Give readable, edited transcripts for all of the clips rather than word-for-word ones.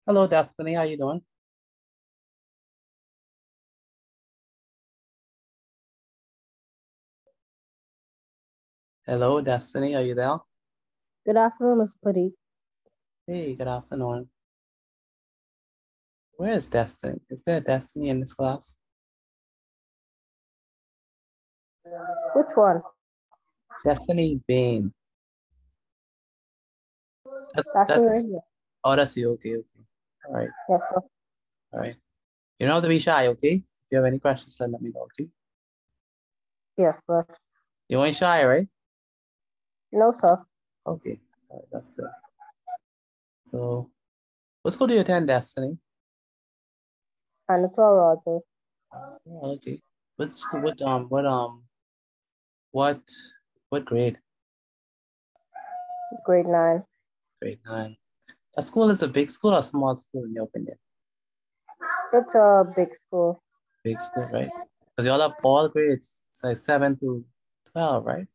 Hello, Destiny. How you doing? Hello, Destiny. Are you there? Good afternoon, Ms. Putty. Hey, good afternoon. Where is Destiny? Is there a Destiny in this class? Which one? Destiny Bain. That's That's me right here. oh, that's you. Okay, okay. All right, Yes, sir. all right. You don't have to be shy, okay? If you have any questions, then let me know, okay? Yes, sir. You ain't shy, right? No, sir. Okay, all right, that's good. So, what school do you attend, Destiny? And it's all Rogers. Oh, okay. What school? What what grade? Grade 9. Grade 9. A school is a big school or a small school in your opinion? It's a big school. Big school, right? Because you all have all grades, it's like 7 to 12, right?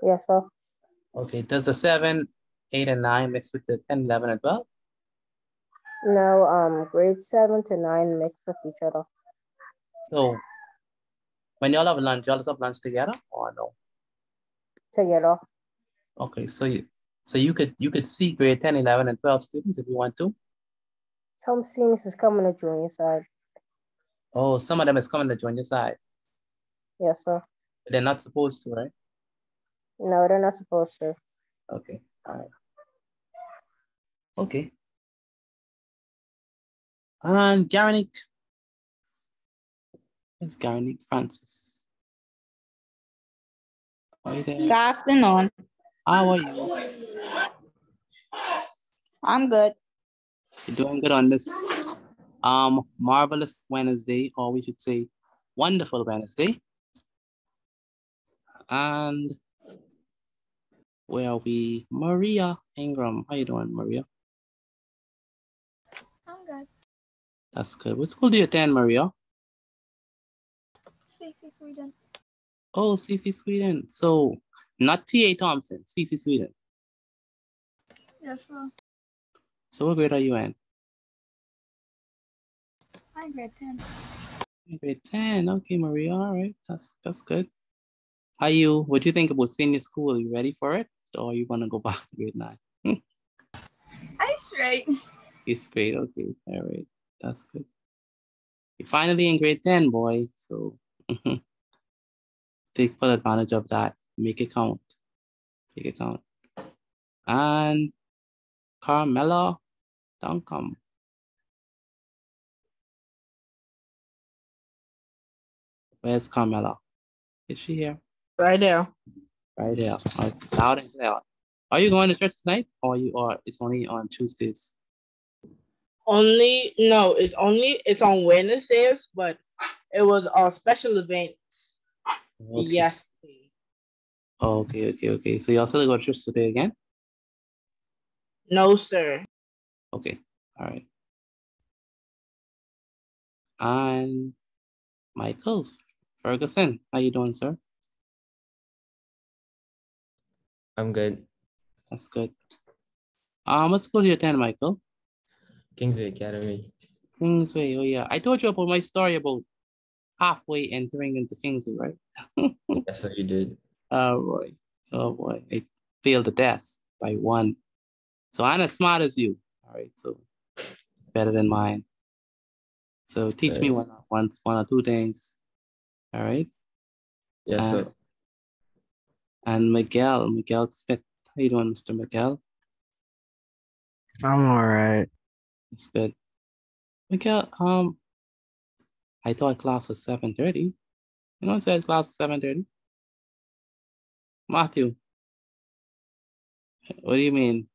Yes, sir. Okay, does the 7, 8, and 9 mix with the 10, 11, and 12? No, grade 7 to 9 mixed with each other. So when you all have lunch, you all have lunch together or no? Together. Okay, so you could see grade 10, 11, and 12 students if you want to. Some seniors is coming to junior side. Oh, some of them is coming to join your side, Yes, sir. but they're not supposed to, right? No, they're not supposed to. Okay, all right. Okay. And Garanick, it's Garanick Francis. Are you there? Good afternoon. How are you? I'm good. You're doing good on this marvelous Wednesday, or we should say wonderful Wednesday. And where are we? Maria Ingram. How you doing, Maria? I'm good. That's good. What school do you attend, Maria? CC Sweden. Oh, CC Sweden. So not T.A. Thompson, CC Sweden. Yes, sir. So what grade are you in? I'm grade 10. Grade 10. Okay, Maria. All right. That's good. What do you think about senior school? Are you ready for it? Or you want to go back to grade 9? I straight. It's great. Okay. All right. That's good. You're finally in grade 10, boy. So take full advantage of that. Make it count. Take it count. And Carmela Duncombe. Where's Carmela? Is she here? Right there. Right there. Okay. Loud and clear. Are you going to church tonight? Or it's only on Tuesdays? It's on Wednesdays, but it was a special event Okay. yesterday. Okay. So you also go to church today again? No, sir. Okay. All right. And Michael Ferguson. How you doing, sir? I'm good. That's good. What school do you attend, Michael? Kingsway Academy. Kingsway. Oh yeah. I told you about my story about halfway entering into Kingsway, right? That's what you did. Oh boy. Oh boy. I failed the test by 1. So I'm as smart as you. All right. So it's better than mine. So teach me one or two things. All right. Yeah, And, so and Miguel Smith. How you doing, Mr. Miguel? I'm all right. It's good. Miguel, I thought class was 7:30. You know, it says class is 7:30. Matthew, what do you mean?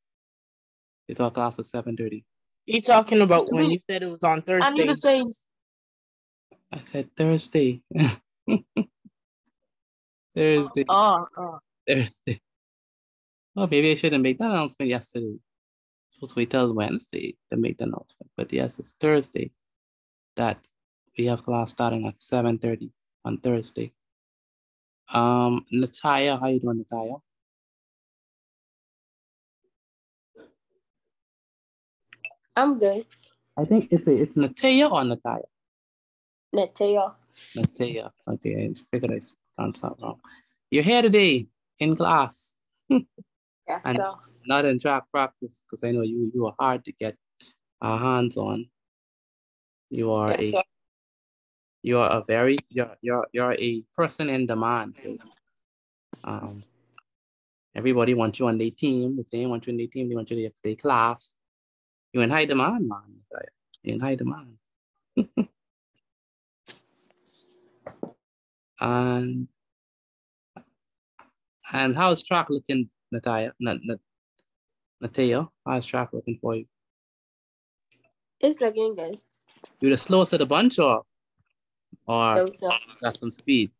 You thought class was 7:30? You talking about Mr. when B, you said it was on I need Thursday? to say, I said Thursday. Thursday. Thursday. Oh, maybe I shouldn't make that announcement yesterday. Supposed to wait till Wednesday to make the announcement. But yes, it's Thursday that we have class starting at 7:30 on Thursday. Natalia, how you doing, Natalia? I'm good. I think it's Natea or Nataya? Natea. Natea. Okay, I figured I pronounced that wrong. You're here today in class. Yes, And sir. not in track practice, because I know you are hard to get our hands on. You are Yes, sir. you're a person in demand. So everybody wants you on their team. If they want you on their team, they want you to their class. You're in high demand, man. You're in high demand. and how's track looking, Natia? Natia, how's track looking for you? It's looking good. You're the slowest of the bunch, or No, sir. got some speed?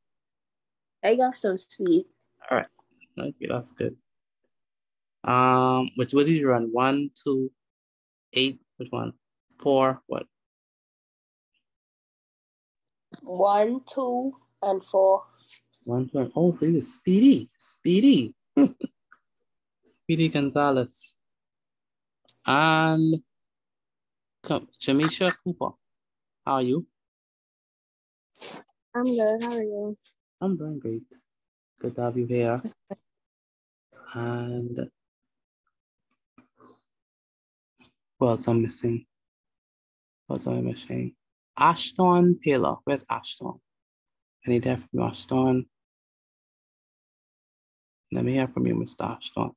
I got some speed. All right. Okay, that's good. What did you run? 1, 2, 8. Which one? 4. What? 1, 2, and 4. 1, 2. Oh, so you're speedy. Speedy. Speedy Gonzalez. And Jamisha Cooper. How are you? I'm good. How are you? I'm doing great. Good to have you here. And who else I'm missing? What am I missing? Ashton Taylor. Where's Ashton? I need to hear from you, Ashton. Let me hear from you, Mr. Ashton.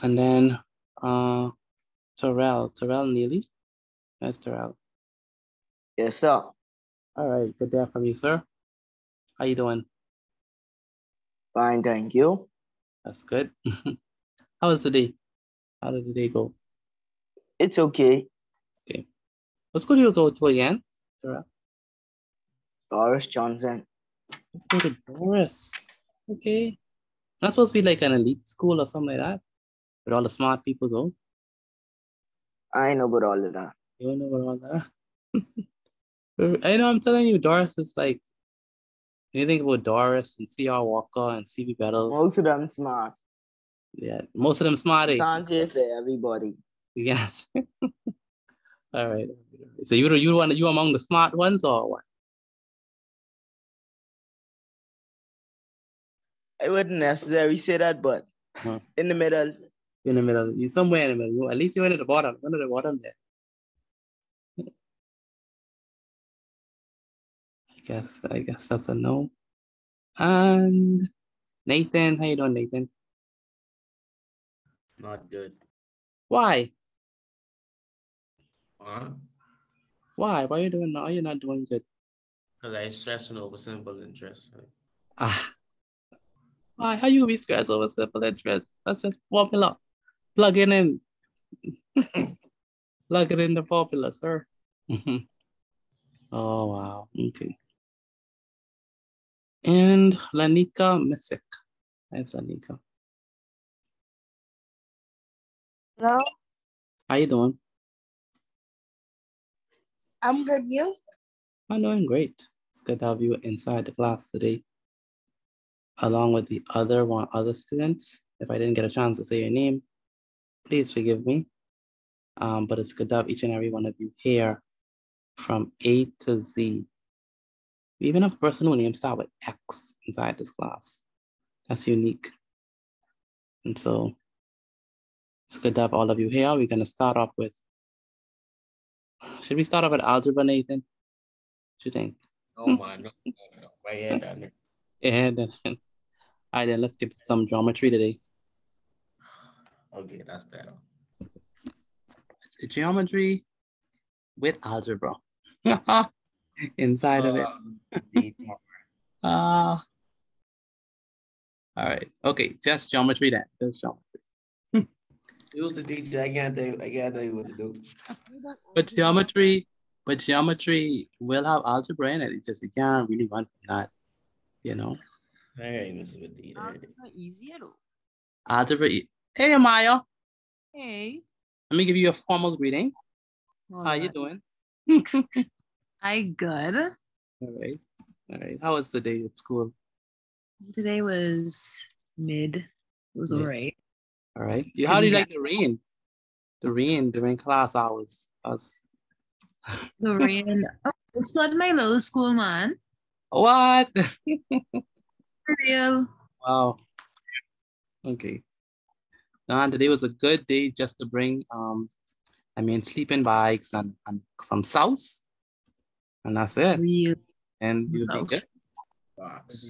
And then Terrell Neely. That's Terrell. Yes, sir. All right, good to hear from you, sir. How you doing? Fine, thank you. That's good. How was the day? How did the day go? It's okay. Okay. What school do you go to again, Terrell? Doris Johnson. Let's go to Doris. Okay. Not supposed to be like an elite school or something like that, where all the smart people go. I know about all of that. You don't know about all that. I know, I'm telling you, Doris is like, when you think about Doris and C.R. Walker and C.B. Battle, Most of them smart. yeah, most of them smart. Can't say for everybody. Yes. All right. So you among the smart ones or what? I wouldn't necessarily say that, but in the middle. In the middle. You're somewhere in the middle. At least you went at the bottom. One at the bottom there. I guess that's a no. And Nathan, how you doing, Nathan? Not good. Why? Huh? Why? Why are you doing? Are you not doing good? Because I stress over simple interest. Ah, why? How you be stressed over simple interest? That's just formula. Plug it in. Plug it in the formula, sir. Oh wow. Okay. And Lanika Misick. That's Lanika. Hello? How you doing? I'm good. You? I'm doing great. It's good to have you inside the class today, along with the other students. If I didn't get a chance to say your name, please forgive me. But it's good to have each and every one of you here from A to Z. We even have a person whose name start with X inside this class. That's unique. And so it's good to have all of you here. We're going to start off with, should we start off with algebra, Nathan? What do you think? Oh my, no. Right here, down there. Yeah, then, all right, then let's get some geometry today. Okay, that's better. Geometry with algebra inside of it. All right. Okay, just geometry then. Just geometry. Use the teacher. I can't tell you what to do. But geometry will have algebra in it. It just, you can't really run from that, you know. I ain't messing with the Algebra. Hey, Amaya. Hey. Let me give you a formal greeting. Well, How you doing? I good. All right. All right. How was the day at school? Today was mid. It was all right. All right. How do you like the rain? The rain during class hours. The rain. Oh, it's flood my little school, man. What? For real. Wow. Okay. Now today was a good day just to bring sleeping bags and some sauce. And that's it. Real. And you'll be Sauce. good.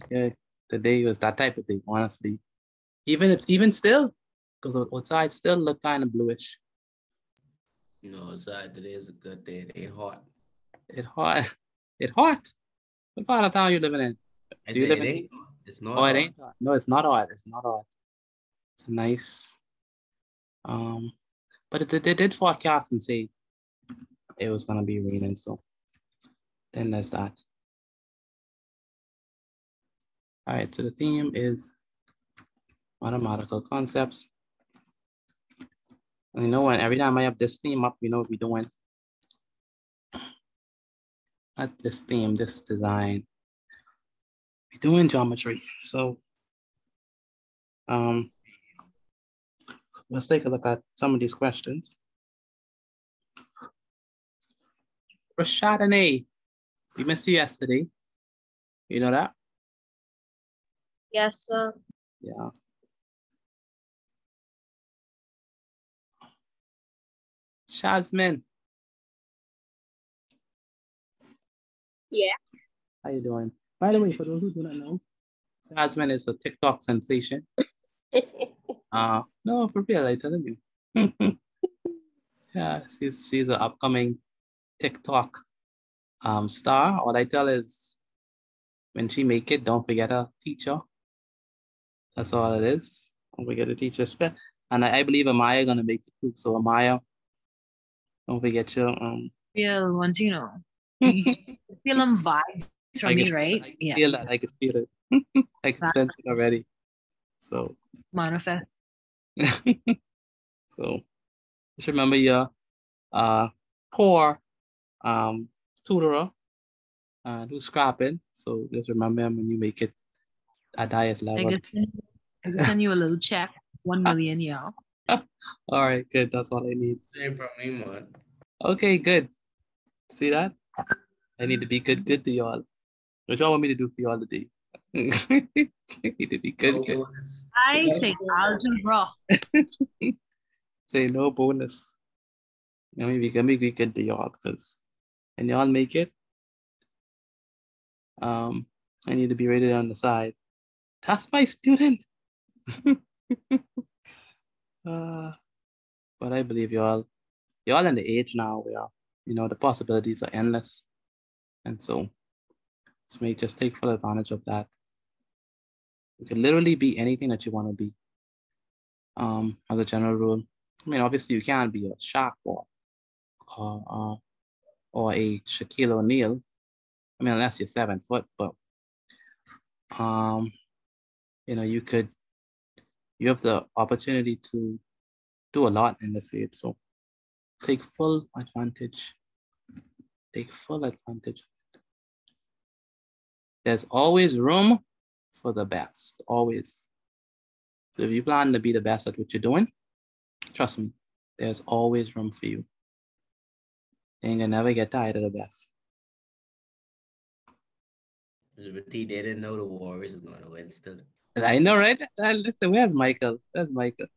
Good. Today was that type of day, honestly. It's still, because outside still look kind of bluish. No, outside today is a good day. It ain't hot. It hot. It hot. What part of town you living in? Do you live in? Ain't hot. It's not Oh, hot. it ain't hot. No, it's not hot. It's not hot. It's a nice. But they did forecast and say it was gonna be raining, so then there's that. All right, so the theme is mathematical concepts. And you know what? Every time I have this theme up, you know what we're doing. Not this theme, this design. We're doing geometry. So let's take a look at some of these questions. Rashadane, we missed you yesterday. You know that? Yes, sir. Yeah. Shazmin. Yeah. How you doing? By the way, for those who do not know, Shazmin is a TikTok sensation. No, for real, I'm telling you. Yeah, she's an upcoming TikTok star. All I tell is when she make it, don't forget a teacher. That's all it is. Don't forget a teacher. And I believe Amaya gonna make it too. So Amaya, don't forget your Real once you know. Feel them vibes from me, right? I can feel that. I can feel it. I can sense it already. So Manifest. so just remember your poor tutorer who's scrapping. So just remember him when you make it at highest level. I can send you a little check. 1 million, yeah. All right, good. That's all I need. Same from me, man. Okay, good. See that? I need to be good to y'all. What y'all want me to do for y'all today? I need to be good. I say algebra. Say no bonus. Let me be good to y'all because and y'all make it. I need to be rated on the side. That's my student. But I believe y'all in the age now where the possibilities are endless. And so just take full advantage of that. You can literally be anything that you want to be. As a general rule. I mean, obviously you can't be a Shaq or a Shaquille O'Neal. I mean, unless you're 7 foot, but you have the opportunity to do a lot in this age. So take full advantage. Take full advantage. There's always room for the best, always. So if you plan to be the best at what you're doing, trust me, there's always room for you. You ain't gonna never get tired of the best. They didn't know the Warriors is gonna win still. I know, right? Listen, where's Michael? Where's Michael?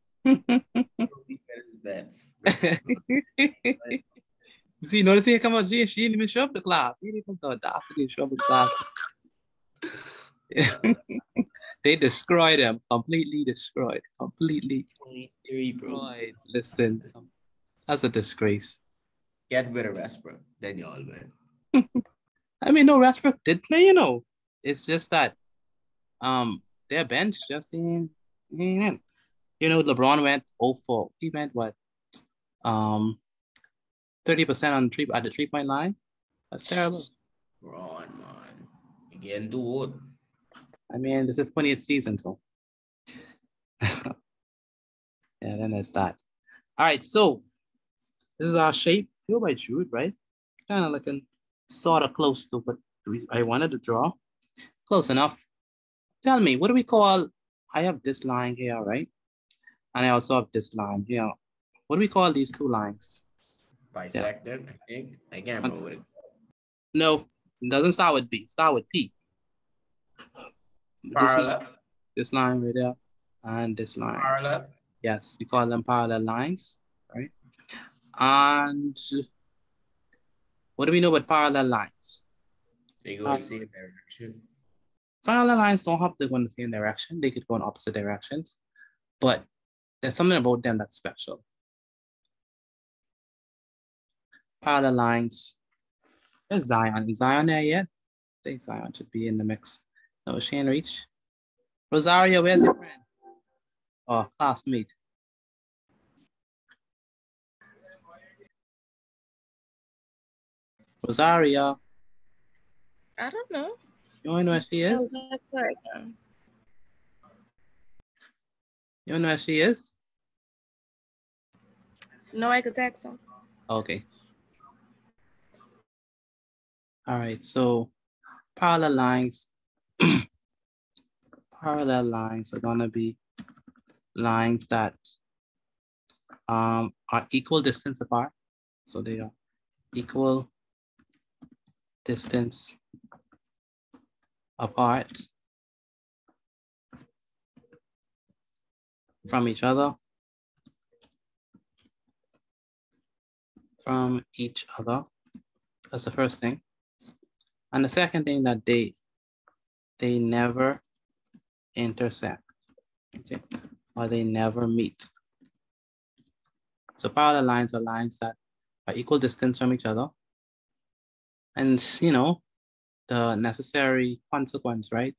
See, noticing come on, she didn't even show up to class. He didn't even the audacity to show up to class. They destroyed him. Completely destroyed. Completely destroyed. Listen, that's a disgrace. Get rid of Westbrook, then y'all win. I mean, no, Westbrook did play, It's just that their bench just ain't. LeBron went 0-4. He went what? 30% on at the 3-point line. That's terrible. LeBron, man. You're getting too old. I mean, this is 20th season, so. Yeah, then there's that. All right, so this is our shape. Feel by shoot, right? Kind of looking sort of close to what I wanted to draw. Close enough. Tell me, what do we call? I have this line here, right? And I also have this line here. What do we call these two lines? Bisected, I think. I can't remember what it. No, it doesn't start with B. Start with P. Parallel. This line right there and this line. Parallel. Yes, we call them parallel lines, right? And what do we know about parallel lines? They go in the same direction. Parallel lines don't have to go in the same direction. They could go in opposite directions, but there's something about them that's special. Parallel lines. There's Zion. Is Zion there yet? I think Zion should be in the mix. No, she ain't reach. Rosario, where's your friend? Oh, classmate. Rosario. I don't know. You wanna know where she is? You wanna know where she is? No, I could text him. Okay. All right, so parallel lines. Parallel lines are gonna be lines that are equal distance apart. So they are equal distance apart from each other. That's the first thing. And the second thing, that they never intersect, okay? Or they never meet. So parallel lines are lines that are equal distance from each other. And you know, the necessary consequence, right?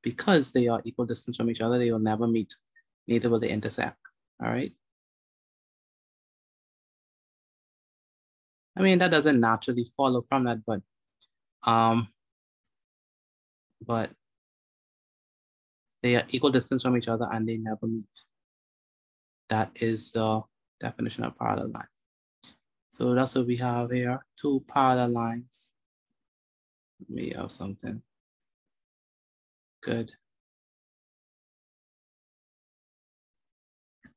Because they are equal distance from each other, they will never meet, neither will they intersect, all right? I mean, that doesn't naturally follow from that, but they are equal distance from each other and they never meet. That is the definition of parallel lines. So that's what we have here, two parallel lines. We have something good.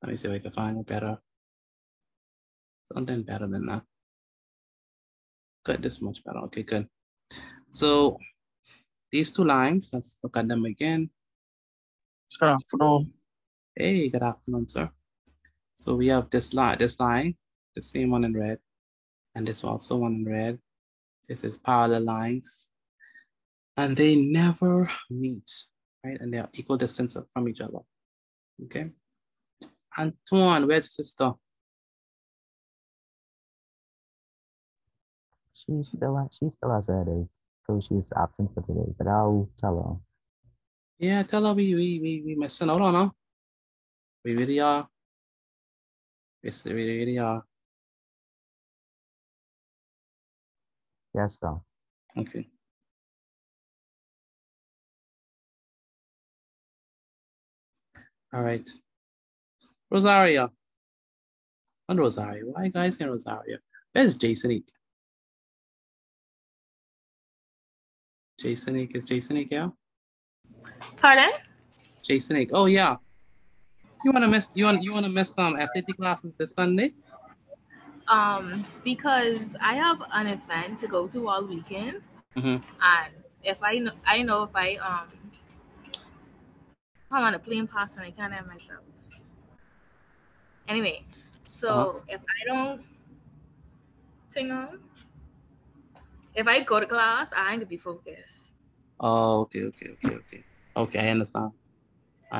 Let me see if I can find it better. Something better than that. Good, this is much better. Okay, good. So these two lines, let's look at them again. Good afternoon. Hey, good afternoon, sir. So we have this line, the same one in red, and this also one in red. This is parallel lines, and they never meet, right? And they are equal distance from each other, okay? Antoine, where's your sister? She still has a headache, so she's absent for today. But I'll tell her. Yeah, tell her we messing out on her. We really are. Yes, we really are. Yes, sir. Okay. All right. Rosario. Not Rosario. Why guys saying Rosario? Where's Jason? Jason, is Jason here? Pardon? Jason, oh yeah. You wanna miss some SAT classes this Sunday? Because I have an event to go to all weekend, and if I know if I I'm on a plane pass and I can't have myself. Anyway, so if I don't if I go to class, I need to be focused. Oh, okay. Okay, I understand.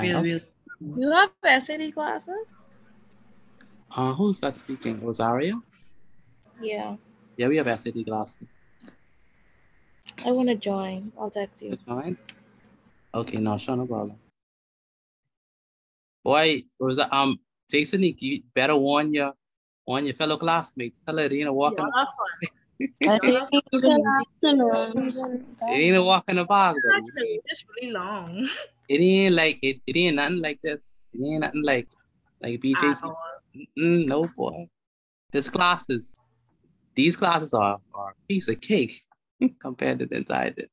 You have SAT classes? Who's that speaking? Rosario? Yeah. Yeah, we have SAT classes. I want to join. I'll text you. Join? Okay, no, sure, no problem. Boy, Jason, you better warn your fellow classmates. Tell her they ain't walking. It ain't a walk in the park, buddy. It's really long. It ain't like it ain't nothing like this. It ain't nothing like Bgcse. No boy. These classes are a piece of cake compared to the inside there.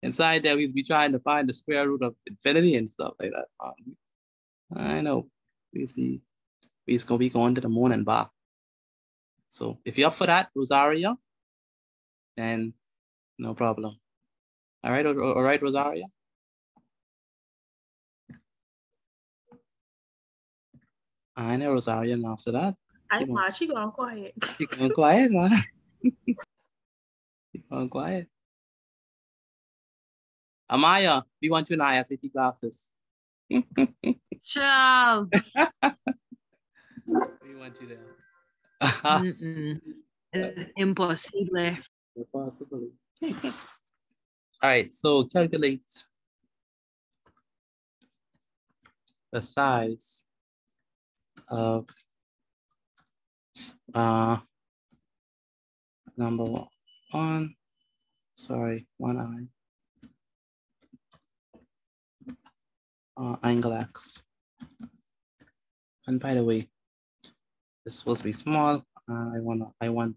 Inside there, we be trying to find the square root of infinity and stuff like that. I know. We be we're going to be going to the moon and back. So if you're up for that, Rosario, then no problem. All right, Rosario? I know Rosario, and after that, She gone quiet. She gone quiet, man. She gone quiet. Amaya, we want you in our SAT classes. Child. We want you there. Impossible. Impossible. All right, so calculate the size of number one, one angle x. And by the way, it's supposed to be small. I want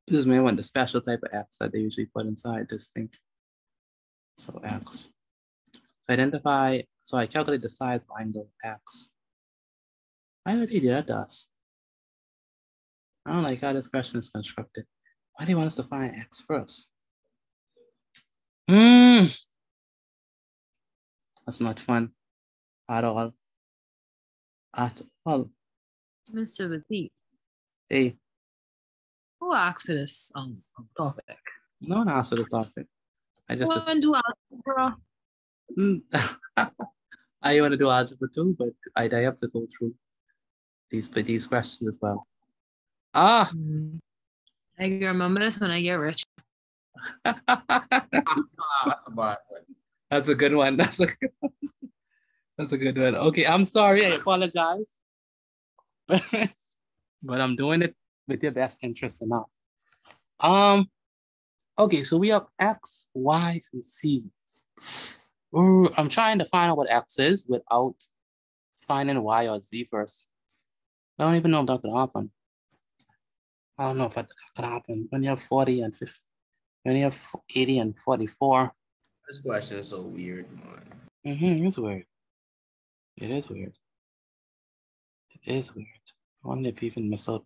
the special type of x that they usually put inside this thing. So x. So I calculate the size of angle x. I already did that. I don't like how this question is constructed. Why do you want us to find x first? That's not fun at all. At all. Mr. Batik. Hey. Who asked for this topic? No one asked for this topic. I just want to do algebra. I want to do algebra too, but I have to go through these questions as well. I remember this when I get rich. That's a good one. That's a good one. Okay, I'm sorry. I apologize. But I'm doing it with your best interest enough. Okay, so we have X, Y, and Z. I'm trying to find out what X is without finding Y or Z first. I don't even know if that could happen. I don't know if that could happen. When you have 40 and 50, when you have 80 and 44. This question is so weird, man. It's weird. It is weird. It is weird. I wonder if we even miss out.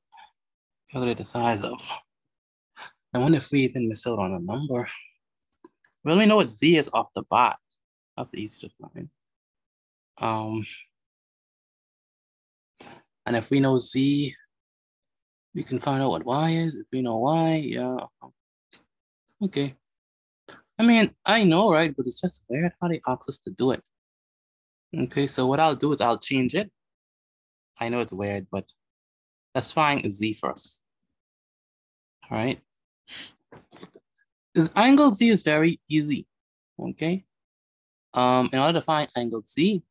Calculate the size of. I wonder if we even miss out on a number. Well, we know what Z is off the bat. That's easy to find. And if we know Z, we can find out what Y is. If we know Y, yeah. Okay. I mean, I know, right? But it's just weird how they ask us to do it. Okay, so what I'll do is I'll change it. I know it's weird, but let's find Z first. All right. This angle Z is very easy. Okay. In order to find angle Z,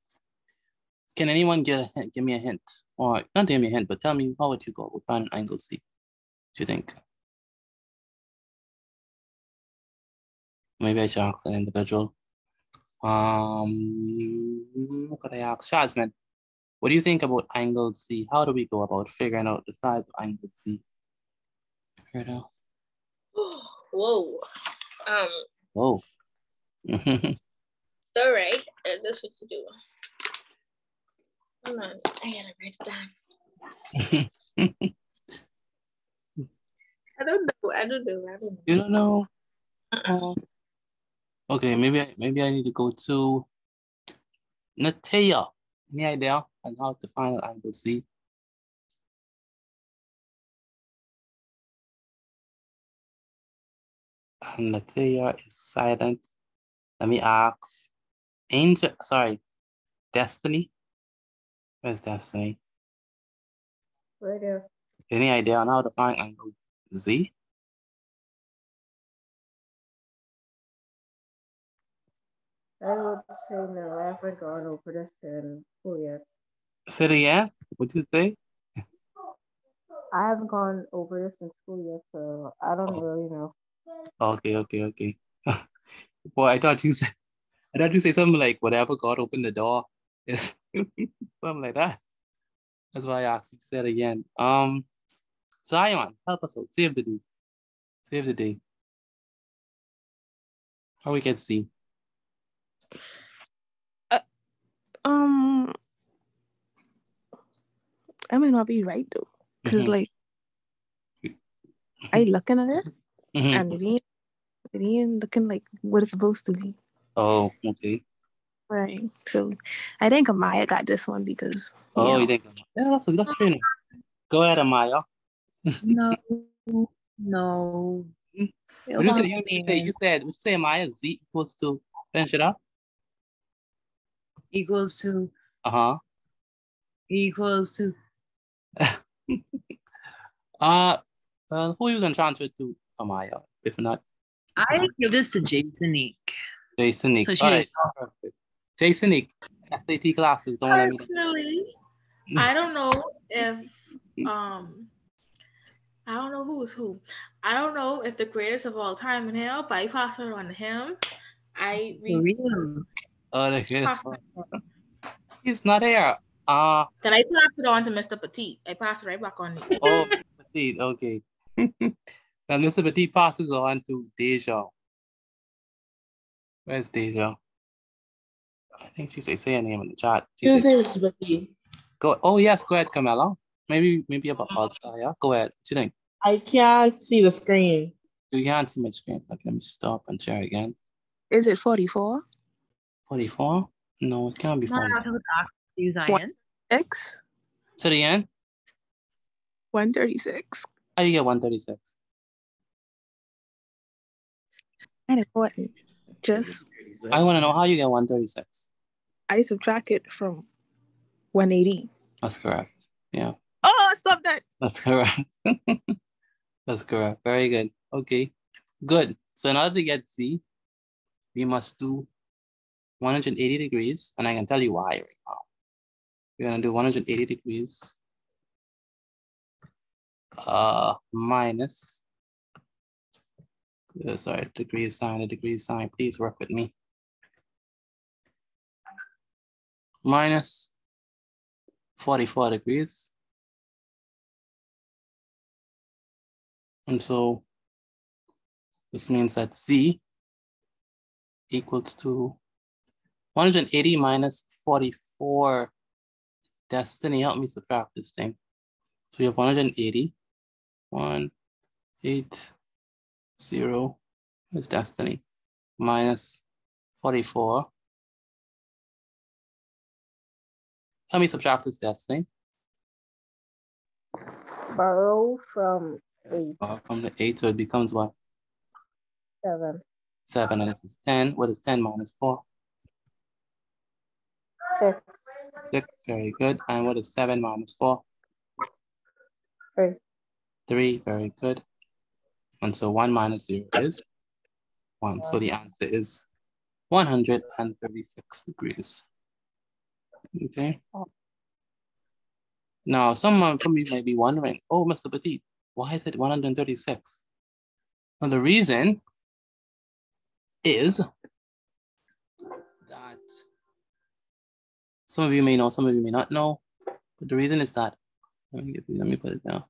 can anyone give me a hint? Or not give me a hint, but tell me how would you go with finding angle Z? What do you think? Maybe I should ask an individual. What could I ask? Shazman, what do you think about angle Z? How do we go about figuring out the size of angle Z? Right now. Whoa. Oh. All right, and this is what to do. Hold on, I gotta write it down. I don't know. You don't know? Okay, maybe I need to go to Natea. Any idea on how to find an angle Z? Natea is silent. Let me ask. Destiny. Where's Destiny? Right there. Any idea on how to find angle Z? I would say no. I haven't gone over this in school yet. Say it again. What'd you say? I haven't gone over this in school yet, so I don't really know. Okay. Boy, I thought you said something like whatever God opened the door. Yes. Something like that. That's why I asked you to say it again. Zion, help us out. Save the day. Save the day. How we can see. I might not be right though, because like I looking at it and it ain't looking like what it's supposed to be. Oh, okay. Right. So I think Amaya got this one because. You think? Yeah, that's true. Go ahead, Amaya. No. What you say Amaya, Z equals to, finish it up? Equals to. Equals to. Well, who are you gonna transfer to, Amaya? If not, I give this to Jasonique. Jasonique. So All right, perfect. Jasonique, SAT classes. Don't let me. Personally, I don't know if I don't know who is who. I don't know if the greatest of all time in hell, but I pass it on to him. The greatest. He's not here. Then I pass it on to Mr. Petit. I pass it right back on to you. Oh, Mr. Petit, okay. Then Mr. Petit passes on to Deja. Where's Deja? I think she say her name in the chat. She said, Mr. Petit. Go. Oh yes, go ahead, Camilla. Maybe about All-Star, yeah? Go ahead. What you think? I can't see the screen. You can't see my screen. Okay, let me stop and share again. Is it 44? 44? No, it can't be 44. Zion. X? To the end? 136. How you get 136? Kind of important. Just. I want to know how you get 136. I subtract it from 180. That's correct. Yeah. Oh, stop that. That's correct. That's correct. Very good. Okay. Good. So in order to get Z, we must do 180 degrees, and I can tell you why right now. We're gonna do 180 degrees minus, sorry, degree sign, please work with me. Minus 44 degrees. And so this means that Z equals to 180 minus 44. Destiny, help me subtract this thing. So we have 180. 180 is Destiny. Minus 44. Help me subtract this, Destiny. Borrow from 8. From the 8, so it becomes what? 7. 7, and this is 10. What is 10 minus 4? 6. 6, very good. And what is 7 minus 4? 3. 3, very good. And so 1 minus 0 is 1. So the answer is 136 degrees. Okay. Now, some of you may be wondering, oh, Mr. Petit, why is it 136? Well, the reason is that some of you may know, some of you may not know, but the reason is that, let me put it down.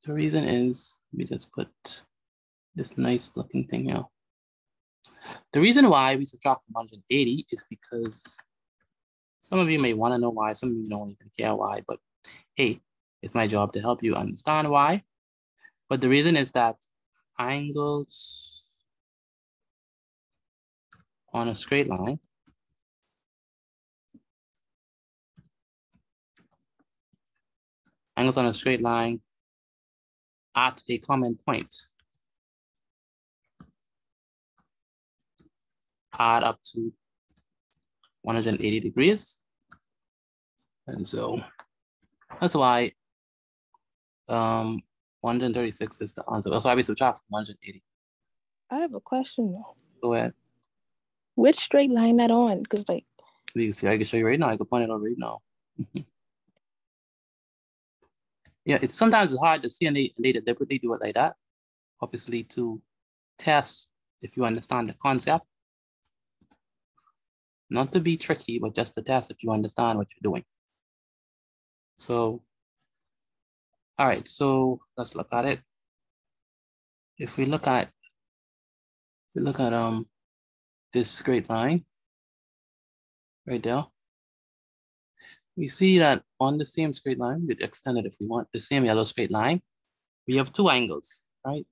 The reason is, let me just put this nice looking thing here. The reason why we subtract from 180 is because some of you may want to know why, some of you don't even care why, but hey, it's my job to help you understand why. But the reason is that angles on a straight line at a common point add up to 180 degrees. And so that's why 136 is the answer. That's why we subtract from 180. I have a question though. Go ahead. Which straight line that on? Because like, you can see, I can show you right now. I can point it out right now. Yeah, it's sometimes hard to see, and they deliberately do it like that, obviously to test if you understand the concept. Not to be tricky, but just to test if you understand what you're doing. So, all right, so let's look at it. If we look at this straight line right there, we see that on the same straight line, we extend it if we want the same yellow straight line. We have two angles, right?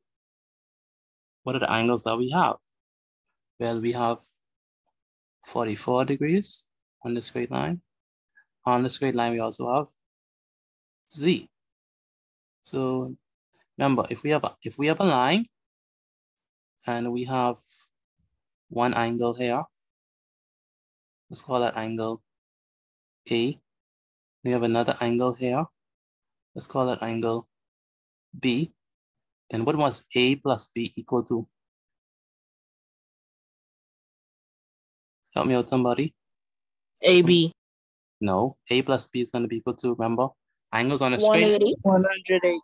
What are the angles that we have? Well, we have 44 degrees on the straight line. On the straight line, we also have Z. So remember, if we have a line and we have one angle here, let's call that angle A. We have another angle here. Let's call that angle B. Then what must A plus B equal to? Help me out, somebody. AB. No, A plus B is going to be equal to, remember, angles on a straight 180.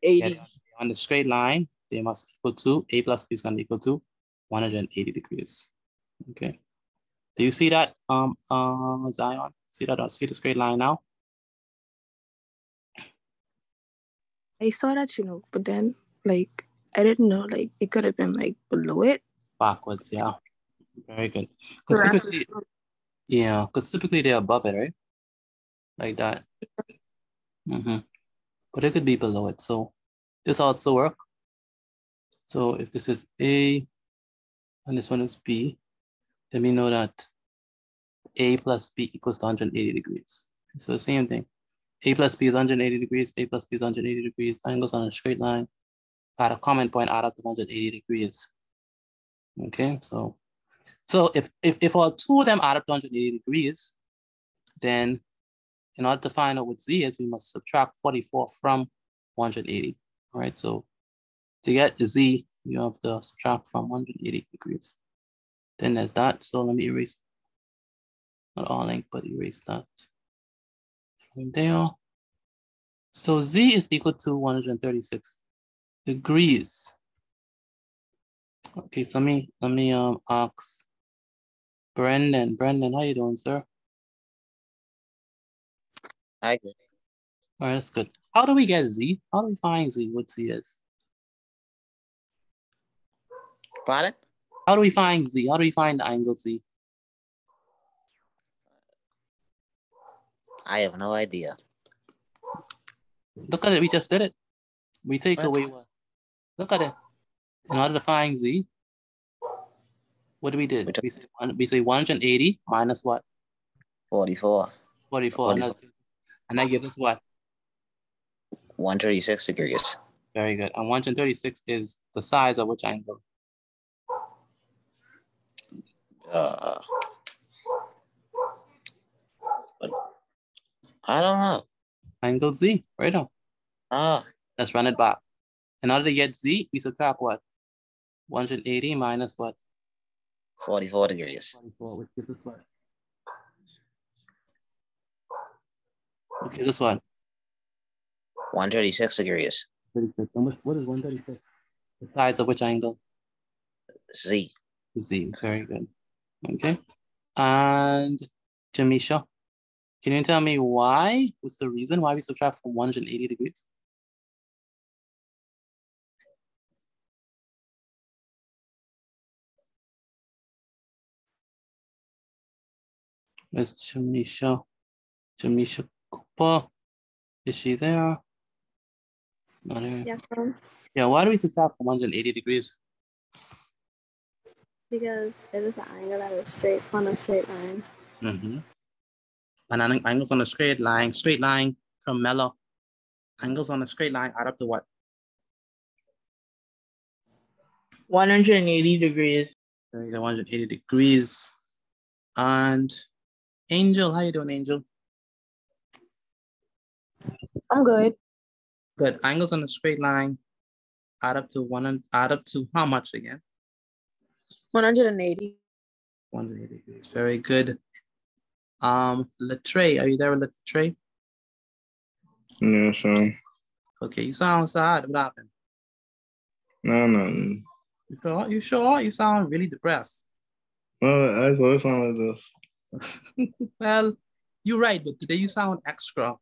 yeah, on the straight line, they must equal to, A plus B is going to equal to 180 degrees. Okay. Do you see that, Zion? See that? See the straight line now? I saw that, but then, like, I didn't know, like, it could have been, like, below it. Backwards, yeah. Very good. Typically, yeah, because typically they're above it, right? Like that. But it could be below it. So this also work. So if this is A and this one is B, then we know that A plus B equals to 180 degrees. So same thing. A plus B is 180 degrees, A plus B is 180 degrees, angles on a straight line, at a common point add up to 180 degrees. Okay, so if all two of them add up to 180 degrees, then in order to find out what Z is, we must subtract 44 from 180. All right, so to get Z, you have to subtract from 180 degrees. Then there's that. So let me erase, not all length, but erase that from there. So Z is equal to 136 degrees. Okay, so let me ask Brendan. Brendan, how you doing, sir? Hi, good. All right, that's good. How do we get Z? How do we find Z? What Z is? Pardon? How do we find Z? How do we find the angle Z? I have no idea. Look at it. We just did it. We take away what? Look at it. In order to find Z, what do we did? We say 180 minus what? 44. 44. And that gives us what? 136 degrees. Very good. And 136 is the size of which angle? I don't know. Angle Z, right on. Let's run it back. In order to get Z, we subtract what? 180 minus what? 44 degrees. 44, which gives us what? Okay, this one. 136 degrees. 36. What is 136? The size of which angle? Z. Z, very good. Okay. And Jamisha, can you tell me why? What's the reason why we subtract from 180 degrees? Where's Jamisha? Jamisha Cooper. Is she there? Not here. Yes, ma'am. Yeah, why do we subtract from 180 degrees? Because it is an angle that is straight on a straight line. And angles on a straight line, Carmela. Angles on a straight line add up to what? 180 degrees. There you go, 180 degrees. And Angel, how you doing, Angel? I'm good. Good. Angles on a straight line add up to how much again? 180. 180 degrees. Very good. Latre, are you there with Latre? Yeah, sure. Okay, you sound sad. What happened? No. You sure? You sound really depressed. Well, that's what it sounds like this. Well, you're right, but today you sound extra.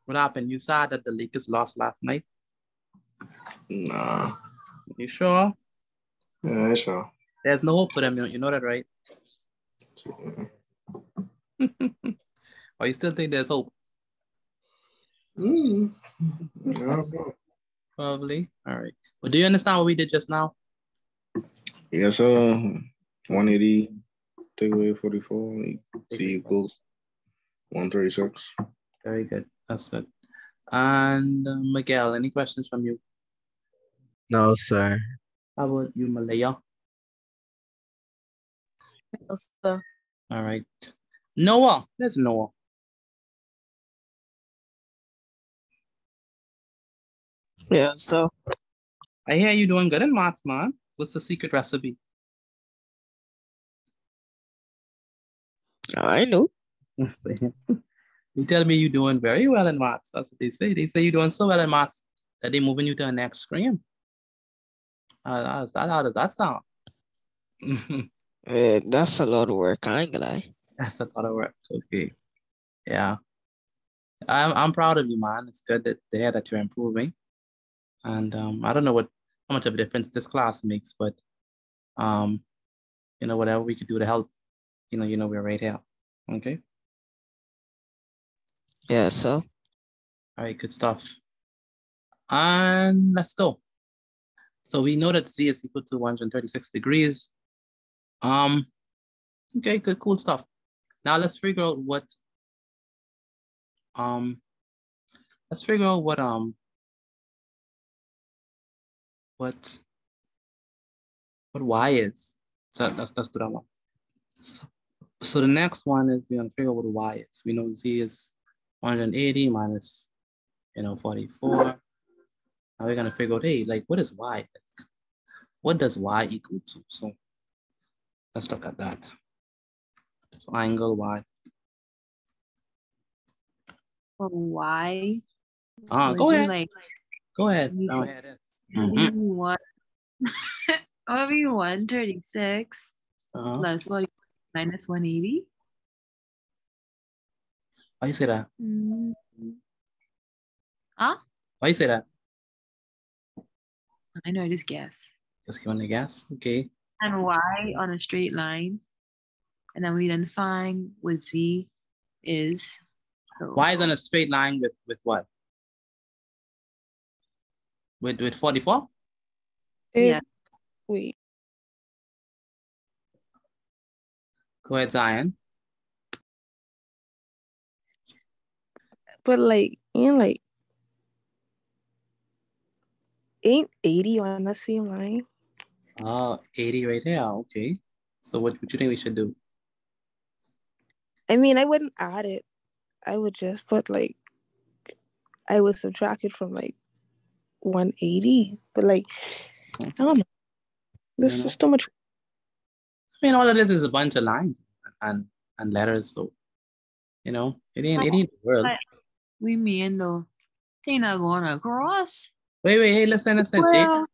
What happened? You saw that the Lakers lost last night? Nah. You sure? Yeah, sure. There's no hope for them. You know that, right? Or you still think there's hope? I don't know. Probably. All right. But do you understand what we did just now? Yes, 180 take away 44. C equals 136. Very good. That's good. And Miguel, any questions from you? No, sir. How about you, Malaya? No, sir. All right. Noah. There's Noah. Yeah, so I hear you doing good in maths, man. What's the secret recipe? I know. You tell me you're doing very well in maths. That's what they say. They say you're doing so well in maths that they're moving you to the next stream. How does that sound? That's a lot of work, I ain't gonna lie. That's a lot of work. Okay. Yeah. I'm proud of you, man. It's good to hear that you're improving. And I don't know how much of a difference this class makes, but you know, whatever we could do to help, you know, we're right here. Okay. Yeah, so. All right, good stuff. And let's go. So we know that C is equal to 136 degrees. Okay, good, cool stuff. Now let's figure out what what Y is. So let's do that one. So the next one is we're gonna figure out what Y is. We know Z is 180 minus 44. Now we're gonna figure out, hey, like what is Y? What does Y equal to? So let's look at that. So angle Y. For Y. Go ahead. Go ahead. What? What be 136 plus 40 minus 180? Why you say that? Huh? Why you say that? I know, I just guess. Just giving a guess. Okay. And Y on a straight line. And then we then find what Z is. So Y is on a straight line with what? With 44? Yeah. Wait. Go ahead, Zion. But ain't 80 on the same line? Oh, 80 right there. Okay. So what you think we should do? I mean, I wouldn't add it. I would just put I would subtract it from 180. But I don't know. This is too much. I mean, all of this is a bunch of lines and letters. So, it ain't the world. We mean though, they not going across. Wait, hey, listen. Well,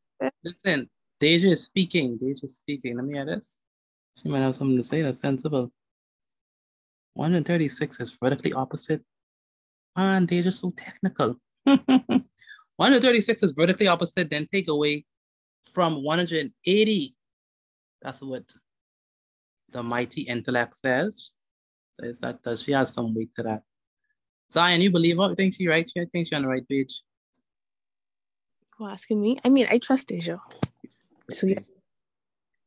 Listen, Deja is speaking. Let me hear this. She might have something to say that's sensible. 136 is vertically opposite. Man, Deja's so technical. 136 is vertically opposite, then take away from 180. That's what the mighty intellect says. Says that she has some weight to that. Zion, you believe her? You think she's right? I think she's on the right page. You asking me? I mean, I trust Asia. So yeah.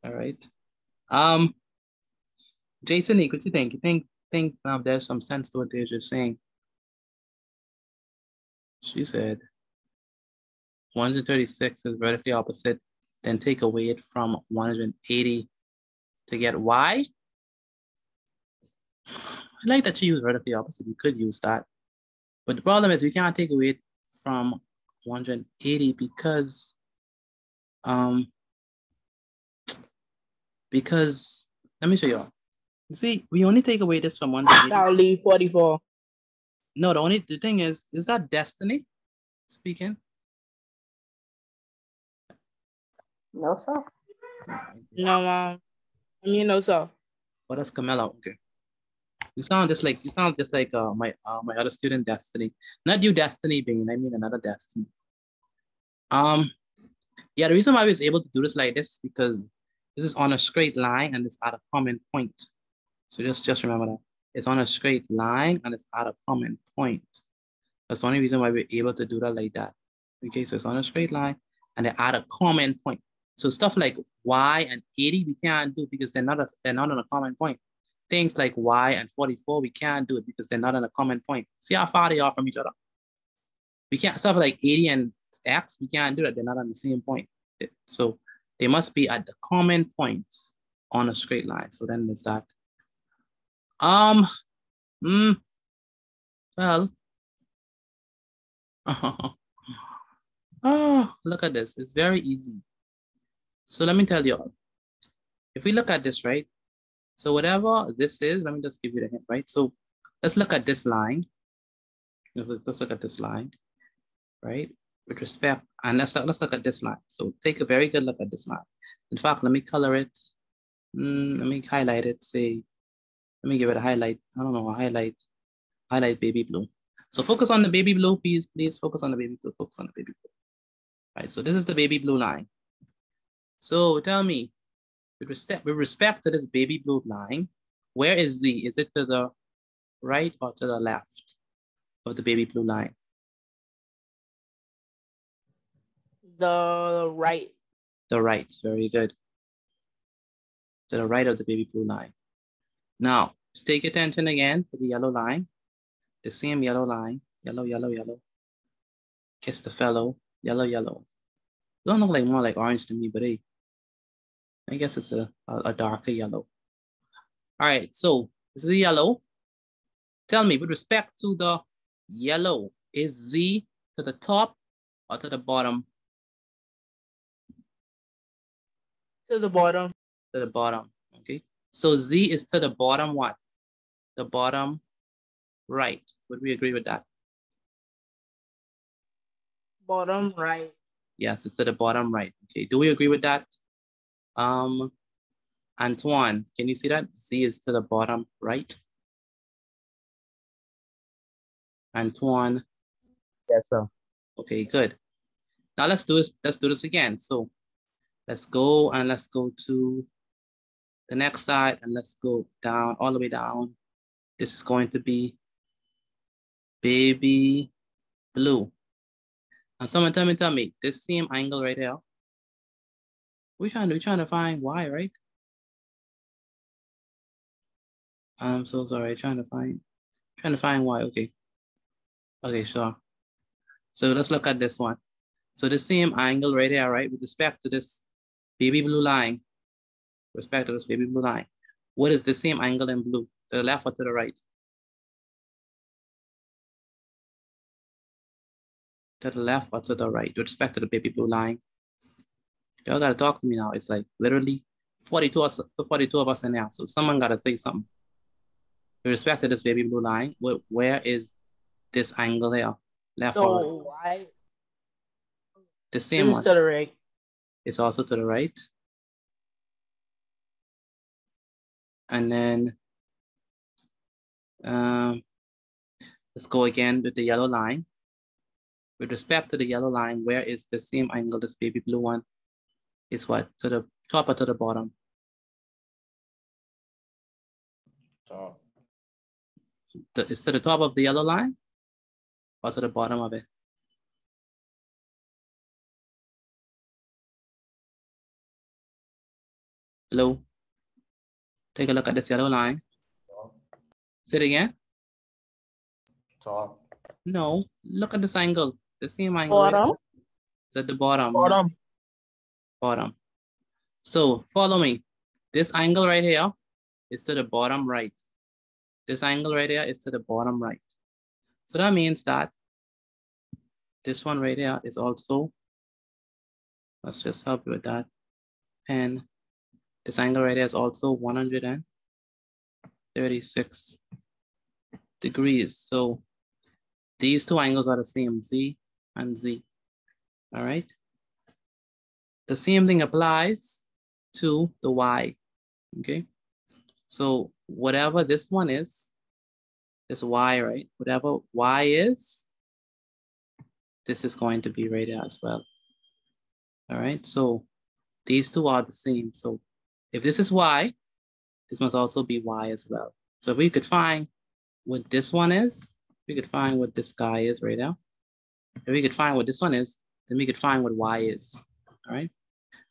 All right. Jason, what you think? You think there's some sense to what Deja's saying? She said 136 is vertically opposite, then take away it from 180 to get Y. I like that she used vertically opposite. You could use that. But the problem is we can't take away it from 180 because let me show you. You see, we only take away this from 180. I'll leave 44. No, the thing is that Destiny speaking? No, sir. No, no, sir. Oh, that's Camilla. Okay. You sound just like my other student Destiny. Not you, Destiny Bean. I mean another Destiny. Yeah, the reason why I was able to do this like this is because this is on a straight line and it's at a common point. So just remember that. It's on a straight line and it's at a common point. That's the only reason why we're able to do that like that. Okay, so it's on a straight line and they're at a common point. So stuff like y and 80 we can't do because they're not on a common point. Things like y and 44 we can't do it because they're not on a common point. See how far they are from each other. We can't, stuff like 80 and x, we can't do that. They're not on the same point. So they must be at the common points on a straight line. So then there's that. Well, oh, look at this. It's very easy. So let me tell you all. If we look at this, right? So whatever this is, let me just give you the hint, right? So let's look at this line. Let's look at this line, right? With respect, and let's look at this line. So take a very good look at this line. In fact, let me color it. Let me highlight it. Say, let me give it a highlight. I don't know, a highlight baby blue. So focus on the baby blue, please focus on the baby blue, focus on the baby blue. All right, so this is the baby blue line. So tell me, with respect to this baby blue line, where is Z? Is it to the right or to the left of the baby blue line? The right. The right, very good. To the right of the baby blue line. Now, take attention again to the yellow line. The same yellow line, yellow, yellow, yellow. Kiss the fellow, yellow, yellow. Don't look like more like orange to me, but hey, I guess it's a darker yellow. All right, so this is yellow. Tell me, with respect to the yellow, is Z to the top or to the bottom? To the bottom. To the bottom, okay. So Z is to the bottom what? The bottom right. Would we agree with that? Bottom right. Yes, it's to the bottom right. Okay, do we agree with that? Antoine, can you see that? Z is to the bottom right. Antoine. Yes, sir. Okay, good. Now let's do this again. So let's go to the next side and let's go down, all the way down. This is going to be baby blue. And someone tell me, this same angle right here. We're trying to find Y, right? I'm so sorry, trying to find Y, okay. Okay, sure. So let's look at this one. So the same angle right here, right? With respect to this baby blue line, what is the same angle in blue? To the left or to the right? To the left or to the right, with respect to the baby blue line? Y'all gotta talk to me now. It's like literally 42 of us in there. So someone gotta say something. With respect to this baby blue line, where is this angle there? Left or right? The same one. To the right. It's also to the right. And then let's go again with the yellow line. With respect to the yellow line, where is the same angle, this baby blue one? It's what? To the top or to the bottom? Top. It's to the top of the yellow line or to the bottom of it? Hello? Take a look at this yellow line. Top. Say it again. Top. No, look at this angle. The same angle. Bottom. Right? It's at the bottom. Bottom. Yeah. Bottom. So follow me. This angle right here is to the bottom right. This angle right here is to the bottom right. So that means that this one right here is also, let's just help you with that. And this angle right here is also 136 degrees. So these two angles are the same, Z and Z. All right. The same thing applies to the Y. Okay. So whatever this one is, this Y, right? Whatever Y is, this is going to be right here as well. All right. So these two are the same. So if this is Y, this must also be Y as well. So if we could find what this one is, we could find what this guy is right now. If we could find what this one is, then we could find what y is, all right?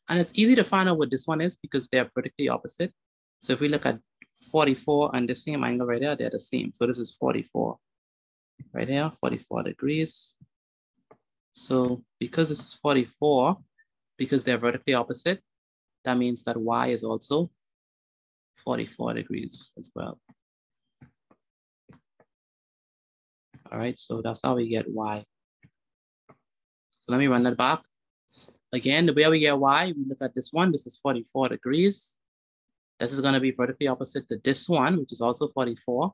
And it's easy to find out what this one is because they're vertically opposite. So if we look at 44 and the same angle right there, they're the same. So this is 44 right here, 44 degrees. So because this is 44, because they're vertically opposite, that means that y is also 44 degrees as well. All right, so that's how we get y. So let me run that back. Again, the way we get y, we look at this one. This is 44 degrees. This is going to be vertically opposite to this one, which is also 44,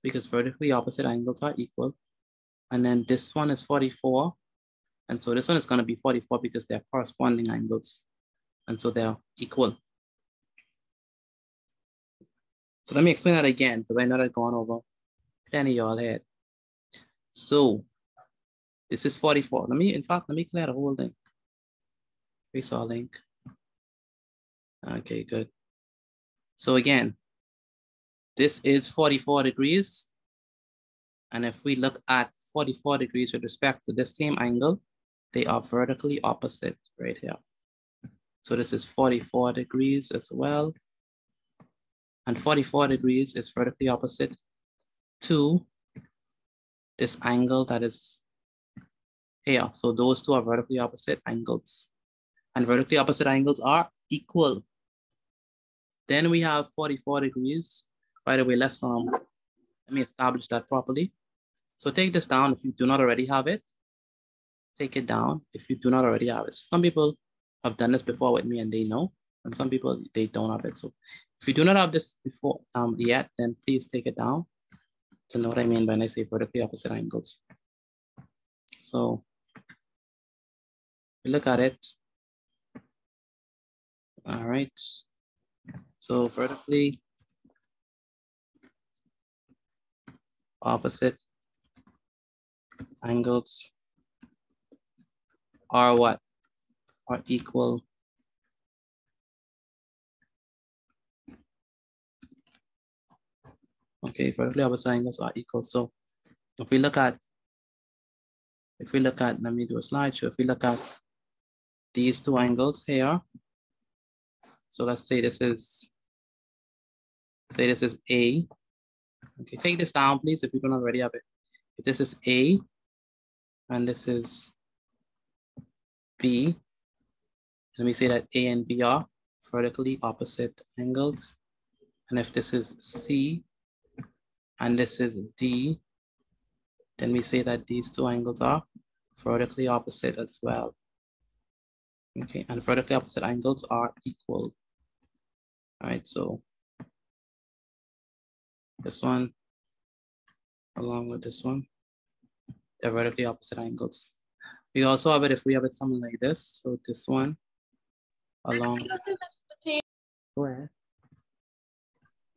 because vertically opposite angles are equal. And then this one is 44. And so this one is going to be 44 because they're corresponding angles. And so they're equal. So let me explain that again, because I know I've gone over plenty of y'all head. So this is 44. Let me clear the whole thing. We saw link. Okay, good. So again, this is 44 degrees. And if we look at 44 degrees with respect to the same angle, they are vertically opposite right here. So this is 44 degrees as well. And 44 degrees is vertically opposite to this angle that is here. So those two are vertically opposite angles. And vertically opposite angles are equal. Then we have 44 degrees. By the way, let me establish that properly. So take this down if you do not already have it. Take it down if you do not already have it. Some people have done this before with me and they know, and some people, they don't have it. So if you do not have this before yet, then please take it down to know what I mean when I say vertically opposite angles. So we look at it. All right. So vertically opposite angles are what? Are equal. Okay, vertically opposite angles are equal. So if we look at, let me do a slideshow. If we look at these two angles here, so let's say this is A. Okay, take this down, please, if you don't already have it. If this is A and this is B, let me say that A and B are vertically opposite angles. And if this is C and this is D, then we say that these two angles are vertically opposite as well. Okay, and vertically opposite angles are equal. All right, so this one along with this one, they're vertically opposite angles. We also have it if we have it something like this. So this one along. Go ahead.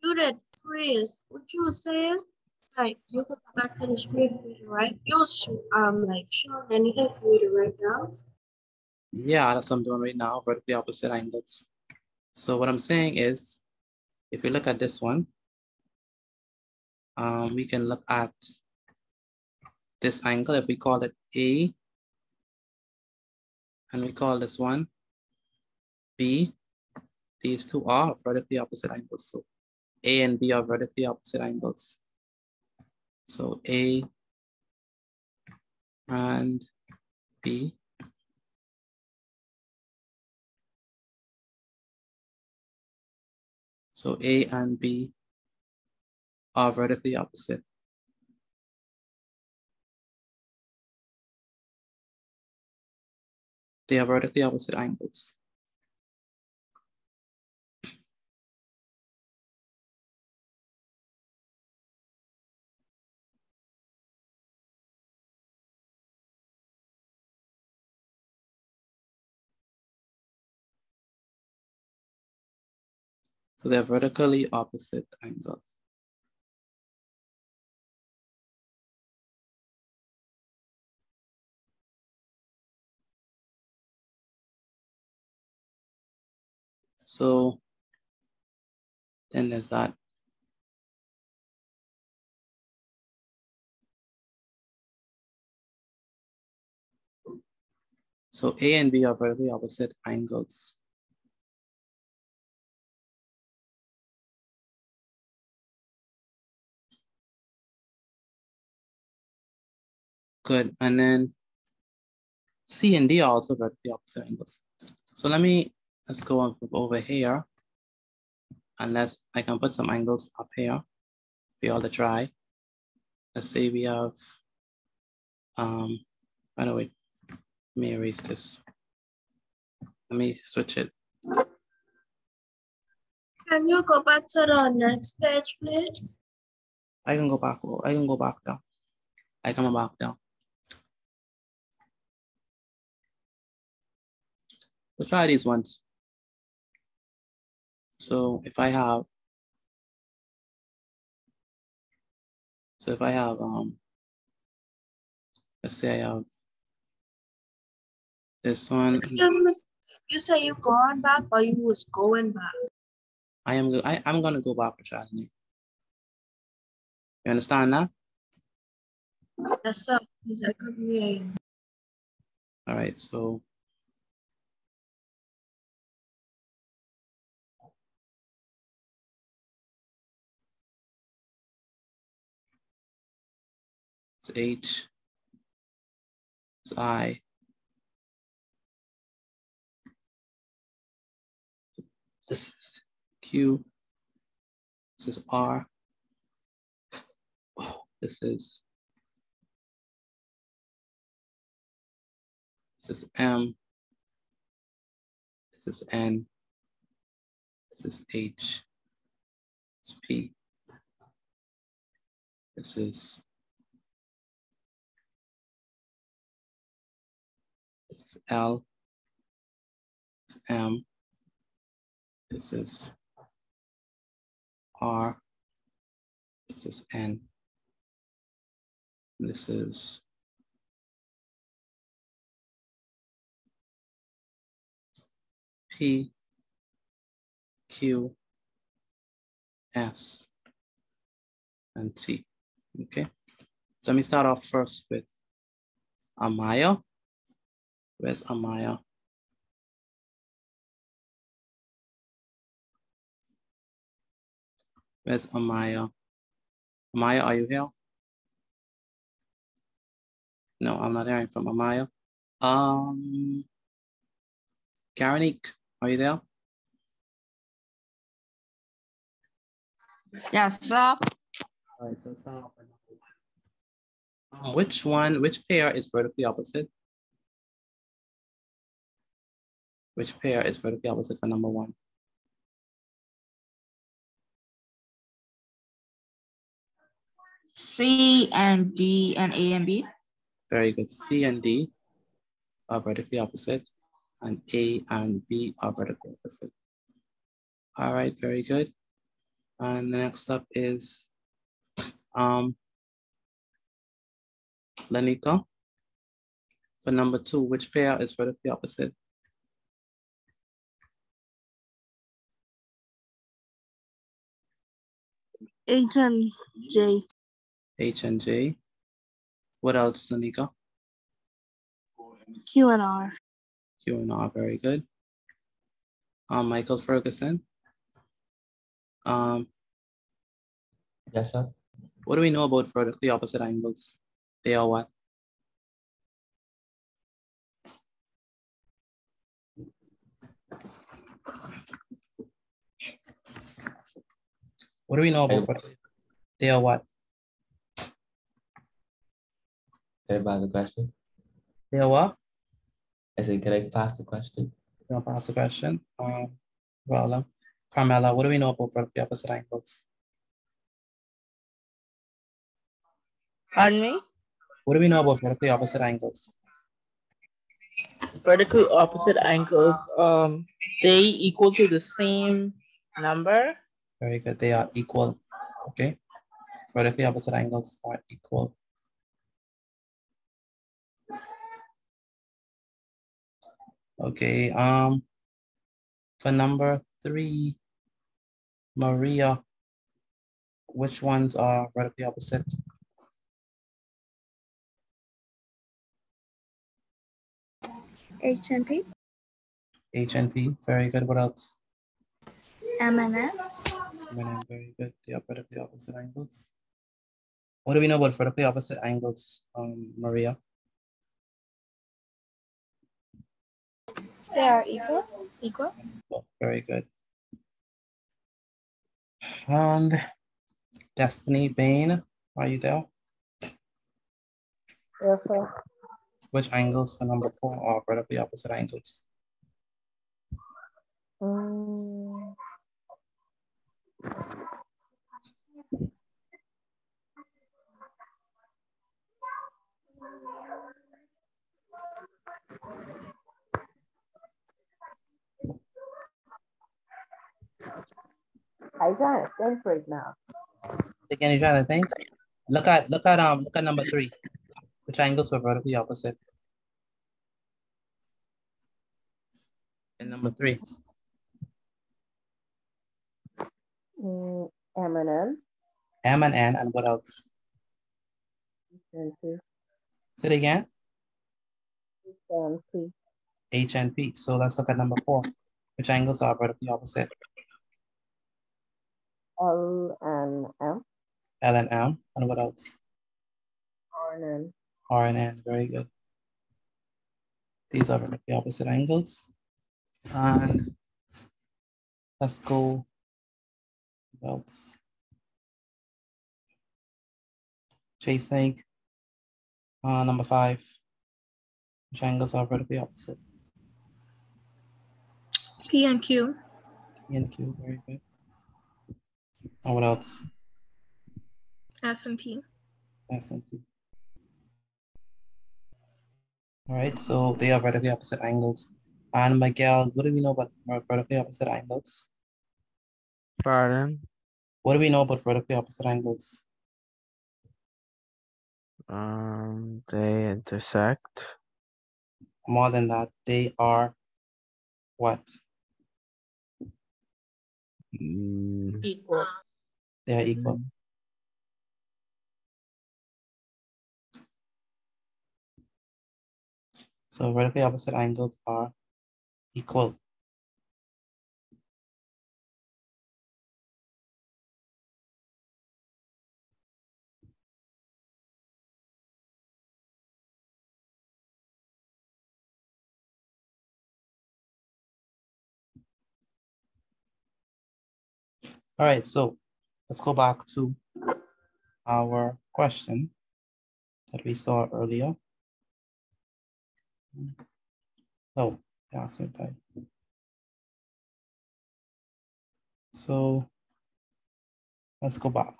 You did freeze. What you were saying? Like you could go back to the screen reader, right? You're like showing anything reader right now. Yeah, that's what I'm doing right now, vertically opposite angles. So what I'm saying is, if we look at this one, we can look at this angle. If we call it A, and we call this one B, these two are vertically opposite angles. So A and B are vertically opposite angles. So A and B. So A and B are vertically opposite. They are vertically opposite angles. So they're vertically opposite angles. So then there's that. So A and B are vertically opposite angles. Good, and then C and D are also vertically opposite angles. So let's go over here, unless I can put some angles up here for y'all to try. Let's say we have, by the way, let me erase this. Let me switch it. Can you go back to the next page, please? I can go back down. I come back down. We'll try these ones. So if I have, let's say I have this one. You say you going back or you was going back? I'm gonna go back, Charlie. You understand that? Yes, sir. Yes, I can hear you. All right, so it's H, it's I, this is Q, this is R, this is M, this is N, this is H, this is P, this is L, this is M, this is R, this is N, this is P, Q, S, and T. Okay, so let me start off first with Amaya. Where's Amaya? Where's Amaya? Amaya, are you here? No, I'm not hearing from Amaya. Karanique, are you there? Yes, sir. All right, so start off with which pair is vertically opposite? Which pair is vertically opposite for number one? C and D and A and B. Very good. C and D are vertically opposite, and A and B are vertically opposite. All right, very good. And the next up is Lanika. For number two, which pair is vertically opposite? H and J. H and J. What else, Lanika? Q and R. Q and R, very good. Michael Ferguson. Yes, sir. What do we know about vertically opposite angles? They are what? What do we know about vertically? They are what? Can I pass the question? They are what? I said, can I pass the question? Can I pass the question? Well, Carmela, what do we know about vertically opposite angles? Pardon me? What do we know about vertically opposite angles? Vertically opposite angles, they equal to the same number. Very good. They are equal. Okay. Vertically opposite angles are equal. Okay. For number three, Maria, which ones are vertically opposite? H and P. H and P, very good. What else? M and N. M and N, very good. They are vertically opposite angles. What do we know about vertically opposite angles, Maria? They are equal. Equal. Very good. And Destiny Bain, are you there? Yes, sir. Which angles for number 4 are vertically opposite angles? I can't think right now. Again, you're trying to think. Look at number 3. Which angles were vertically opposite? And number 3. M and N. M and N, and what else? And P. Say it again. And P. H and P. So let's look at number 4. Which angles are vertically opposite? L and M. L and M, and what else? R and N. R and N, very good. These are vertically opposite angles. And let's go. What else? Chasing. Number 5. Which angles are vertically opposite? P and Q. P and Q, very good. And what else? S and P. S and P. All right, so they are vertically opposite angles. And Miguel, what do we know about vertically opposite angles? Pardon? What do we know about vertically opposite angles? They intersect. More than that, they are what? Equal. They are equal. So vertically opposite angles are equal. All right, so let's go back to our question that we saw earlier. Oh, yeah, so tight. So let's go back.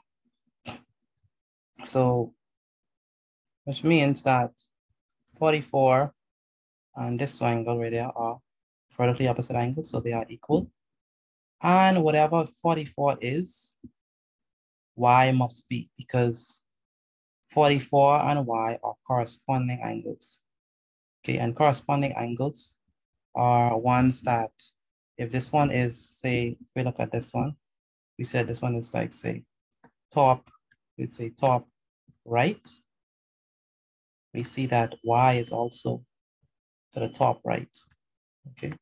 So, which means that 44 and this angle right there are vertically opposite angles, so they are equal. And whatever 44 is, y must be, because 44 and y are corresponding angles. Okay, and corresponding angles are ones that, if this one is, say, if we look at this one, we said this one is like, say, top, we'd say top right. We see that y is also to the top right, okay?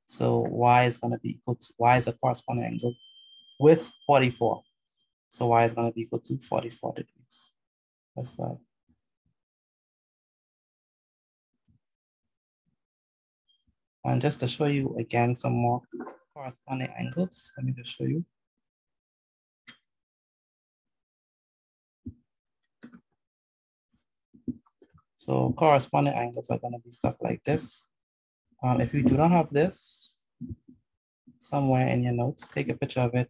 So y is gonna be equal to, y is a corresponding angle with 44. So y is gonna be equal to 44 degrees. That's bad. And just to show you again some more corresponding angles, let me just show you. So corresponding angles are gonna be stuff like this. If you do not have this somewhere in your notes, take a picture of it,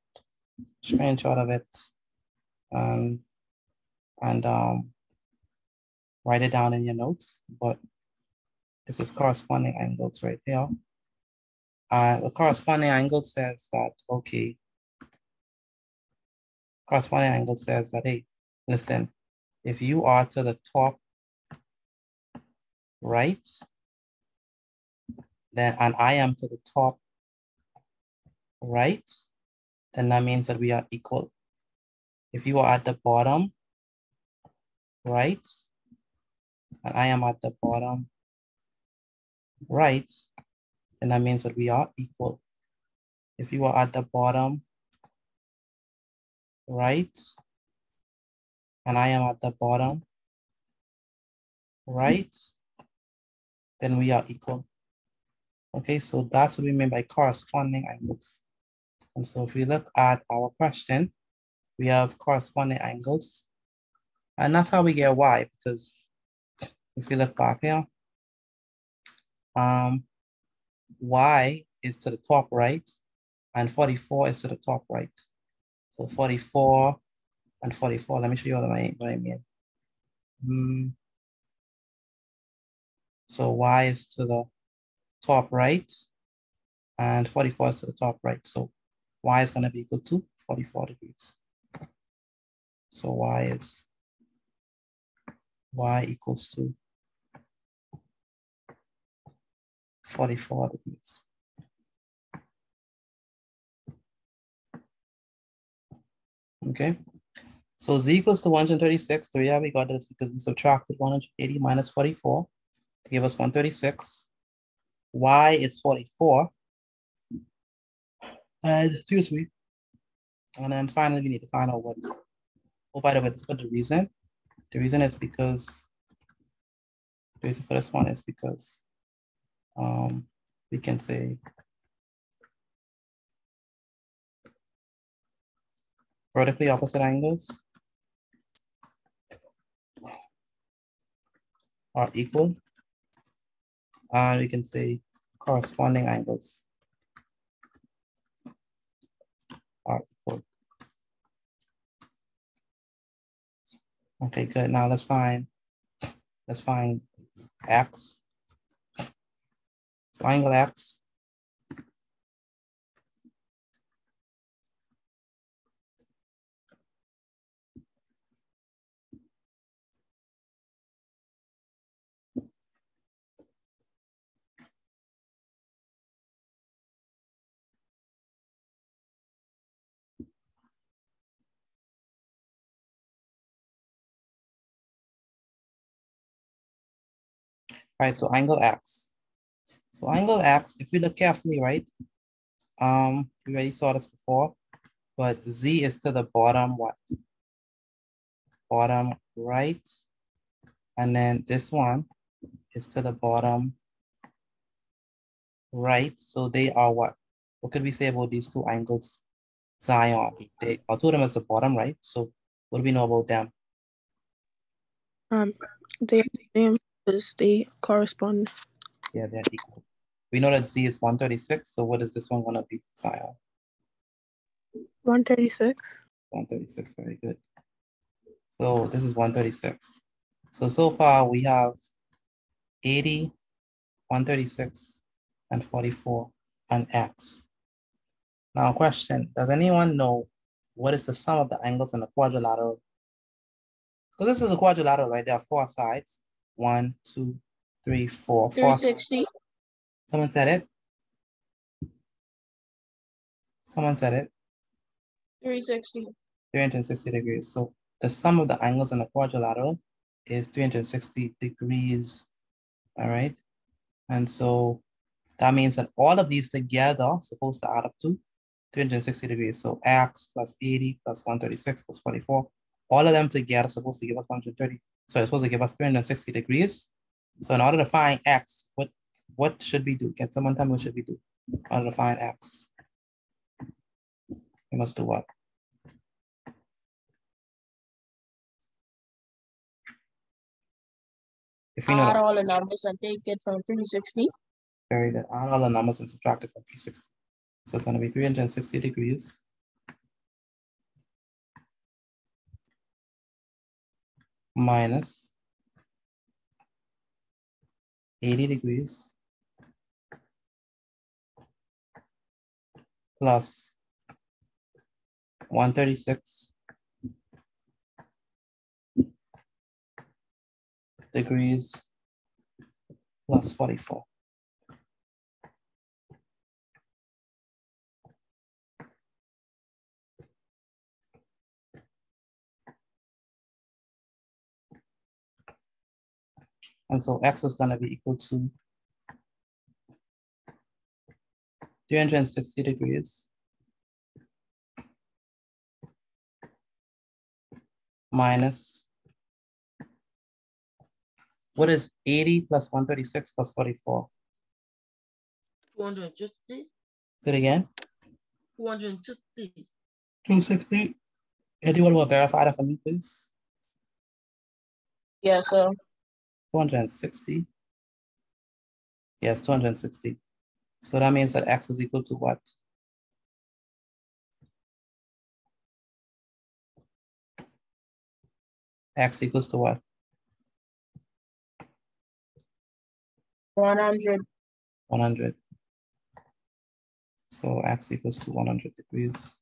screenshot of it, and write it down in your notes. But this is corresponding angles right here. The corresponding angle says that, okay, corresponding angle says that, hey, listen, if you are to the top right, then, and I am to the top right, then that means that we are equal. If you are at the bottom right, and I am at the bottom right, then that means that we are equal. If you are at the bottom right, and I am at the bottom right, then we are equal. Okay, so that's what we mean by corresponding angles. And so if we look at our question, we have corresponding angles. And that's how we get y, because if we look back here, y is to the top right, and 44 is to the top right. So 44 and 44, let me show you what I mean. So y is to the top right, and 44 is to the top right. So y is going to be equal to 44 degrees. So y equals to 44 degrees. Okay, so z equals to 136. So yeah, we got this because we subtracted 180 minus 44 to give us 136. Y is 44. And excuse me. And then finally, we need to find out what, oh, by the way, let's put the reason. The reason is because, the reason for this one is because we can say vertically opposite angles are equal. And we can say corresponding angles are equal. Okay, good. Now let's find x. So angle x right? So angle x. So angle x, if we look carefully, right? We already saw this before, but z is to the bottom what? Bottom right, and then this one is to the bottom right. So they are what? What could we say about these two angles? Zion. They are two of them as the bottom right. So what do we know about them? They are the same because they correspond. Yeah, they're equal. We know that z is 136. So what is this one gonna be, Zion? 136. 136. Very good. So this is 136. So far we have 80, 136, and 44 on x. Now question, does anyone know what is the sum of the angles in a quadrilateral? So this is a quadrilateral, right? There are four sides. 1, 2, 3, 4. 360. Someone said it? Someone said it? 360. 360 degrees. So the sum of the angles in a quadrilateral is 360 degrees. All right. And so that means that all of these together are supposed to add up to 360 degrees. So x plus 80 plus 136 plus 44, all of them together are supposed to give us 130. So it's supposed to give us 360 degrees. So in order to find x, what should we do? Can someone tell me what should we do? In order to find x, we must do what? If we know Add all the numbers and take it from 360. Very good. Add all the numbers and subtract it from 360. So it's going to be 360 degrees minus 80 degrees plus 136 degrees plus 44. And so x is going to be equal to 360 degrees minus, what is 80 plus 136 plus 44? 250. Say it again. 250. 260. Anyone will verify that for me, please? Yes, sir. 260. Yes, 260. So that means that x is equal to what? X equals to what? 100. 100. So x equals to 100 degrees.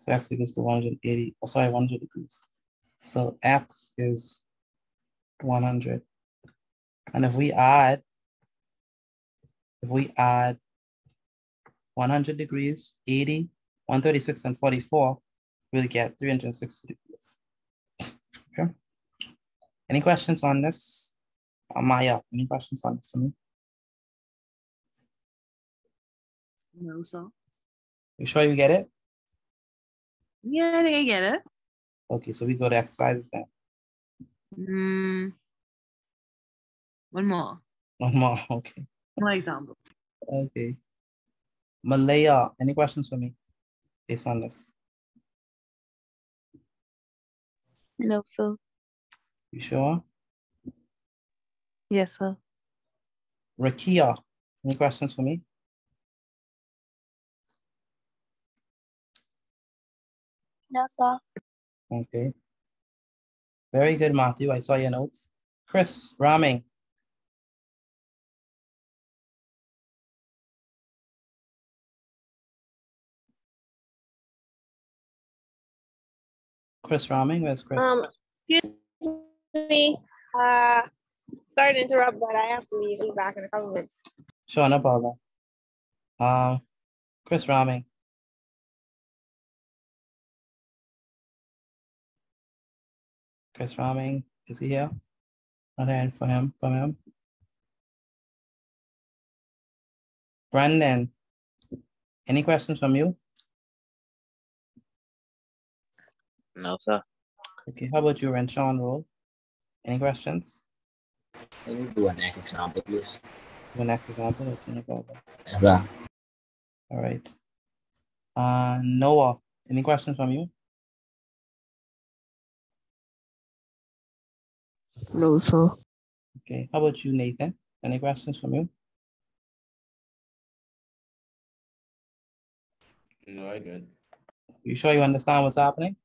So x equals to 180, oh, sorry, 100 degrees. So x is 100. And if we add 100 degrees, 80, 136, and 44, we'll get 360 degrees. Okay. Any questions on this? Maya, any questions on this for me? No, sir. You sure you get it? Yeah, I think I get it. Okay, so we go to exercises then. One more. One more, okay. One example. Okay. Malaya, any questions for me based on this? No, sir. You sure? Yes, sir. Rakia, any questions for me? No, sir. Okay. Very good, Matthew. I saw your notes. Chris Raming. Chris Raming, where's Chris? Excuse me. Sorry to interrupt, but I have to leave. Be back in a couple minutes. Sure, no problem. Chris Raming. Chris Raming, is he here? Not hearing from him. Brandon, any questions from you? No, sir. Okay, how about you, Renshawn Roll? Any questions? Can you do a next example, please? The next example, okay, no problem. Yeah. All right. Noah, any questions from you? No, sir. Okay, how about you, Nathan? Any questions from you? No, I good. You sure you understand what's happening?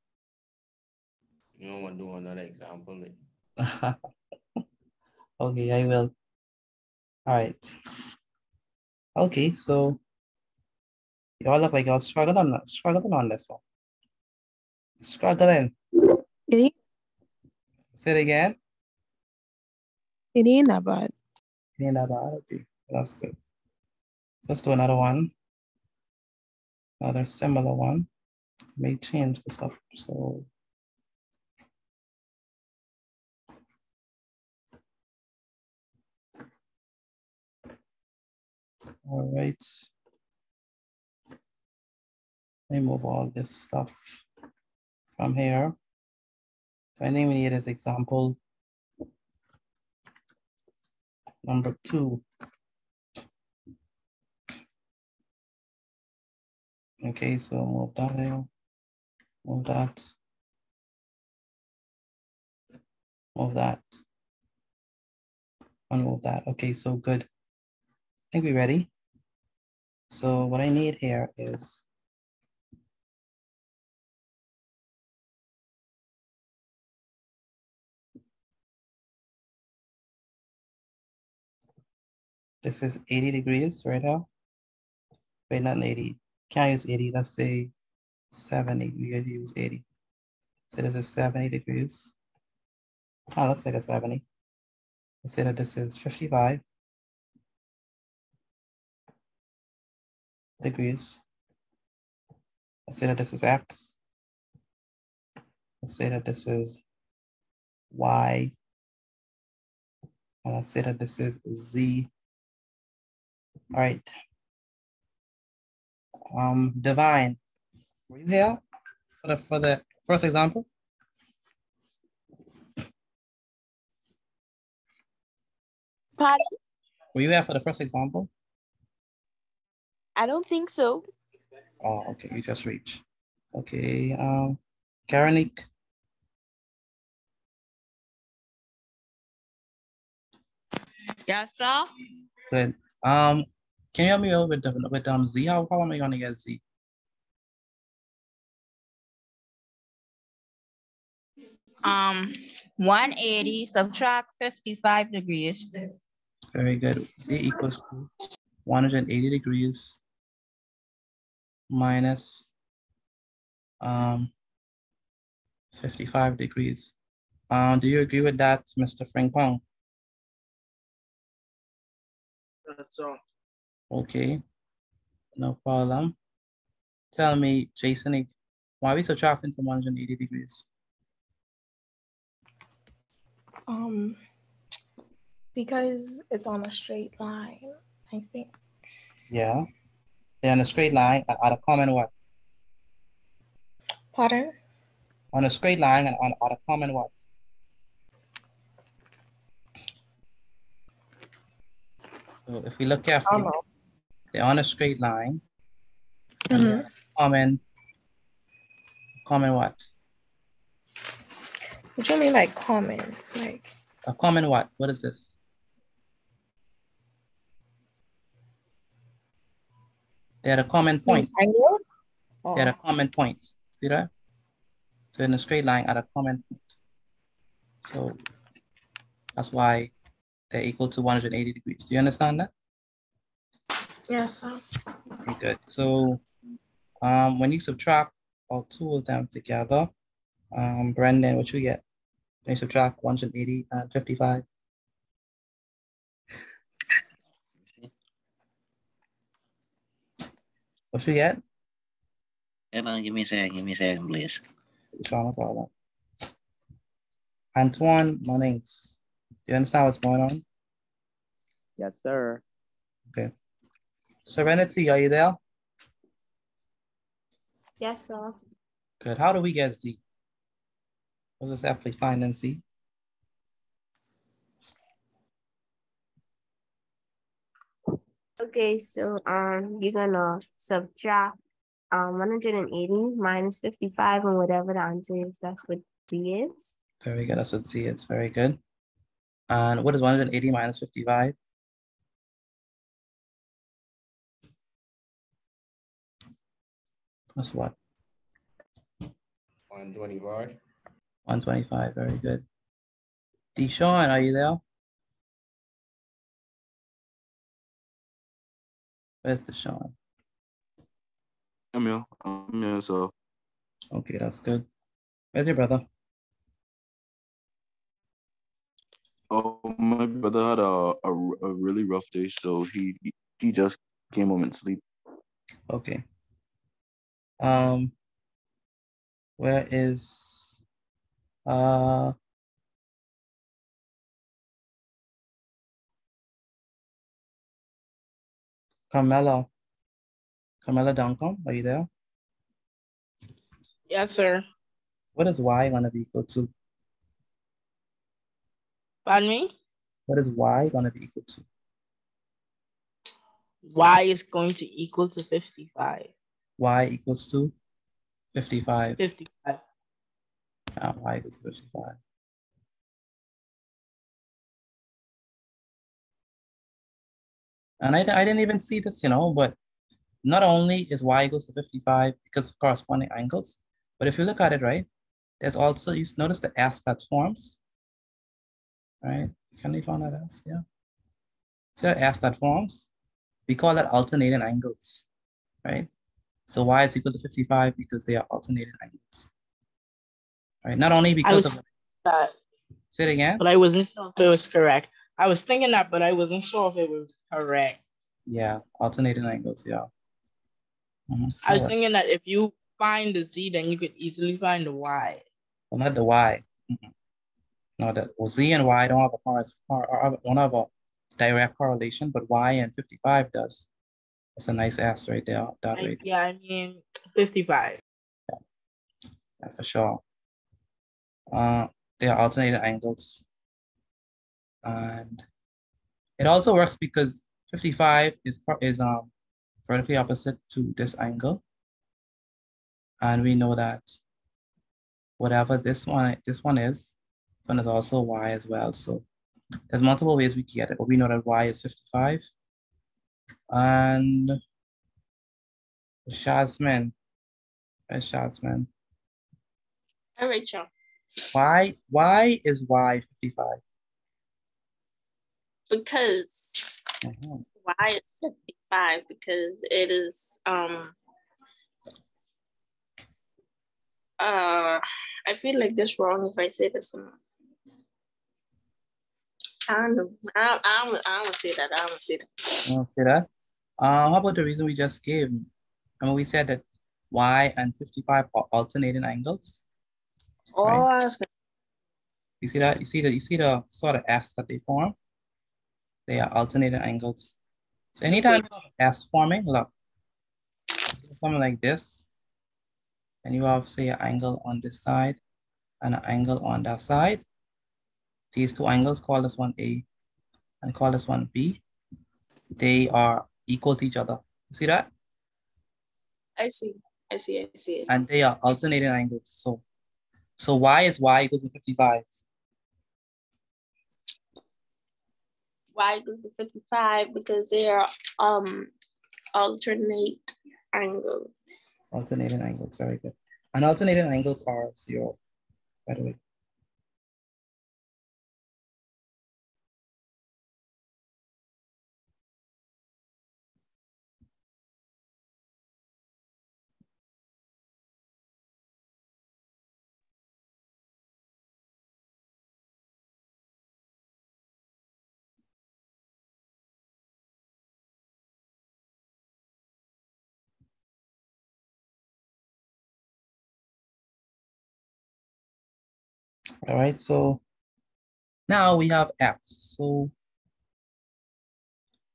You don't want to do another example? Okay, I will. All right. Okay, so y'all look like y'all struggling on this one. Struggling. Say it again. It ain't that bad. It ain't that bad. Okay, that's good. Let's do another one. Another similar one. May change the stuff. So all right. Let me move all this stuff from here. So I think we need is example number 2. Okay, so move that here, move that, move that, and move that. Okay, so good. I think we're ready. So what I need here is this is 80 degrees right now. Wait, not 80. Can't use 80. Let's say 70. We gotta use 80. So this is 70 degrees. Oh, looks like a 70. Let's say that this is 55 degrees. Let's say that this is X. Let's say that this is Y. And let's say that this is Z. All right. Divine, were you here for the first example? Pardon? Were you here for the first example? I don't think so. Oh, okay, you just reached. Okay, Karanik. Yes, sir. Good. Can you help me out with Z? How am I gonna get Z? Um, 180 subtract 55 degrees. Very good. Z equals to 180 degrees minus 55 degrees. Do you agree with that, Mr. Frimpong? That's all. Okay, no problem. Tell me, Jason, why are we subtracting from 180 degrees? Because it's on a straight line, I think. Yeah, they're on a straight line and at a common what? Pardon? On a straight line and at a common what? So if we look carefully, they're on a straight line and they have a common what? What do you mean by common? Like a common what? What is this? They had a common point. Angle? They had a common point. See that? So in a straight line at a common point. So that's why they're equal to 180 degrees. Do you understand that? Yes, sir. Okay, good. So when you subtract all two of them together, Brendan, what you get? When you subtract 180 and 55. What you get? Give me a second, please. No problem. Antoine Munnings, do you understand what's going on? Yes, sir. Okay. Serenity, are you there? Yes, sir. Good. How do we get Z? We'll just have to find and see. Okay, so you're gonna subtract 180 minus 55 and whatever the answer is, that's what Z is. Very good. That's what Z is. Very good. And what is 180 minus 55? That's what? 125. 125. Very good. Deshaun, are you there? Where's Deshaun? I'm here, so. Okay, that's good. Where's your brother? Oh, my brother had a really rough day, so he just came home and sleep. Okay. Where is Carmela Duncan, are you there? Yes, sir. What is Y gonna be equal to? Pardon me? What is Y gonna be equal to? Y is going to equal to 55. Y equals to 55. 55. Y equals 55. And I didn't even see this, but not only is Y equals to 55 because of corresponding angles, but if you look at it, right, there's also, you notice the S that forms, right? Can you find that S? Yeah. See that S that forms? We call that alternating angles, right? So Y is equal to 55 because they are alternating angles, right? Not only because of that. Say it again. But I wasn't sure if it was correct. I was thinking that, but I wasn't sure if it was correct. Yeah, alternating angles, yeah. I was thinking that if you find the Z, then you could easily find the Y. Well, not the Y. No, the Z and Y don't have a direct correlation, but Y and 55 does. That's a nice S right there. Yeah, I mean 55. Yeah, for sure. They are alternating angles, and it also works because 55 is vertically opposite to this angle, and we know that whatever this one is also Y as well. So there's multiple ways we can get it, but we know that Y is 55. And Jasmine, where's Jasmine? All right, y'all. Why is Y 55? Because why is 55? Because it is I feel like this wrong if I say this or not. I don't know. I don't say that. I don't say that. You don't say that? How about the reason we just gave? I mean, we said that Y and 55 are alternating angles. Oh, right? that's good. You see that? You see the sort of S that they form? They are alternating angles. So anytime you have S forming, look, something like this, and you have, say, an angle on this side and an angle on that side. These two angles, call this one A and call this one B. They are equal to each other. You see that? I see. And they are alternating angles. So why is Y equal to 55? Y equals to 55 because they are alternate angles. Alternating angles, very good. And alternating angles are 0, by the way. All right, so now we have X. So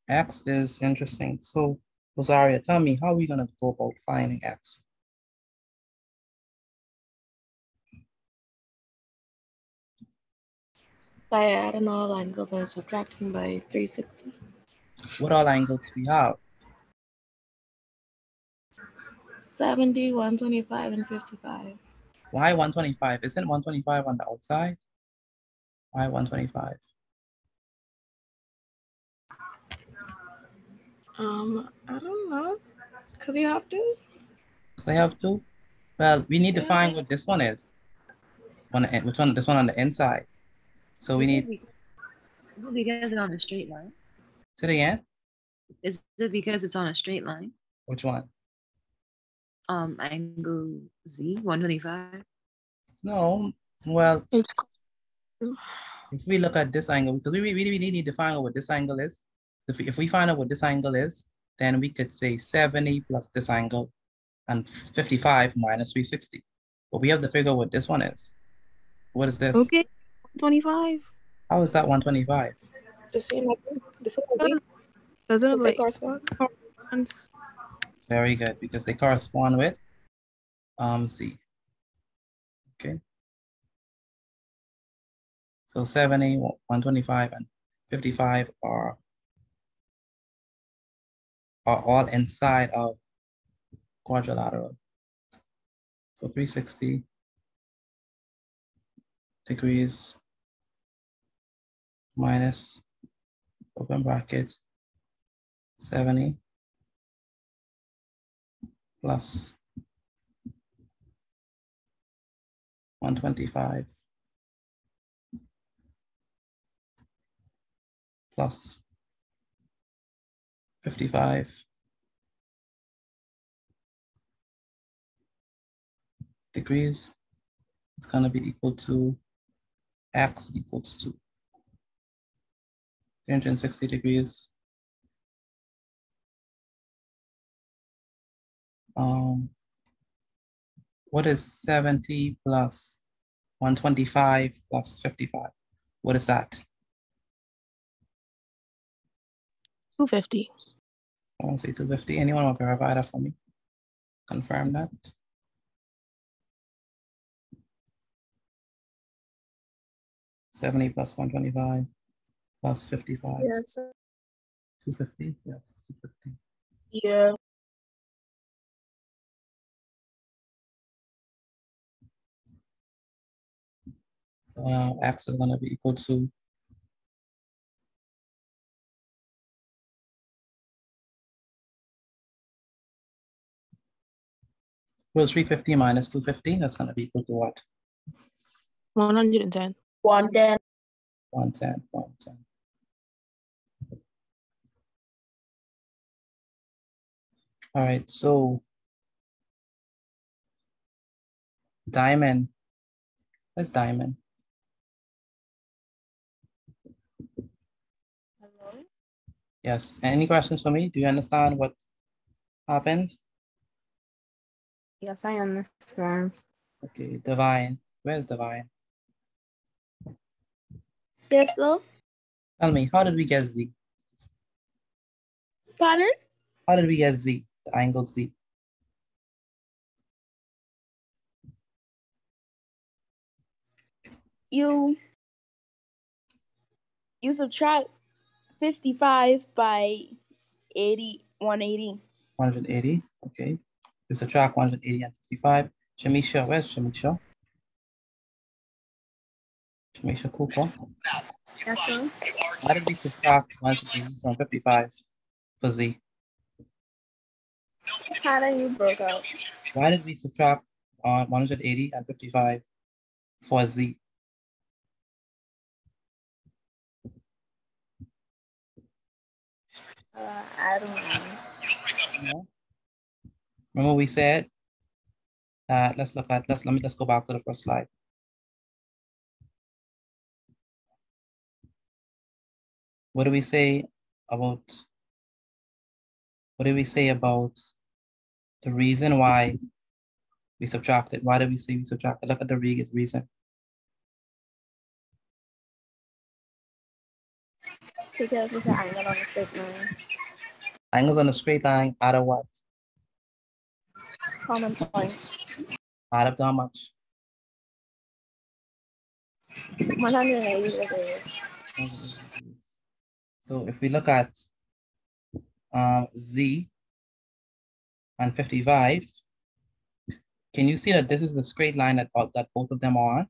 X is interesting. So Rosaria, tell me, how are we gonna go about finding X? By adding all angles and subtracting by 360. What all angles we have? 70, 125, and 55. Why 125? Isn't 125 on the outside? Why 125? I don't know. Because you have to. Because I have to? Well, we need to find what this one is. Which one? This one on the inside. So we need. Is it because it's on a straight line? Say it again. Is it because it's on a straight line? Which one? Angle Z, 125. No. Well, if we look at this angle, because we really need to find out what this angle is. If we find out what this angle is, then we could say 70 plus this angle and 55 minus 360. But we have to figure out what this one is. What is this? Okay, 25. How is that 125? The same as Doesn't it like correspond? Very good, because they correspond with Z. Okay. So 70, 125, and 55 are all inside of quadrilateral. So 360 degrees minus, open bracket, 70 plus 125 plus 55 degrees is going to be equal to X equals 2. 360 degrees. What is 70 plus 125 plus 55? What is that? 250. I want to say 250. Anyone want to verify that for me? Confirm that. $70 plus 125 plus 55. Yes. 250? Yes, 250. Yeah. X is going to be equal to well, 350 minus 250. That's going to be equal to what? 110. 110. 110, 110. All right, so Diamond. Where's Diamond? Hello? Yes. Any questions for me? Do you understand what happened? Yes, I understand. Okay, Divine. Where's Divine? Yes, sir. Tell me, how did we get Z? Pardon? How did we get Z, the angle Z? You subtract 55 by 80, 180. 180, okay. You subtract 180 and 55. Shamisha, where's Shamisha? Shamisha Cooper. Yes, sir. Why did we subtract 180 from 55 for Z? How do you broke out? Why did we subtract 180 and 55 for Z? I don't know. No? Remember we said let's go back to the first slide. What do we say about the reason why we subtracted? Why did we say we subtracted? Look at the reason. Because it's an angle on the straight line. Angles on a straight line out of what? Common point. Out of how much? 180 degrees. So if we look at Z and 55, can you see that this is the straight line that both of them are on?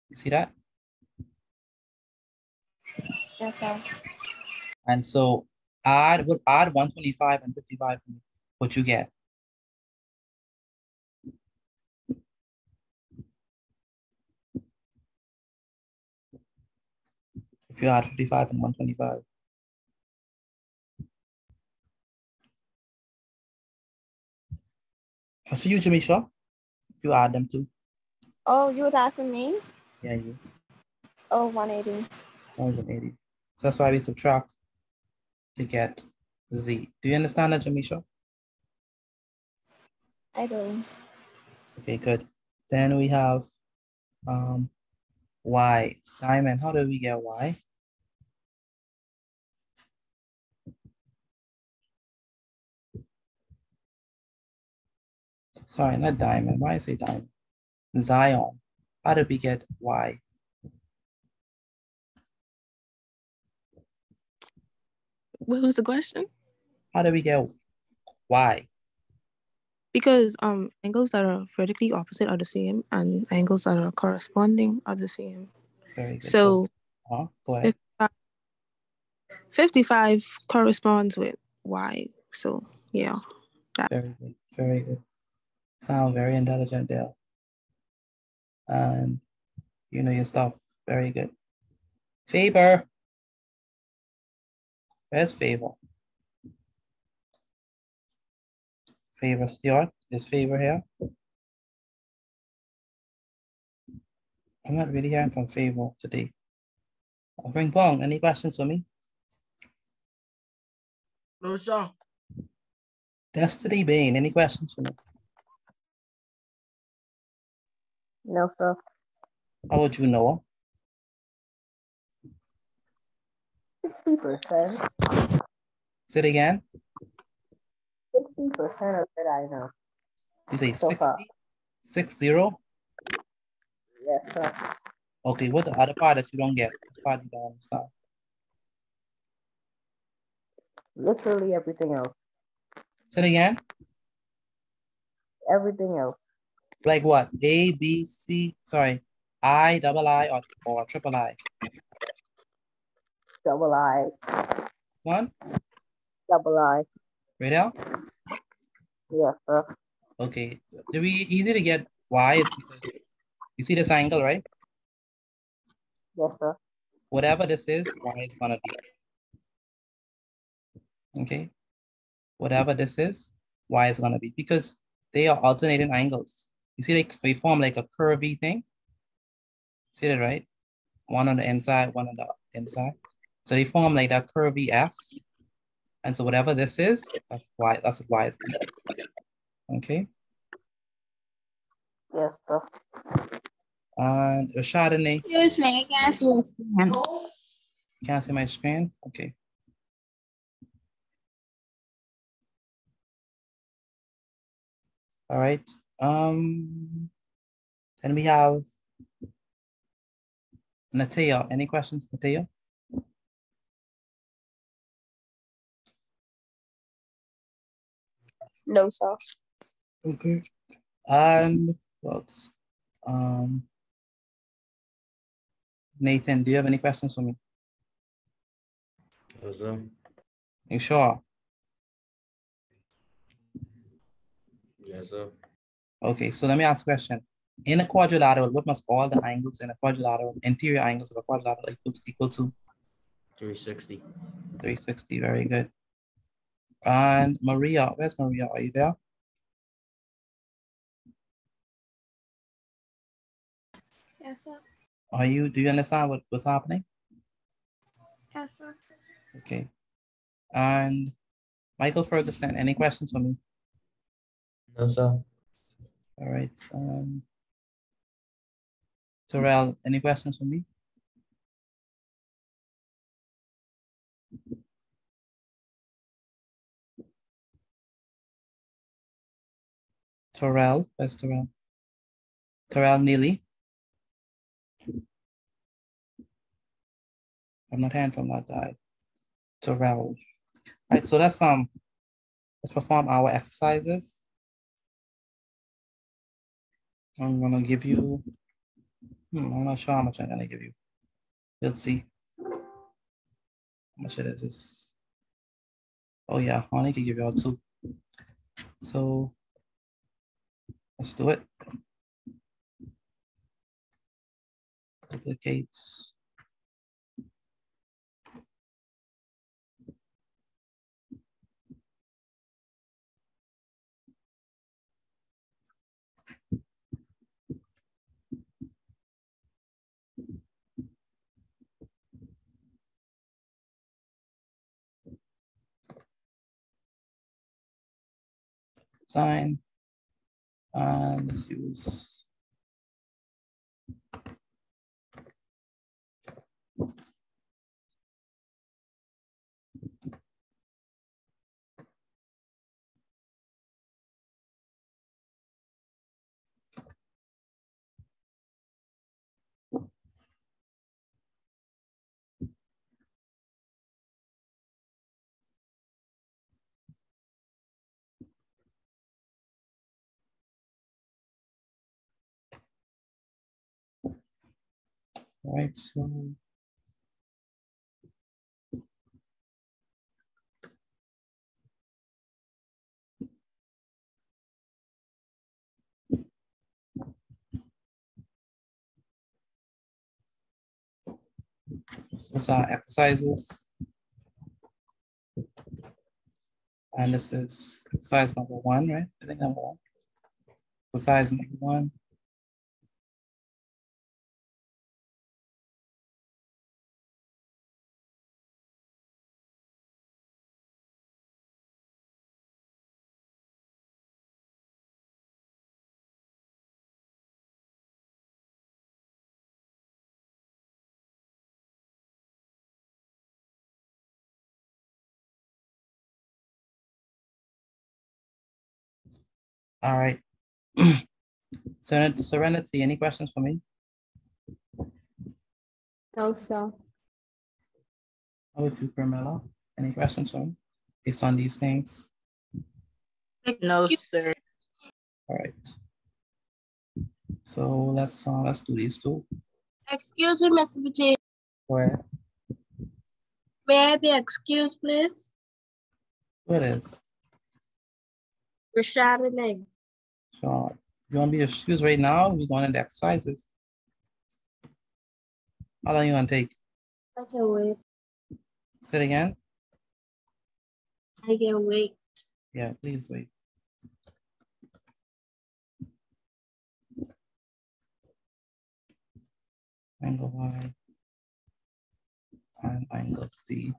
You see that? Yes, sir. And so add 125 and 55, what you get? If you add 55 and 125. So you, Jamisha, you add them too. Oh, you was asking me? Yeah, you. Oh, 180. 180. So that's why we subtract to get Z. Do you understand that, Jamisha? I do. Okay, good. Then we have Y. Diamond, how do we get Y? Sorry, not diamond. Why I say diamond? Zion. How did we get Y? What was the question? How did we get Y? Because angles that are vertically opposite are the same, and angles that are corresponding are the same. Very good. So go ahead. 55 corresponds with Y. So yeah. Very good. Very good. Sound very intelligent there. And you know your stuff. Very good. Favor. Where's Favor? Favor Stewart. Is Favor here? I'm not really hearing from Favor today. Ping Pong, any questions for me? No, sir. Destiny Bain, any questions for me? No, sir. How about you, Noah? 60%. Say it again. 60% of it I know. You say So 60? far. 60? Yes, sir. Okay, what the other part that you don't get? Which part you don't understand? Literally everything else. Say it again. Everything else. Like what? A, B, C, sorry. I, double I, or triple I? Double I. One? Double I. Right now? Yes, sir. Okay. To be easy to get Y is because you see this angle, right? Yes, sir. Whatever this is, Y is gonna be. Okay. Whatever this is, Y is gonna be because they are alternating angles. You see, like they form like a curvy thing. See that, right? One on the inside, one on the inside. So they form like that curvy S. And so whatever this is, that's Y. That's what Y is gonna be. Okay. Yes, sir. And a Chardonnay. Excuse me, I can't see the screen. Can't see my screen. Okay. All right. Then we have Nateo. Any questions, Nateo? No, sir. Okay. And what? Um, Nathan, do you have any questions for me? Yes, sir. You sure? Yes, sir. Okay, so let me ask a question. In a quadrilateral, what must all the angles in a quadrilateral, interior angles of a quadrilateral equal to? 360. 360, very good. And Maria, where's Maria? Are you there? Yes, sir. Do you understand what's happening? Yes, sir. Okay. And Michael Ferguson, any questions for me? No, sir. All right. Terrell, any questions for me? Terrell, where's Terrell? Terrell Neely. I'm not hearing from that guy. Terrell. All right, so let's perform our exercises. I'm gonna give you, I'm not sure how much I'm gonna give you. Let's see. How much it is. Oh yeah, I only can give you all two. So let's do it. Duplicates. Sign. And let's use. All right, so those are exercises. And this is exercise number 1, right? I think number 1. Exercise number 1. All right. Serenity, any questions for me? No, sir. How about you, Carmela? Any questions for me based on these things? No, sir. All right. So let's do these two. Excuse me, Mr. Bgcse. Where? May I be excused, please? What is? Rashad name. So you want to be excused right now? We're going into exercises. How long you gonna take? I can wait. Say it again. I can wait. Yeah, please wait. Angle Y and angle C.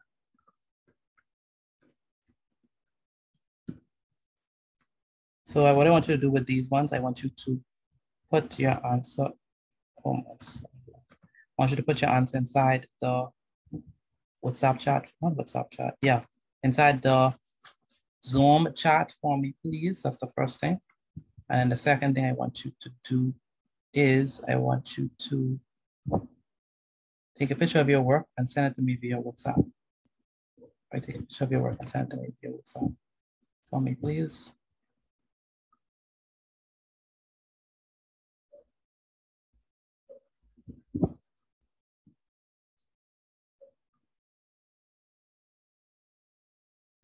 So what I want you to do with these ones, I want you to put your answer almost. I want you to put your answer inside the WhatsApp chat, not WhatsApp chat. Yeah, inside the Zoom chat for me, please. That's the first thing. And then the second thing I want you to do is I want you to take a picture of your work and send it to me via WhatsApp. I take a picture of your work and send it to me via WhatsApp for me, please.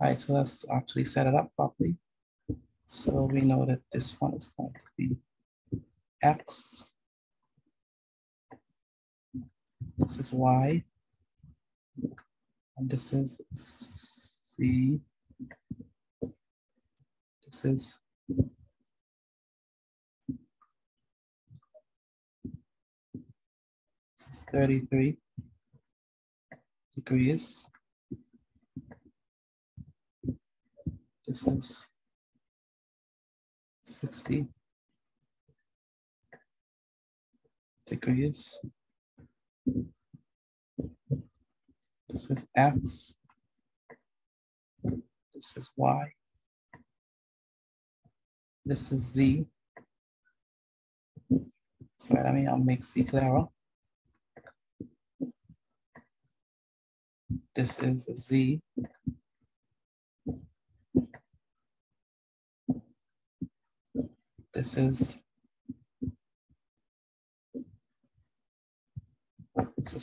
All right, so let's actually set it up properly. So we know that this one is going to be X. This is Y. And this is C. This is this is 33 degrees. This is 60 degrees. This is X. This is Y. This is Z. So let me make Z clearer. This is Z. This is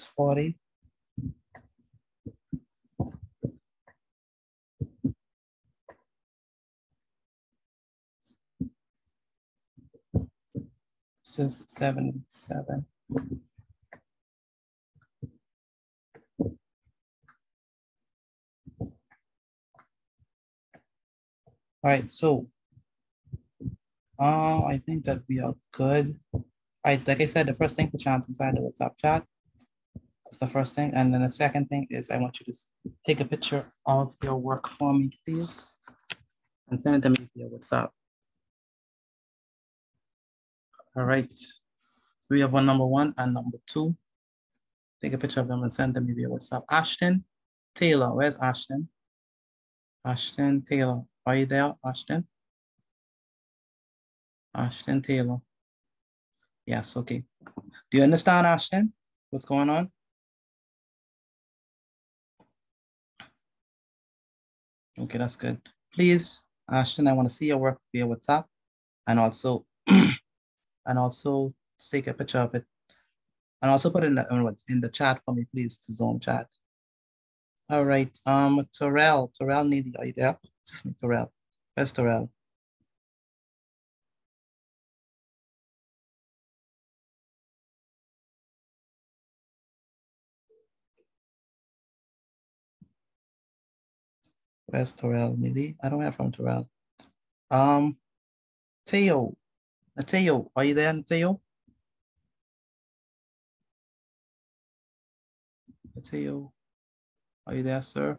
40. This is 77. All right, so I think that we are good. All right, like I said, the first thing, put your hands inside the WhatsApp chat. That's the first thing. And then the second thing is I want you to take a picture of your work for me, please, and send it to me via WhatsApp. All right, so we have one number one and number two. Take a picture of them and send them via WhatsApp. Ashton Taylor, where's Ashton? Ashton Taylor, are you there, Ashton? Ashton Taylor. Yes, okay. Do you understand, Ashton? What's going on? Okay, that's good. Please, Ashton, I want to see your work via WhatsApp and also take a picture of it. And also put it in the chat for me, please, to Zoom chat. All right, Terrell Neely, are you there? Terrell, where's Terrell? Where's Terrell Neely? I don't have from Terrell. Teo, are you there, Teo? Teo, are you there, sir?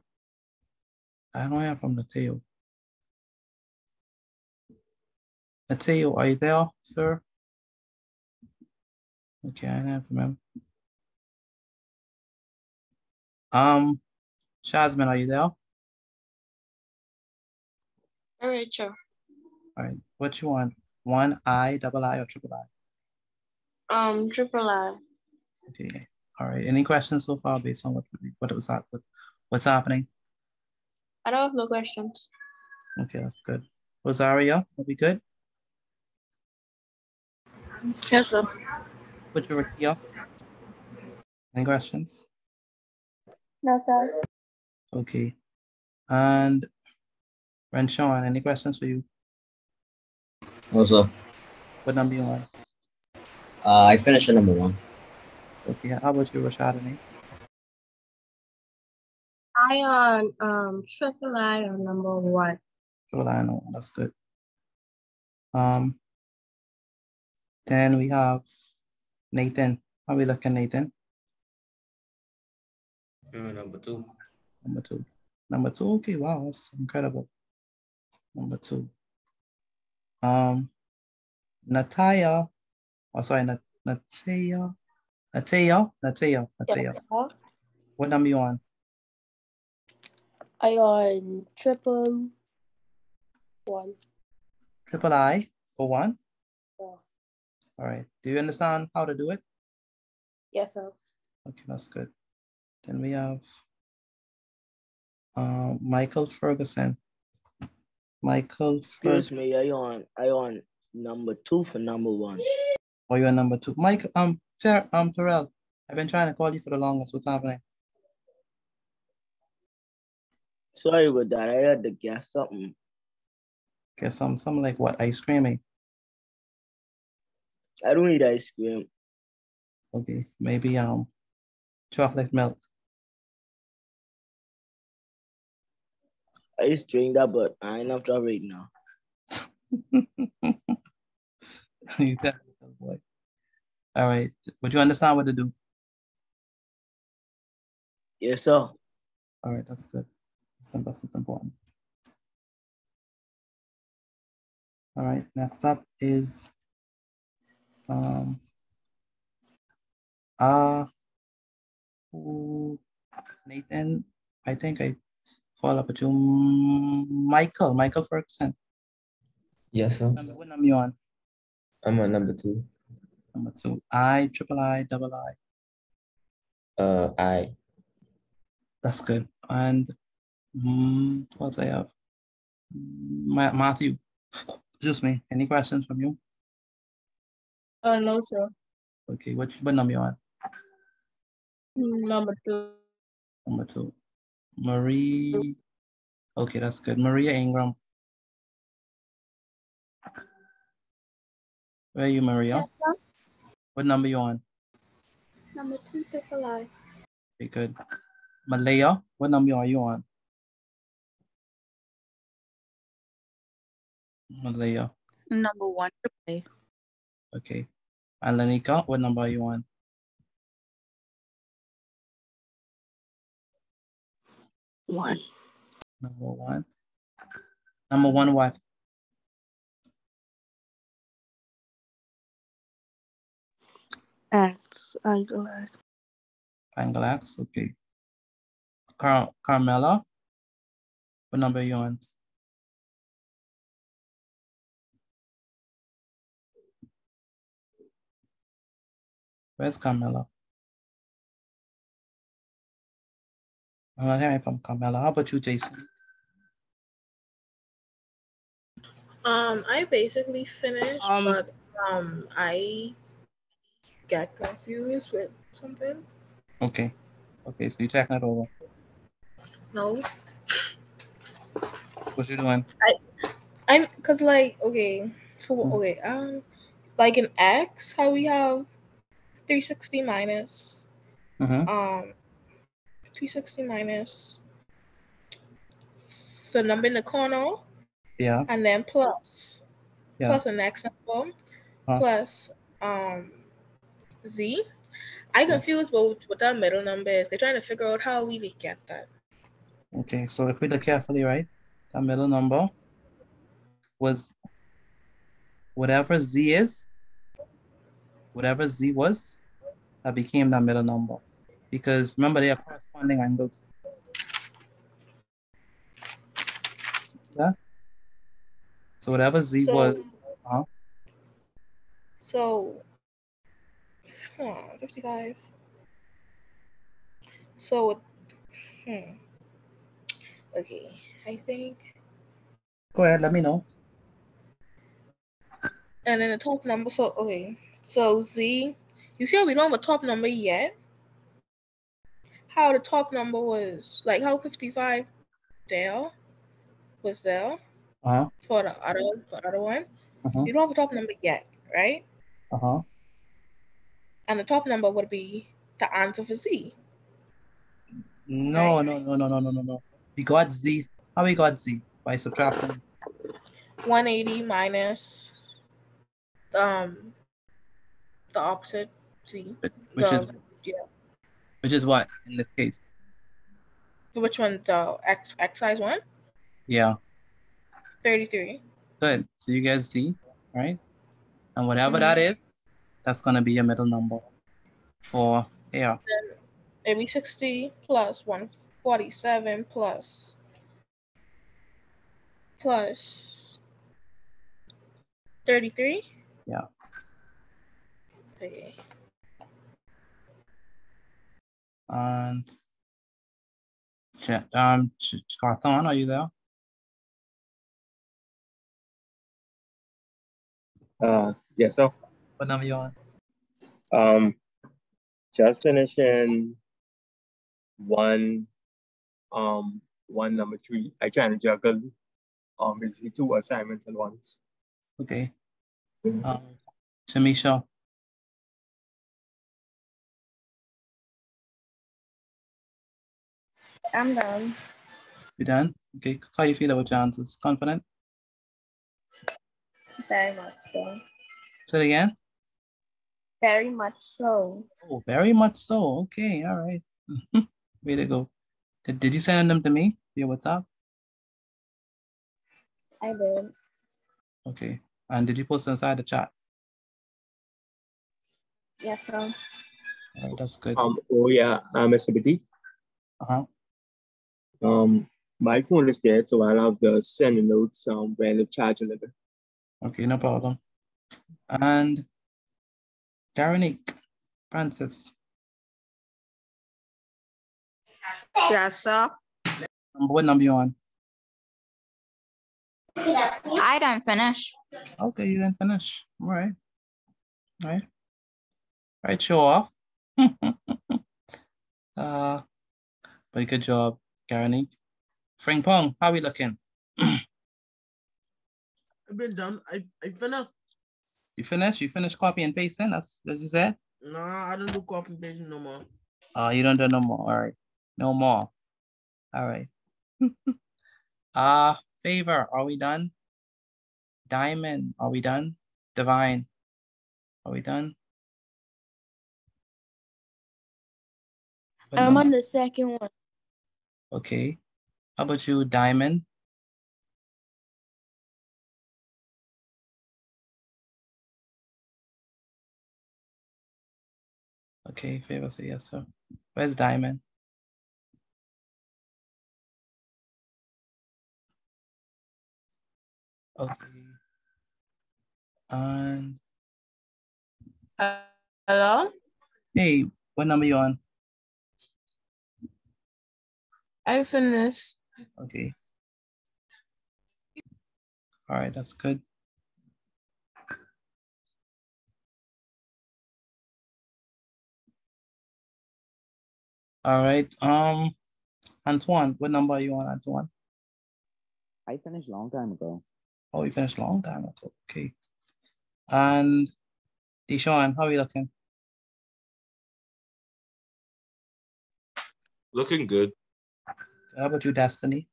I don't have from Mateo. Mateo, are you there, sir? Okay, I don't have from him. Shazman, are you there? All right, sure. All right. What you want? One I, double I, or triple I? Triple I. Okay. All right. Any questions so far based on what's happening? I don't have no questions. Okay, that's good. Rosario, are we good? Yes, sir. Put your key up. Any questions? No, sir. Okay. And Renshawn, any questions for you? No, sir. What number you on? I finished at number 1. Okay. How about you, Rashadani? I on triple I on number 1. Triple I, no, that's good. Then we have Nathan. How we looking, Nathan? Number 2. Number 2. Number 2. Okay, wow, that's incredible. Number 2. Nataya. Oh, sorry, Nataya. What number you on? I on triple 1. Triple I for 1? Yeah. All right. Do you understand how to do it? Yes, sir. Okay, that's good. Then we have Michael Ferguson. Michael Excuse Ferguson. me, I on number 2 for number 1. Oh, you're number 2. Mike, Terrell, I've been trying to call you for the longest. What's happening? Sorry about that. I had to guess something. Guess something like what? Ice cream? I don't eat ice cream. Okay, maybe chocolate milk. I used to drink that, but I ain't have to right now. You tell me, boy. All right. Would you understand what to do? Yes, sir. All right, that's good. That's important. All right, next up is Nathan. I think I follow up with you. Michael Ferguson. Yes, sir. What number you on? I'm on number 2. Number 2. I, triple I, double I. I. That's good. And what else I have? Matthew. Excuse me. Any questions from you? No, sir. Okay, what number you on? Number 2. Number 2. Marie. Okay, that's good. Maria Ingram. Where are you, Maria? Yes, sir. What number you on? Number 2 triple I. Okay, good. Malaya, what number are you on? Malaya. Number 1 triple A. Okay. And Lanika, what number are you on? One. Number 1. Number 1 what? X. Angle X. Angle X, okay. Carmela, what number are you on? Where's Carmela? I'm not hearing from Carmela. How about you, Jason? I basically finished, but I get confused with something. Okay. Okay, so you're checking it over. No. What you doing? I'm cause like like in X, how we have 360 minus 360 minus the number in the corner. Yeah. And then plus. Yeah. Plus the next number. Plus Z. I confused what that middle number is. They're trying to figure out how we get that. Okay, so if we look carefully, right, the middle number was whatever Z was, that became that middle number. Because remember, they are corresponding angles. Yeah. So whatever Z was, So 55. So okay, I think. Go ahead, let me know. And then the top number, so okay. So Z, you see how we don't have a top number yet? How the top number was, like how 55 there was there for the other one. You don't have a top number yet, right? And the top number would be the answer for Z. No, no. We got Z. How we got Z? By subtracting 180 minus the opposite Z. Which is what in this case? Which one? The X size one? Yeah. 33. Good. So you get Z, right? And whatever that is, that's gonna be your middle number for here. Then it'd be 60 plus 147 plus 33. Yeah. Okay. And Carthon, are you there? Yes, sir. What number you on? Just finishing one number 3. I trying to juggle basically 2 assignments at once. Okay. Shamisha. I'm done. You done? Okay. How you feel about your answers? Confident? Very much so. Say it again. Very much so. Oh, very much so. Okay. All right. Way to go. Did you send them to me via WhatsApp? I did. Okay. And did you post them inside the chat? Yes, sir. All right, that's good. Oh yeah, Mr. Bitty. My phone is dead, so I'll have to send the notes when the charge a little. Okay, no problem. And Daronique, Francis. Yes, sir. What number you on? I didn't finish. Okay, you didn't finish. All right. All right. All right, show off. Very good job, Daronique. Frank Pong, how we looking? I've been done. I finished. You finished? You finished copy and pasting? That's what you said? Nah, I don't do copy and pasting no more. You don't do no more. All right. No more. All right. Favor, are we done? Diamond, are we done? Divine, are we done? I'm on the second one. Okay. How about you, Diamond? Okay, Favor say yes, sir. Where's Diamond? Okay. And hello? Hey, what number you on? I finished. Okay. All right, that's good. All right. Antoine, what number are you on, Antoine? I finished a long time ago. Oh, you finished a long time ago. Okay. And Deshaun, how are you looking? Looking good. How about you, Destiny?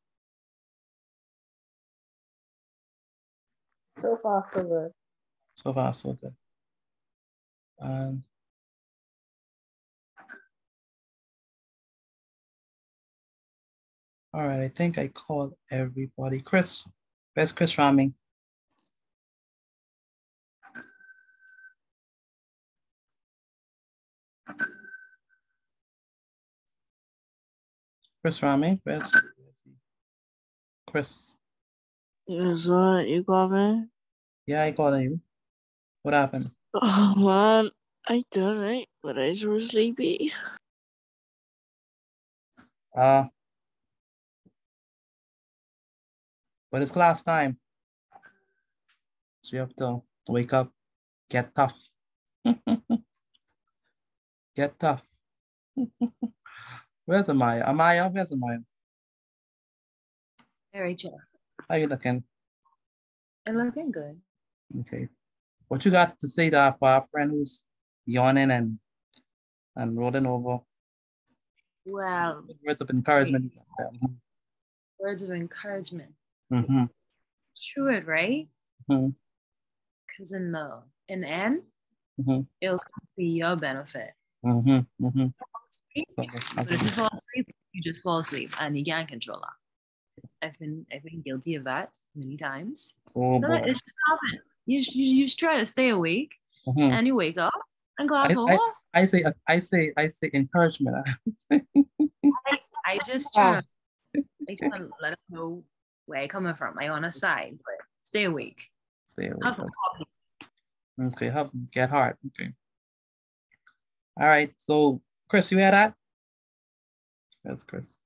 So far, so good. So far, so good. And all right, I think I called everybody. Chris, where's Chris Raming? Chris Raming, where's he? Chris? Yes, sir. You call me? Yeah, I called you. What happened? Oh, man. I done it, but I was so sleepy. But it's class time. So you have to wake up, get tough. Get tough. Where's Amaya? Amaya, where's Amaya? Hey, Rachel. How you looking? I'm looking good. Okay. What you got to say to for our friend who's yawning and rolling over? Well, Words of encouragement. words of encouragement. Mm-hmm. True it, right? Mm-hmm. Because in the end, Mm-hmm. it'll come to your benefit. Mm-hmm. Mm-hmm. But if you fall asleep, you just fall asleep and you can't control that. I've been guilty of that many times. Oh, So boy. it just happens. You just try to stay awake, Mm-hmm. and you wake up and class over. I say encouragement. I just try to let them know where I'm coming from. I on a side, but stay awake. Stay awake. Okay, help get hard. Okay. All right. So, Chris, you hear that? That's Chris.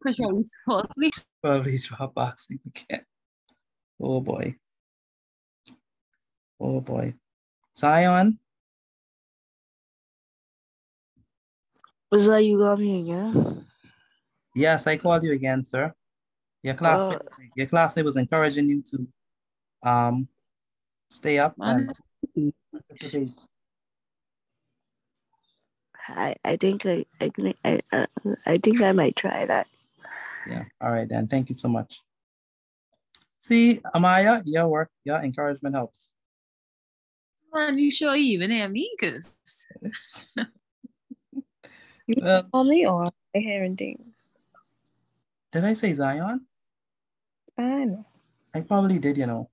Chris, are we supposed to be? Probably drop box sleep again. Oh boy. Oh boy. Zion. Was that you got me again? Yes, I called you again, sir. Your classmate was encouraging you to stay up and participate. I think I think I might try that. Yeah. All right, then. Thank you so much. See, Amaya, your encouragement helps. Man, you sure you even hear me? Cause you call me or I hearing things. Did I say Zion? I know. I probably did, you know.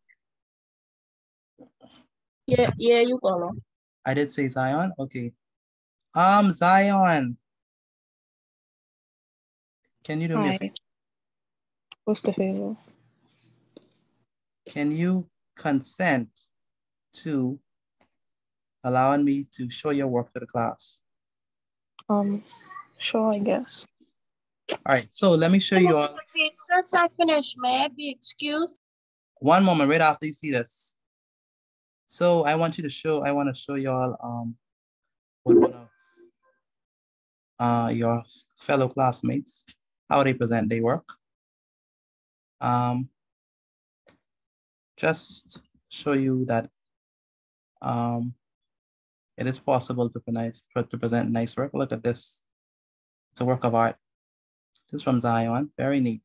Yeah, you call him. I did say Zion. Okay. Zion. Can you do me a favor? What's the favor? Can you consent to allowing me to show your work to the class? Sure, I guess. All right, so let me show you all. Since I finished, may I be excused? One moment, right after you see this. So I want to show you all what one of your fellow classmates, how they present their work. Just show you that it is possible to present nice work. Look at this. It's a work of art. This is from Zion. Very neat.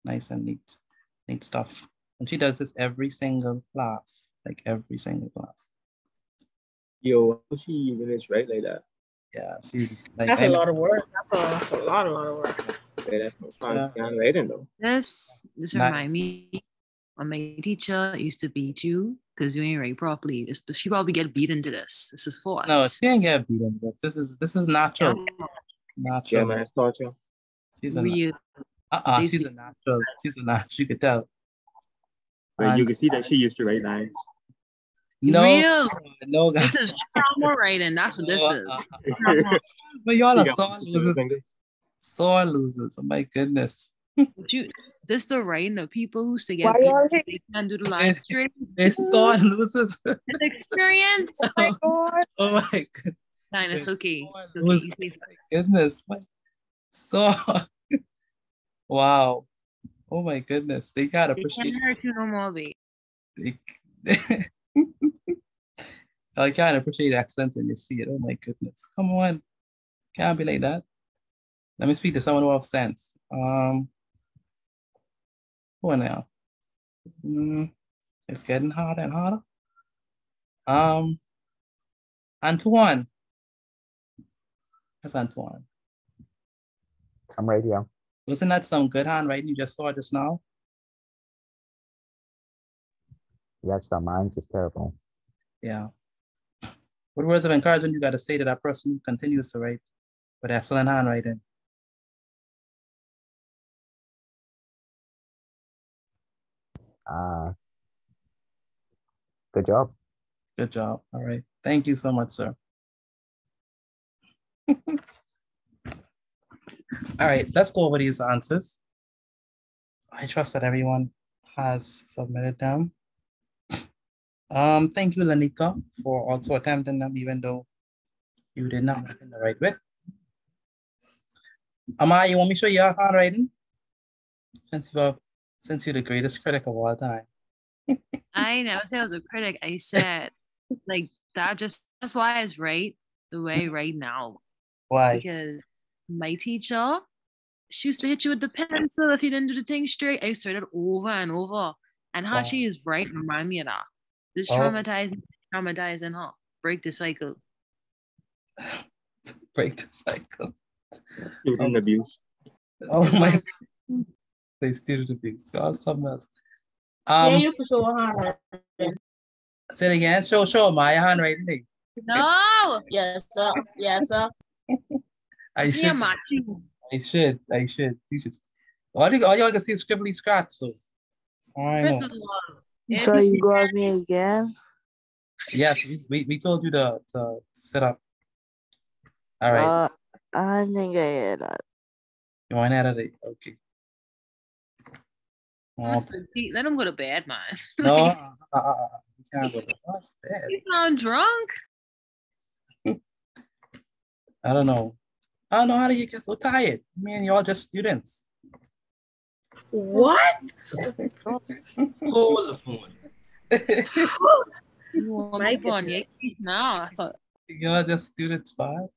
Nice and neat. Neat stuff. And she does this every single class. Like every single class. Yo, how she even is right like that? Yeah, she's like That's a lot of work. That's a lot of work. Yeah, that's no fun scan writing though. This remind me when my teacher used to beat you because you ain't write properly. She probably get beat into this. This is forced. No, she didn't get beat into this. This is natural. Yeah. Natural. Yeah, man, it's torture. She's a real. she's a natural. She's a natural. You could tell. But you can see that she used to write lines. No, real. No, this is trauma writing. That's what this is. But y'all are sore losers. Sore losers. Oh my goodness. This the writing of people who say Why y'all hate? they can't do the line straight. They sore losers. Experience. Oh my god. Oh my goodness. Fine, it's okay. It's okay. Oh my goodness. So wow. Oh my goodness. They gotta appreciate. They can't hurt you no more, babe. I can't appreciate excellence when you see it. Oh my goodness. Come on. Can't be like that. Let me speak to someone who have sense. Who now? It's getting harder and harder. Antoine. That's Antoine. I'm right here. Wasn't that some good handwriting you just saw just now? Yes, sir. Mine's is terrible. Yeah. What words of encouragement you got to say to that person who continues to write with excellent handwriting? Good job. Good job. All right. Thank you so much, sir. All right, let's go over these answers. I trust that everyone has submitted them. Thank you, Lanika, for also attempting them, even though you did not make it the right way. Amaya, you want me to show you your handwriting? Since you're the greatest critic of all time. I never said I was a critic. I said like that's why it's right the way right now. Why? Because my teacher, she used to hit you with the pencil if you didn't do the thing straight. I used to read it over and over. And how she is right remind me of that. This traumatizing her. Break the cycle. Break the cycle. Student abuse. Oh my they student abuse. So something else. Yeah, you for sure handwriting. Say it again. Show my handwriting. No. Yes, sir. Yes, sir. I should. You should. All y'all can see is scribbly scratch. So I know. So you got me again? Yes, we told you to set up. All right. I think I had that. You want to edit it? Okay. Let him go to bed, man. No, you can't go to bed. You sound drunk. I don't know. I don't know how do you get so tired. I mean, you're all just students. What? Hold the phone. My goodness. Now, You're just students, man.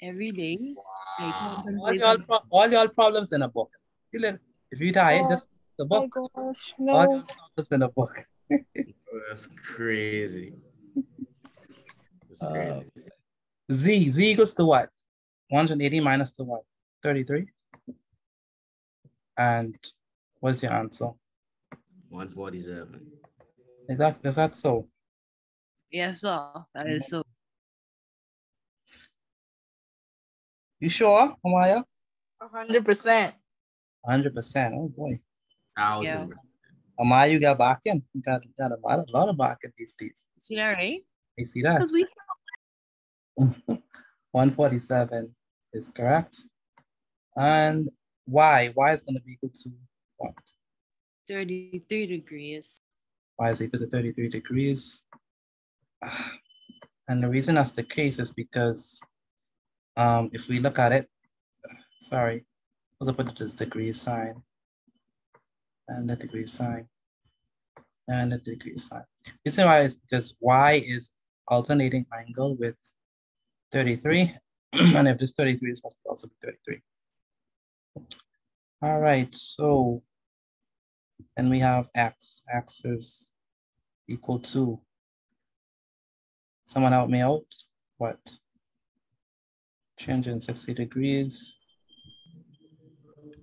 Every day. All y'all problems in a book. If you're tired, just the book. Oh my gosh, no. All y'all problems in a book. That's crazy. That's crazy. Z equals to what? 180 minus to what? 33. And what's your answer? 147. Is that so? Yes, sir. That is so. You sure, Amaya? 100%. 100%. Oh boy. 1,000. Amaya, you got back in. You got a lot of back in these days. See that, right? You see that? 147 is correct. And y is going to be equal to what? 33 degrees. Y is equal to 33 degrees. And the reason that's the case is because if we look at it, sorry, let's put this degree sign and the degree sign and the degree sign. The reason why is because y is alternating angle with 33. And if this 33 is must also be 33. All right, so then we have x. X is equal to, someone help me out, what? 360 degrees.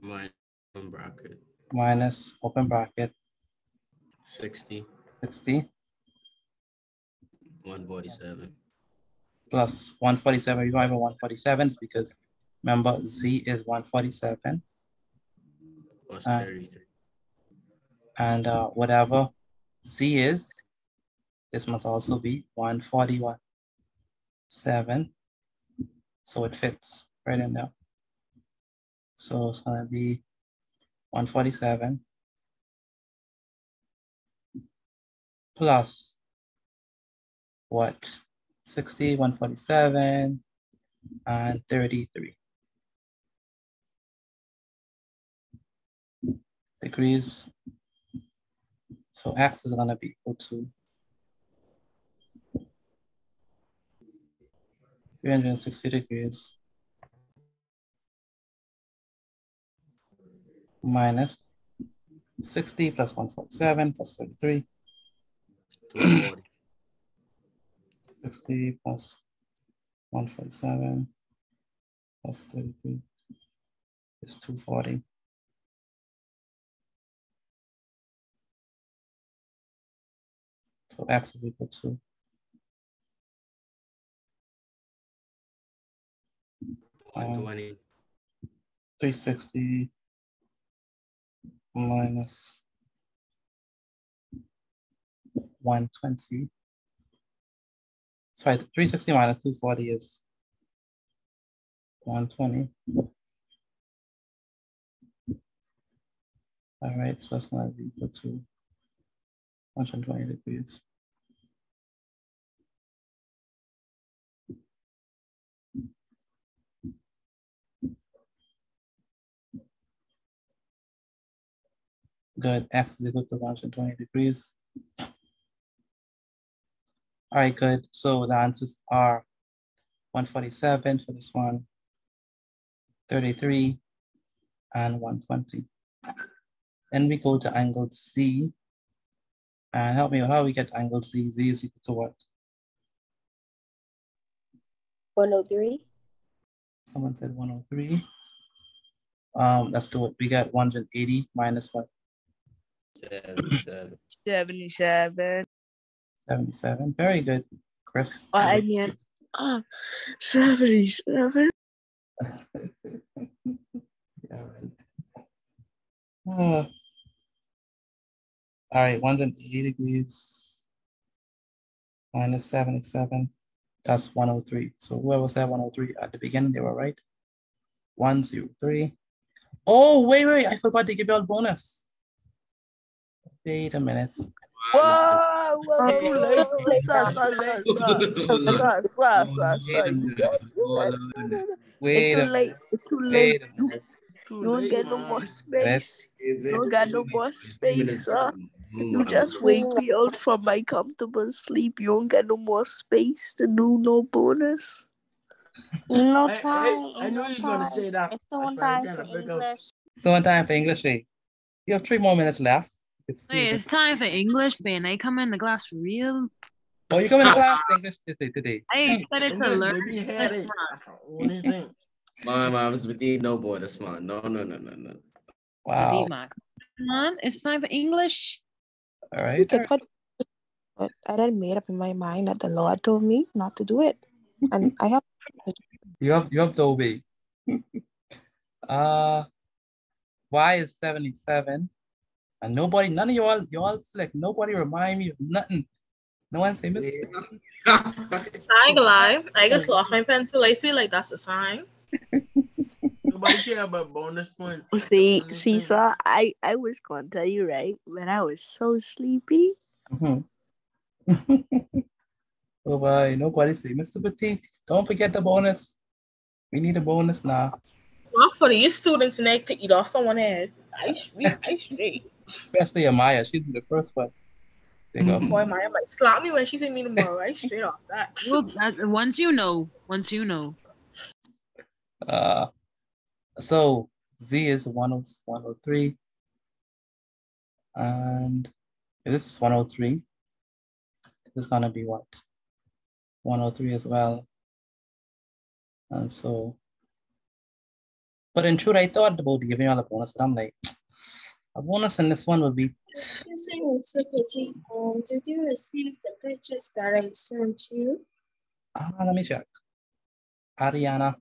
Bracket. Minus open bracket. 60. 147. Plus 147. You don't have 147 because remember z is 147. Plus 33. And whatever z is, this must also be 147. So it fits right in there. So it's gonna be 147 plus what? 60, 147, and 33 degrees. So x is gonna be equal to 360 degrees minus 60 plus 147 plus 33. 240. 60 plus 147 plus 33 is 240. So x is equal to 120. 360 minus 120. Sorry, 360 minus 240 is 120. All right, so that's going to be equal to 120 degrees. Good, X is equal to 120 degrees. All right, good. So the answers are 147 for this one, 33, and 120. Then we go to angle C. And help me, how we get angle Z? Z is equal to what? 103. Someone said 103. Let's do it. We got 180 minus what? 77. 77. 77. Very good, Chris. I mean, 77. Yeah, right. All right, 180 degrees minus 77. That's 103. So whoever said 103 at the beginning, they were right. 103. Oh, wait. I forgot to give you a bonus. Wait a minute. Whoa, Too late. Sir. Wait a minute. It's too late. Wait a minute. You don't get no more space. You don't got no more space, 3 minutes. sir. You just wake me up from my comfortable sleep. You don't get no more space to do no bonus. No I time. knew No you was gonna time. say that. It's no time for English. So one time for English, wait. You have 3 more minutes left. It's time for English, man. I come in the class for real. Oh, you come in class English today. I excited to learn this month. Mom's with no boy this month. No. Wow. Come on, it's time for English. All right. You can put, but I then made up in my mind that the Lord told me not to do it, and I have. You have to obey. Y is 77, and nobody, none of y'all select. Nobody remind me of nothing. No one say Miss. I ain't gonna lie. I just lost my pencil. I feel like that's a sign. Nobody care about bonus points. See, sir, I was gonna tell you, right, when I was so sleepy. Oh boy, nobody say Mr. Petit. Don't forget the bonus. We need a bonus now. Not for these students and they to eat off someone's head. I straight. Especially Amaya, she'd be the first one. There you go. Boy, Maya might slap me when she see me tomorrow. I straight off that. Well, once you know. So Z is 103. And if this is 103, this is gonna be what? 103 as well. And so, but in truth, I thought about giving you all a bonus, but I'm like, a bonus in this one would be. Did you receive the pictures that I sent you? Let me check. Ariana.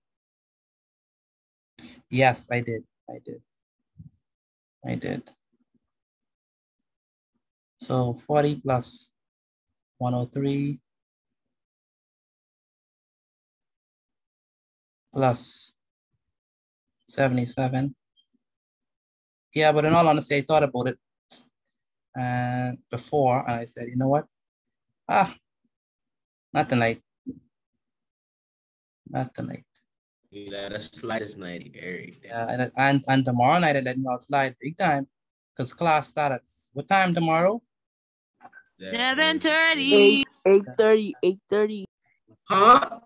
Yes, I did. So 40 plus 103 plus 77. Yeah, but in all honesty, I thought about it before, and I said, you know what? Not tonight. You let us slide this night, Eric. Yeah, and tomorrow night I let you all slide big time, because class starts at what time tomorrow? 7:30. 8:30. Huh?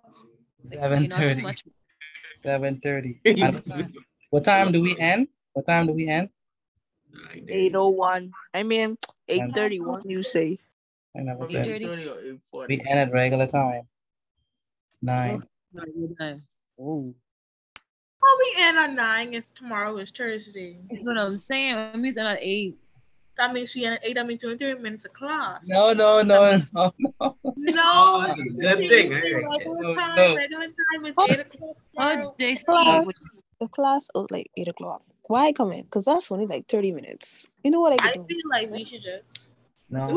7:30. 7:30. And what time do we end? 8:01. I mean 8:31. You say? I never said. We end at regular time. 9. Oh. How we end at 9 if tomorrow is Thursday? That's what I'm saying. It means end at 8. That means we end at 8. That means 23 minutes of class. No. No, that's a good thing. Regular time is 8 o'clock. The class like 8 o'clock. Why come in? Because that's only like 30 minutes. You know what I could do? I feel like we should just. No.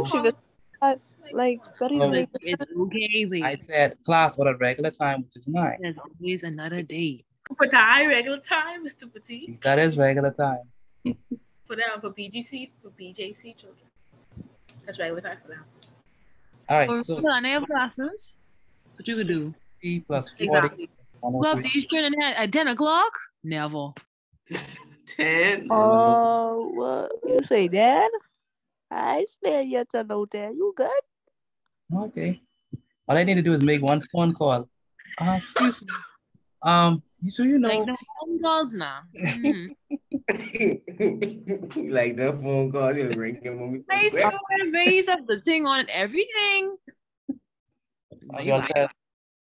Like that even Oh, make It's okay, I wait. said class or at regular time, which is 9. There's always another day. For the regular time, Mr. Petit. That is regular time. For them, for Bgcse children. That's regular time for them. All right, Or so on their classes, what you could do? T plus 40 Exactly. plus Go up 103. these children at 10 o'clock? Never. 10. Oh, what you say, Dad? I stay yet to know that. You good? Okay. All I need to do is make one phone call. Excuse me. So you Like know. the phone calls now. Mm-hmm. Like the phone call, you'll ring your mommy. I swear, base of the thing on everything.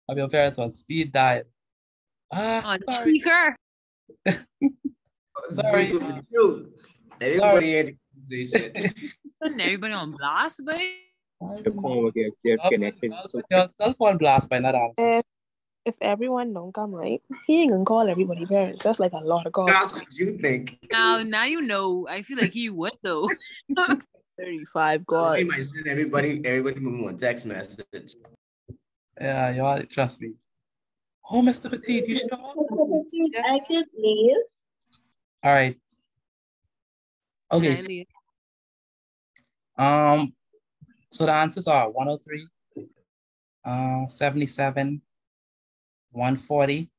Of your parents on speed dial. On Sorry. speaker. Sorry. Everybody had the conversation. Putting everybody on blast, but The phone will get disconnected. So Your cell phone blast by not answering. if everyone don't come right, he ain't gonna call everybody parents. That's like a lot of calls. That's what you think. now you know. I feel like he would though. 35 He calls. might send everybody move on text message. Yeah, y'all trust me. Oh, Mr. Petit, you should. Mr. Petit, I could leave. All right. Okay. Can I leave? So the answers are 103, 77, 140,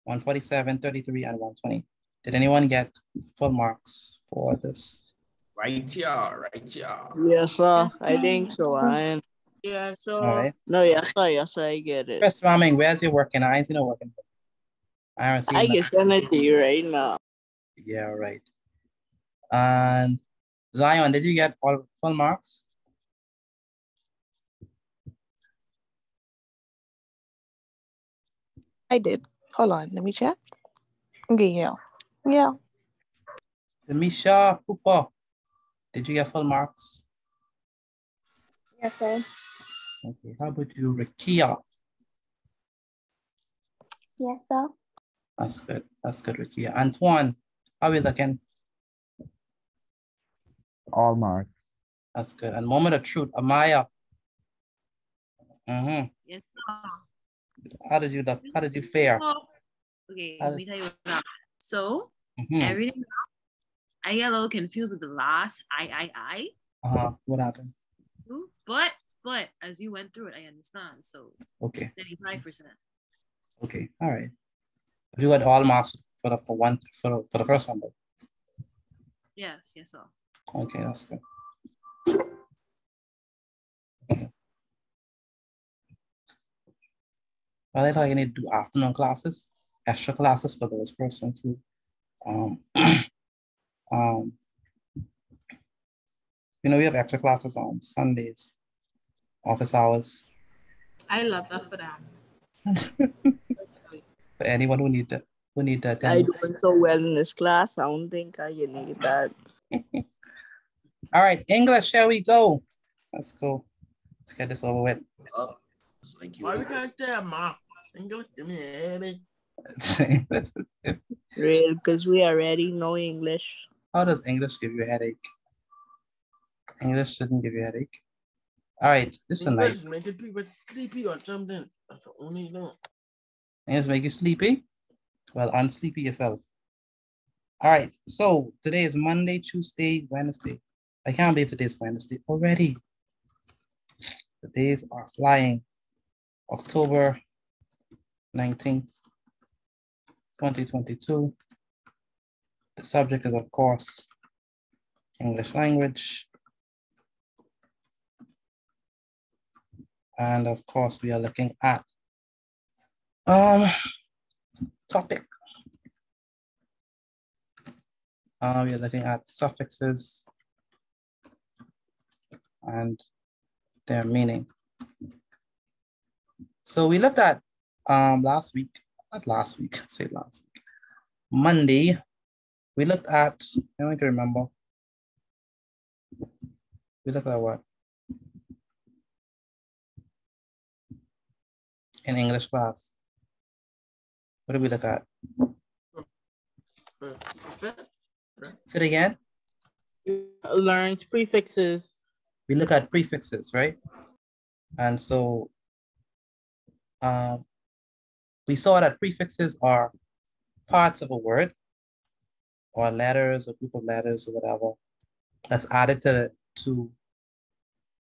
147, 33, and 120. Did anyone get full marks for this? Right here, right here. Yes, sir. I think so, Ryan. Yeah, so All right. No, yes, sir. Yes, sir. I get it. Chris Ramming, where's your working? I ain't seen no working. I haven't seen I that. can send it to you right now. Yeah, right. And Zion, did you get all full marks? I did. Hold on, let me check. Okay, yeah. Yeah. Misha Cooper, did you get full marks? Yes, sir. Okay, how about you, Rikia? Yes, sir. That's good. That's good, Rikia. Antoine, how are we looking? All marks. That's good. And moment of truth, Amaya. Yes, sir. How did you look? How did you fare? Okay, let me tell you now. So Mhm. everything I get a little confused with the last I. What happened? But as you went through it, I understand. So Okay. 35%. Okay. All right. You got all marks for the first one, though. Yes, sir. Okay, that's good. Well, I thought you need to do afternoon classes, extra classes for those persons who, we have extra classes on Sundays, office hours. I love that for them. For anyone who need that, I attend. doing so well in this class. I don't think I need that. All right, English, shall we go? Let's go. Let's get this over with. Why we can't tell Mom? English, give me a headache. Real, because we already know English. How does English give you a headache? English shouldn't give you a headache. All right, listen, English making people sleepy or something. That's the only thing. English make you sleepy? Well, unsleepy yourself. All right, so today is Monday, Tuesday, Wednesday. I can't believe today's Wednesday already. The days are flying. October 19th, 2022. The subject is, of course, English language. And of course, we are looking at topic. We are looking at suffixes and their meaning. So we looked at last week, Monday, we looked at, I can remember. We looked at what? In English class. What did we look at? Say it again. Learned prefixes. we look at prefixes, right? And so we saw that prefixes are parts of a word or letters or group of letters or whatever that's added to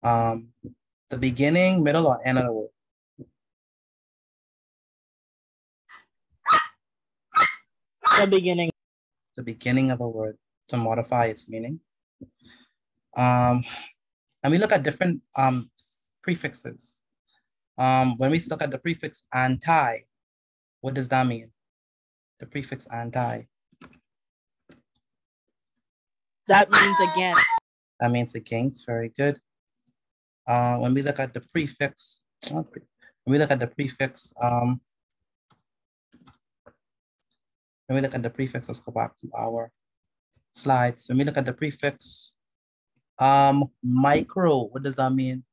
the beginning, middle, or end of the word. The beginning. The beginning of a word to modify its meaning. And we look at different prefixes. When we look at the prefix anti, what does that mean? The prefix anti. That means against. That means against, very good. When we look at the prefix, when we look at the prefix, let's go back to our slides. When we look at the prefix, micro, what does that mean?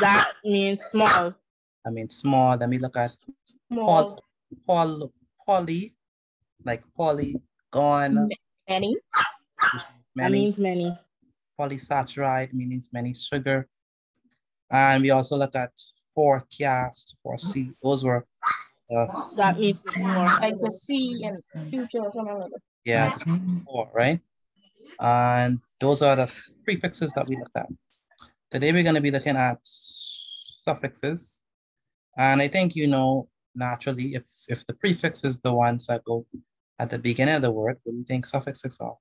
That means small. I mean small. Then we look at poly, like polygon. Many. That means many. Polysaccharide means many sugar. And we also look at forecast, foresee. Those were that means like to see in future or something like that. Yeah, this is four, right? And those are the prefixes that we looked at. Today we're going to be looking at suffixes. And I think you know naturally if the prefix is the ones that go at the beginning of the word, what do you think suffixes are?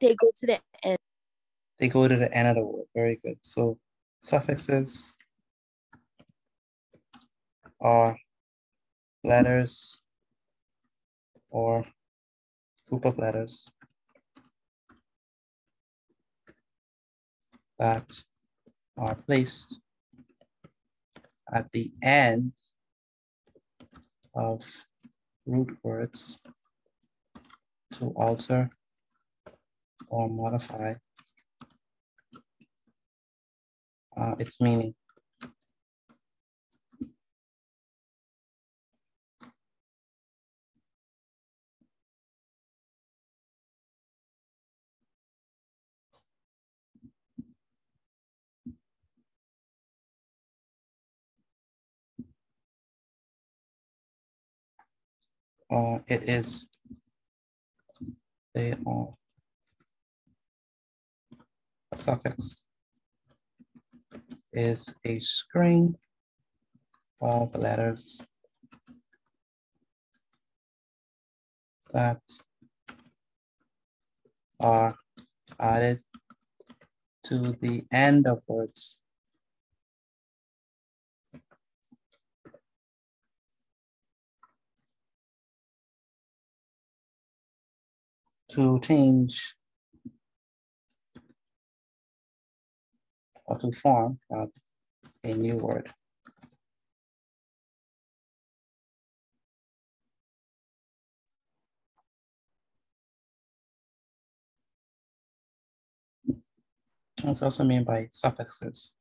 They go to the end. They go to the end of the word. Very good. So suffixes are letters or group of letters that are placed at the end of root words to alter or modify its meaning. It is, they are, a suffix is a string of letters that are added to the end of words to change or to form a new word. That's also mean by suffixes.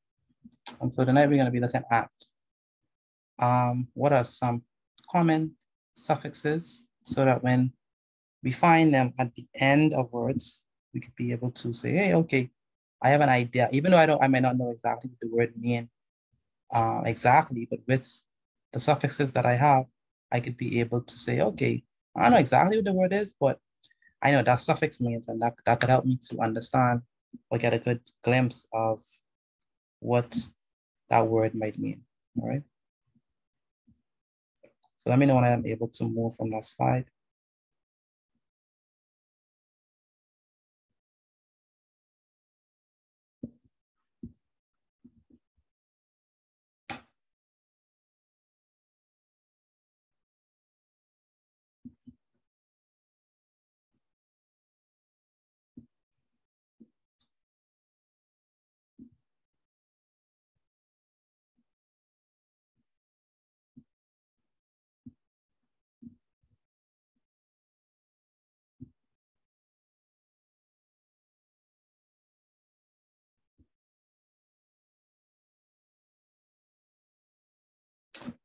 And so tonight we're going to be looking at what are some common suffixes so that when we find them at the end of words, we could be able to say, hey, okay, I have an idea, even though I might not know exactly what the word means exactly, but with the suffixes that I have, I could be able to say, okay, I don't know exactly what the word is, but I know that suffix means, and that could help me to understand or get a good glimpse of what that word might mean, all right? So let me know when I am able to move from that slide.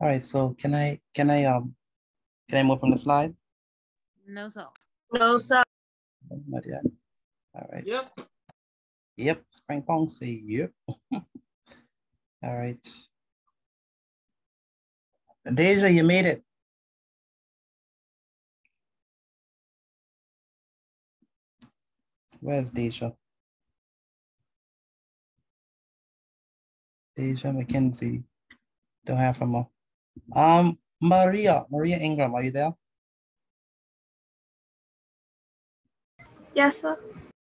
All right, so can I move from the slide? No, sir. No, sir. Not yet. All right. Yep. Yep. Frank Pong say yep. All right. Deja, you made it. Where's Deja? Deja McKenzie. Don't have her more. Maria Ingram, are you there? Yes, sir.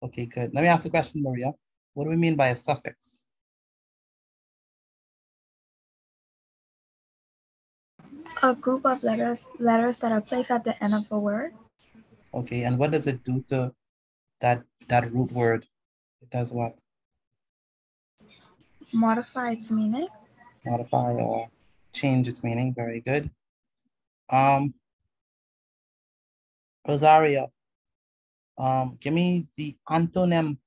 Okay, good. Let me ask a question, Maria. What do we mean by a suffix? A group of letters that are placed at the end of a word. Okay, and what does it do to that root word? It does what? Modify its meaning. Modify or change its meaning. Very good. Rosario, give me the antonym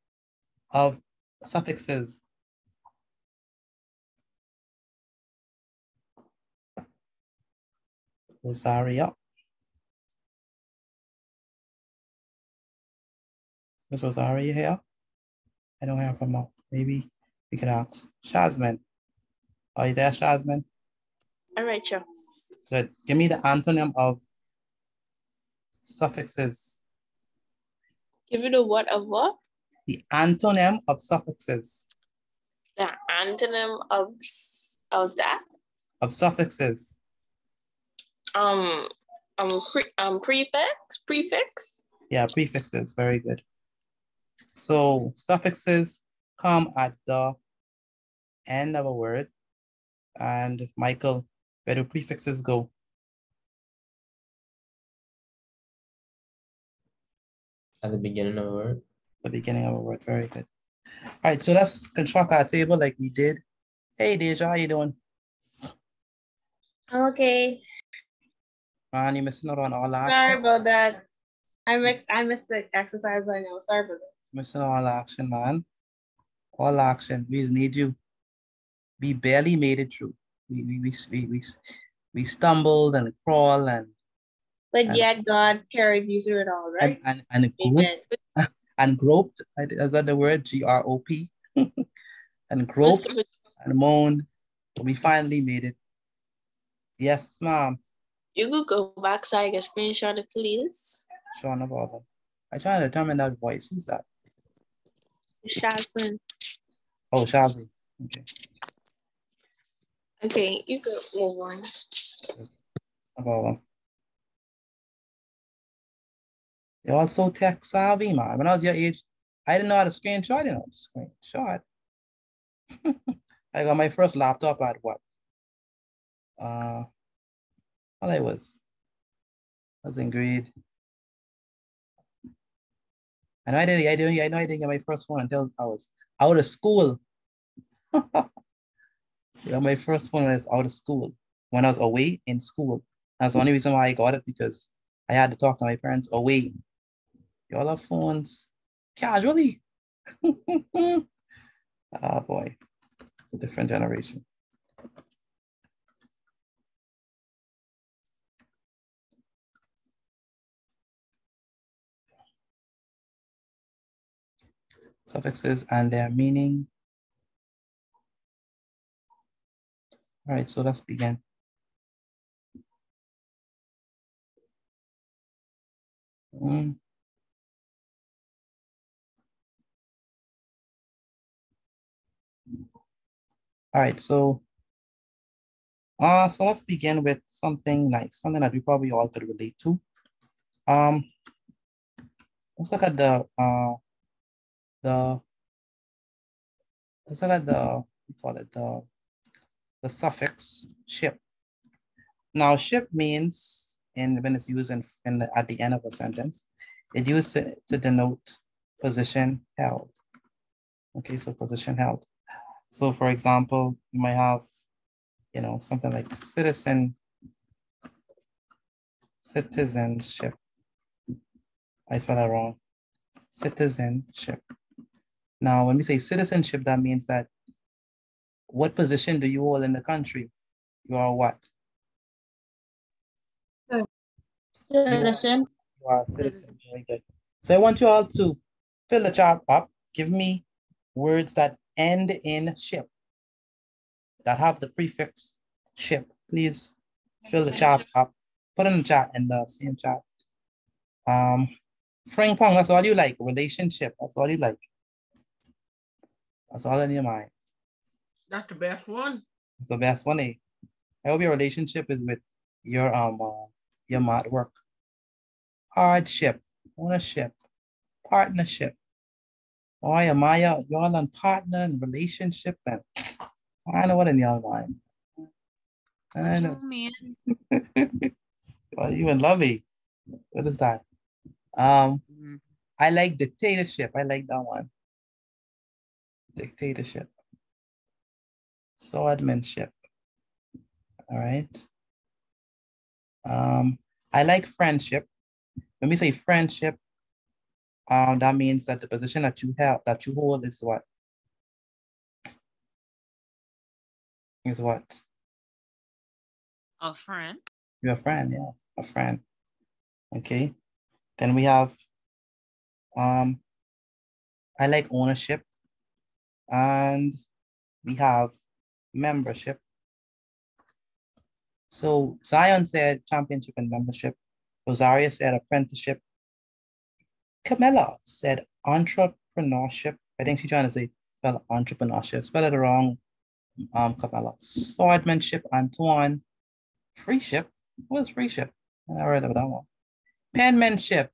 of suffixes. Rosario. Is Rosario here? I don't have her. Maybe we could ask. Shazman. Are you there, Shazman? All right, sure. Good. Give me the antonym of suffixes. Give it a what of what? The antonym of suffixes. The antonym of that? Of suffixes. Prefix? Yeah, prefixes. Very good. So suffixes come at the end of a word. And Michael, where do prefixes go? At the beginning of a word. The beginning of a word. Very good. All right, so let's construct our table like we did. Hey, Deja, how you doing? I'm okay. Man, you missing out on all Sorry action. about that. I missed the exercise. I know. Sorry for that. Missing all action, man. All action. We just need you. We barely made it through. We stumbled and crawled But yet God carried you through it all, right? and groped, and groped. Is that the word? G-R-O-P? And groped and moaned. We finally made it. Yes, ma'am. You could go back so I can screenshot it, please. Sure, no problem. I try to determine that voice. Who's that? Shazman. Oh, Shazi. Okay. Okay, you could move on. No problem. You're also tech savvy, man. When I was your age, I didn't know how to screenshot, screenshot. I got my first laptop at what? Well, I was in grade. I know I didn't get my first phone until I was out of school. Yeah, my first phone was out of school when I was away in school. That's the only reason why I got it, because I had to talk to my parents away. Y'all have phones casually. Oh boy, it's a different generation. Suffixes and their meaning. All right, so let's begin. All right, so let's begin with something nice, something that we probably all could relate to. Let's look at we call it the suffix ship. Now, ship means, when it's used at the end of a sentence, it used to denote position held. Okay, so position held. So, for example, you might have, something like citizenship. I spelled that wrong. Citizenship. Now, when we say citizenship, that means that what position do you hold in the country? You are what? Citizen. You are a citizen. Very good. So I want you all to fill the chart up. Give me words that end in ship, that have the prefix ship. Please fill the chart up. Put in the chat, in the same chat. Frank Pong, that's all you like. Relationship, that's all you like. That's all in your mind. That's the best one. It's the best one, eh? I hope your relationship is with your mat work. Hardship, ownership, partnership. Oh, yeah, Maya, y'all on partner and relationship, and I know what in y'all mind. I know. Well, you and Lovey. What is that? I like dictatorship. I like that one. Dictatorship. Swordmanship. All right. I like friendship. When we say friendship, that means that the position that you have, that you hold is what? Is what? A friend. You're a friend, yeah, a friend. Okay. Then we have, I like ownership, and we have membership. So Zion said championship and membership. Rosaria said apprenticeship. Camilla said entrepreneurship. I think she's trying to say spell entrepreneurship. Spell it wrong, Camilla. Swordmanship, Antoine. Freeship. What is freeship? I never heard of that one. Penmanship.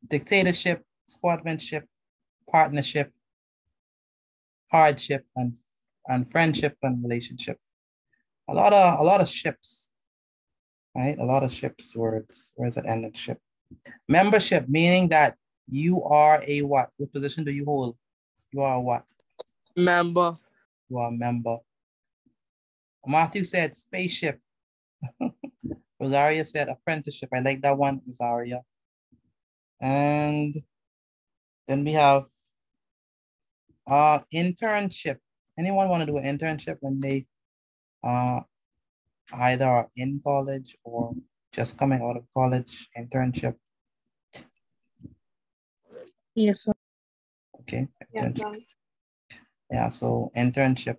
Dictatorship, sportsmanship, partnership, hardship, and friendship and relationship. A lot of ships, right? A lot of ships words. Where's that end of ship? Membership, meaning that you are a what? What position do you hold? You are a what? Member. You are a member. Matthew said spaceship. Rosaria said apprenticeship. I like that one, Rosaria. And then we have internship. Anyone want to do an internship when they either are in college or just coming out of college? Internship. Yes, sir. Okay. Yes, Yeah, so internship.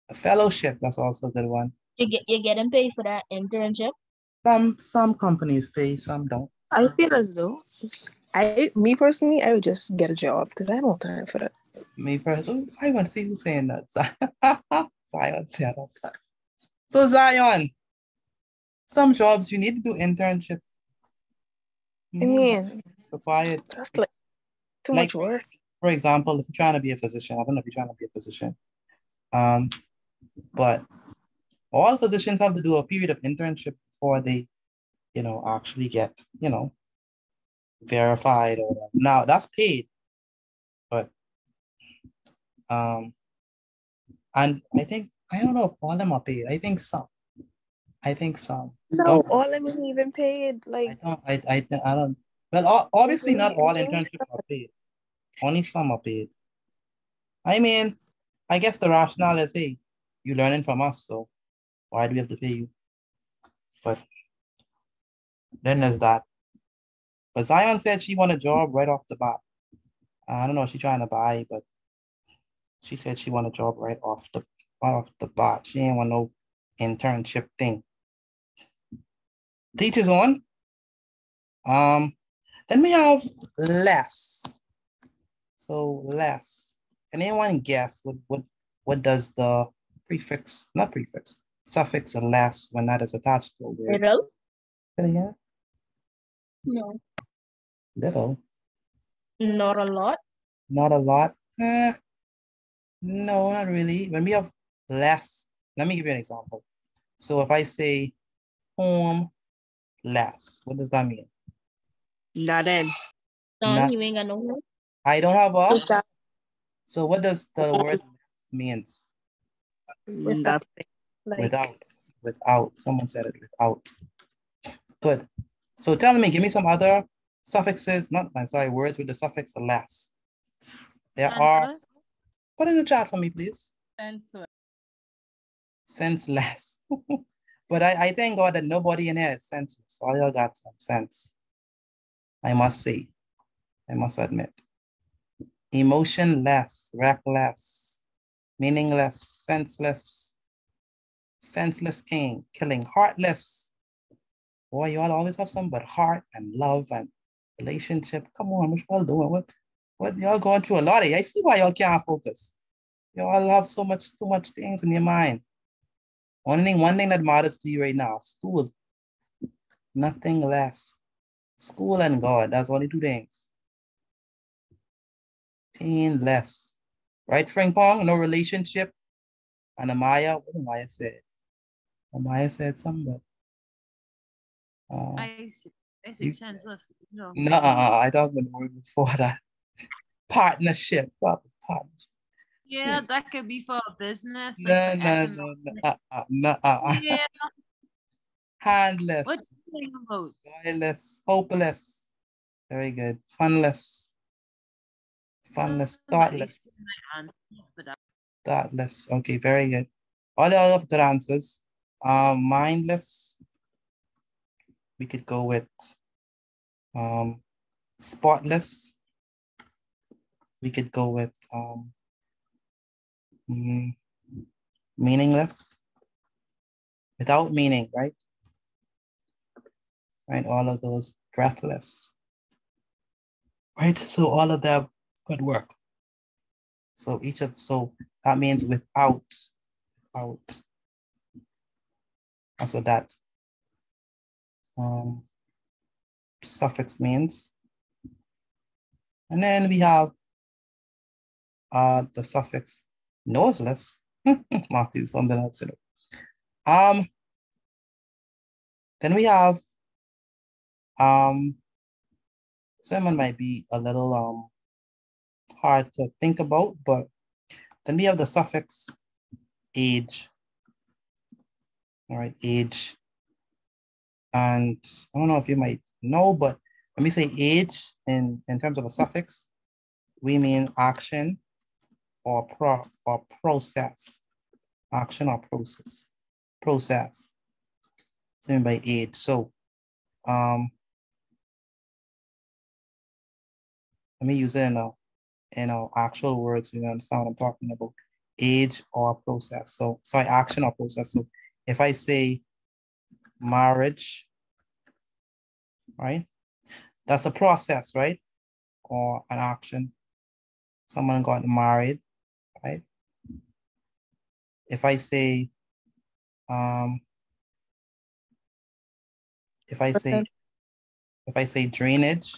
A fellowship, that's also a good one. You're getting paid for that internship? Some companies pay, some don't. I feel as though me personally, I would just get a job because I don't have time for that. Me personally, I want to see who's saying that. Zion said that. So Zion, some jobs you need to do internship. I mean, required. that's like too much work. For example, if you're trying to be a physician, I don't know if you're trying to be a physician, but all physicians have to do a period of internship before they, actually get, verified or whatever. Now that's paid, but and I don't know if all of them are paid. I think some. No, all of them isn't even paid. Like I don't. Well, obviously not all internships are paid. Only some are paid. I mean, I guess the rationale is, hey, you're learning from us, so why do we have to pay you? But then there's that. But Zion said she want a job right off the bat. I don't know if she's trying to buy, but she said she want a job right off the bat. She ain't want no internship thing. Teachers on. Then we have less. So less. Can anyone guess what does the suffix less when that is attached to a word? Little? Yeah. No. Little. Not a lot. Not a lot. No, not really. When we have less, let me give you an example. So if I say home less, what does that mean? Nothing. You ain't got no home. I don't have a. So what does the word less means? Nothing. Without. Someone said it without. Good. So tell me, give me some other suffixes, words with the suffix less. There are. Put in the chat for me, please. senseless. But I thank God that nobody in here is senseless. All y'all got some sense. I must say, I must admit. Emotionless, reckless, meaningless, senseless killing, heartless. Boy, you all always have some but heart and love and relationship. Come on, what y'all doing? What y'all going through a lot of? I see why y'all can't focus. Y'all have too much things in your mind. One thing that matters to you right now, school. Nothing less. School and God, that's only two things. Painless. Right, Frank Pong? No relationship. And Amaya, what Amaya said? Amaya said something, but I say senseless. No. No, I talked about the word before that. Partnership. Partnership. Yeah, that could be for a business. No. Yeah. Handless. What you think about? Joyless. Hopeless. Very good. Funless. Thoughtless. Thoughtless. Okay, very good. All the other good answers. Mindless. We could go with spotless. We could go with meaningless. Without meaning, right? Right, all of those breathless. Right, so all of them could work. So that means without. That's what that suffix means. And then we have the suffix noseless. Matthew, something else. Then we have someone might be a little hard to think about, but then we have the suffix age. All right, age. And I don't know if you might know, but when we say age in terms of a suffix, we mean action or process. Action or process. Process. So by age. So let me use it in actual words so you understand what I'm talking about. Age or process. So sorry, action or process. So if I say marriage, right? That's a process, right? Or an action. Someone got married, right? If I say drainage,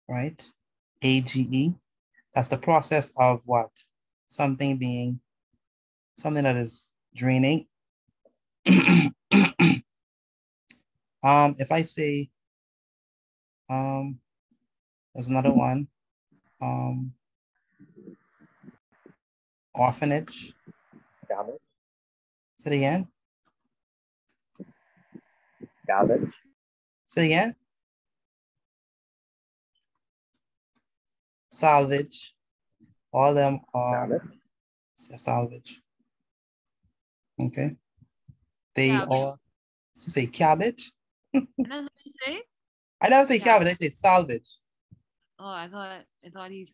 right? AGE, that's the process of what? Something that is draining. If I say, there's another one, orphanage. Garbage. Say it again. Garbage. Say it again. Salvage. All of them are salvage. Okay. They all say cabbage. And that's what you say? I never say cabbage, I say salvage. Oh, I thought you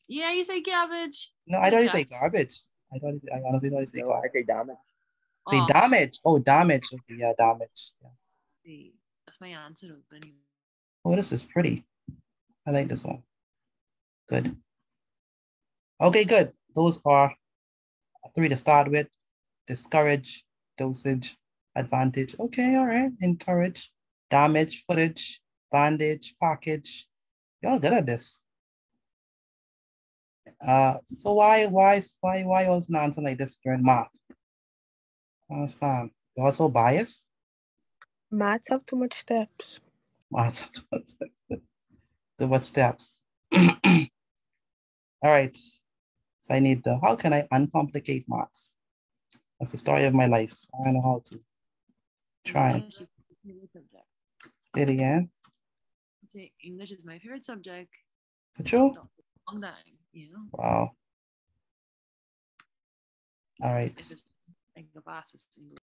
say cabbage. No, I thought you say garbage. I honestly thought you say garbage. I say damage. Say damage. Oh, damage. Okay, yeah, damage. Yeah. That's my answer. Oh, this is pretty. I like this one. Good. Okay, good. Those are 3 to start with. Discourage, dosage, advantage. Okay, all right. Encourage, damage, footage, bandage, package. Y'all good at this. So why also not answer like this during math? I understand. You're also biased? Maths have too much steps. Maths have too much steps. Too much steps. All right. So I need how can I uncomplicate maths? That's the story of my life. So I don't know how to try. Say it again. Say English is my favorite subject. For true? Long time, you know. Wow. All right. Think pass is English.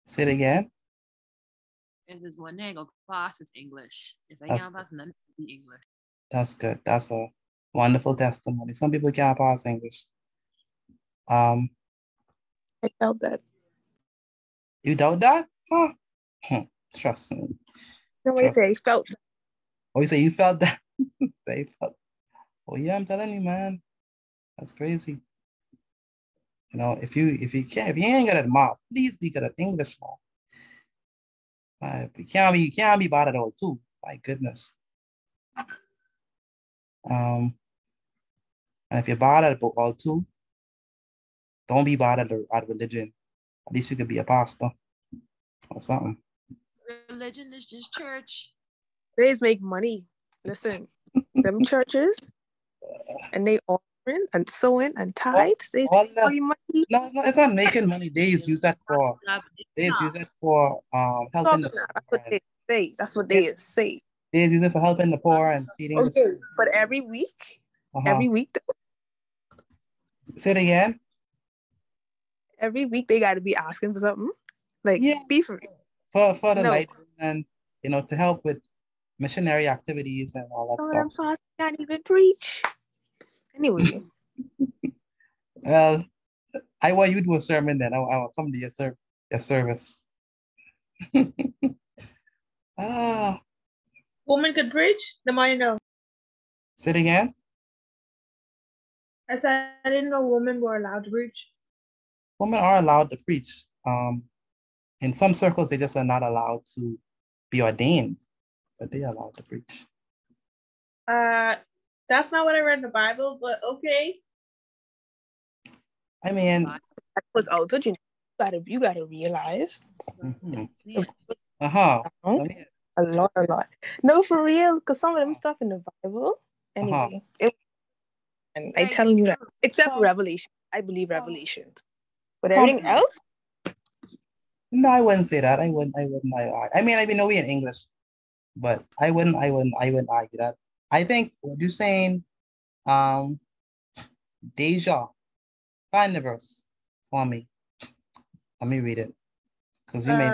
Say it again. If there's one thing I go pass, it's English. If I That's can't pass, none, it'll be English. That's good. That's a wonderful testimony. Some people can't pass English. I felt that. You doubt that? Huh? Trust me. No, wait, I felt that. Oh, you say you felt that? They felt. Oh yeah, I'm telling you, man. That's crazy. You know, if you ain't good at math, please be good at English, man. You can't be bad at all too. My goodness. And if you're bad at all too, don't be bad at religion. At least you could be a pastor or something. Religion is just church. They make money. Listen, them churches, and they offering and sowing and tithes. They All make money. No, it's not making money. They just use that for helping the That's what they say. That's what They they say. They use it for helping the poor and feeding the. Okay, but every week, Say it again. Every week they got to be asking for something. Like, be for real. For the light and to help with missionary activities and all that stuff. Pastors can't even preach. Anyway. Well, I want you to do a sermon then. I will come to your service. Woman could preach? The more you know. Say it again. I said I didn't know women were allowed to preach. Women are allowed to preach. In some circles, they just are not allowed to be ordained, but they are allowed to preach. That's not what I read in the Bible, but okay. I mean, that was also you gotta realize. A lot. No, for real, because some of them stuff in the Bible. Anyway, and I'm telling you that, except Revelation, I believe Revelations, but everything else. No, I wouldn't say that. I wouldn't. I mean, I know we in English, but I wouldn't argue that. I think what you're saying, Deja, find the verse for me. Let me read it, because you may.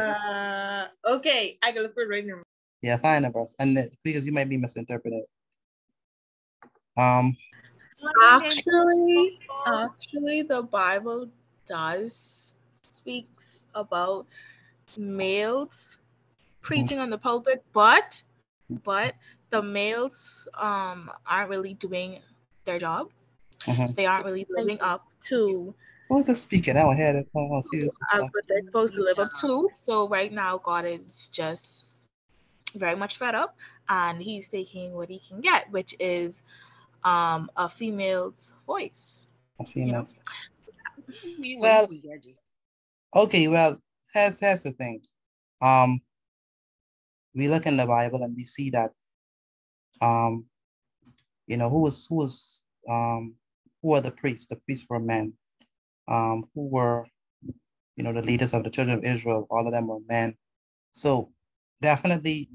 Okay, I can look for it right now. Yeah, find the verse, and because you might be misinterpreted. Actually, the Bible does speak about males preaching on the pulpit, but the males aren't really doing their job. They aren't really living up to just speak it out ahead. what they're supposed to live up to. So right now, God is just very much fed up, and he's taking what he can get, which is a female's voice. A female's. Well, okay. Well, here's the thing. We look in the Bible and we see that who are the priests? The priests were men. Who were the leaders of the children of Israel? All of them were men. So definitely,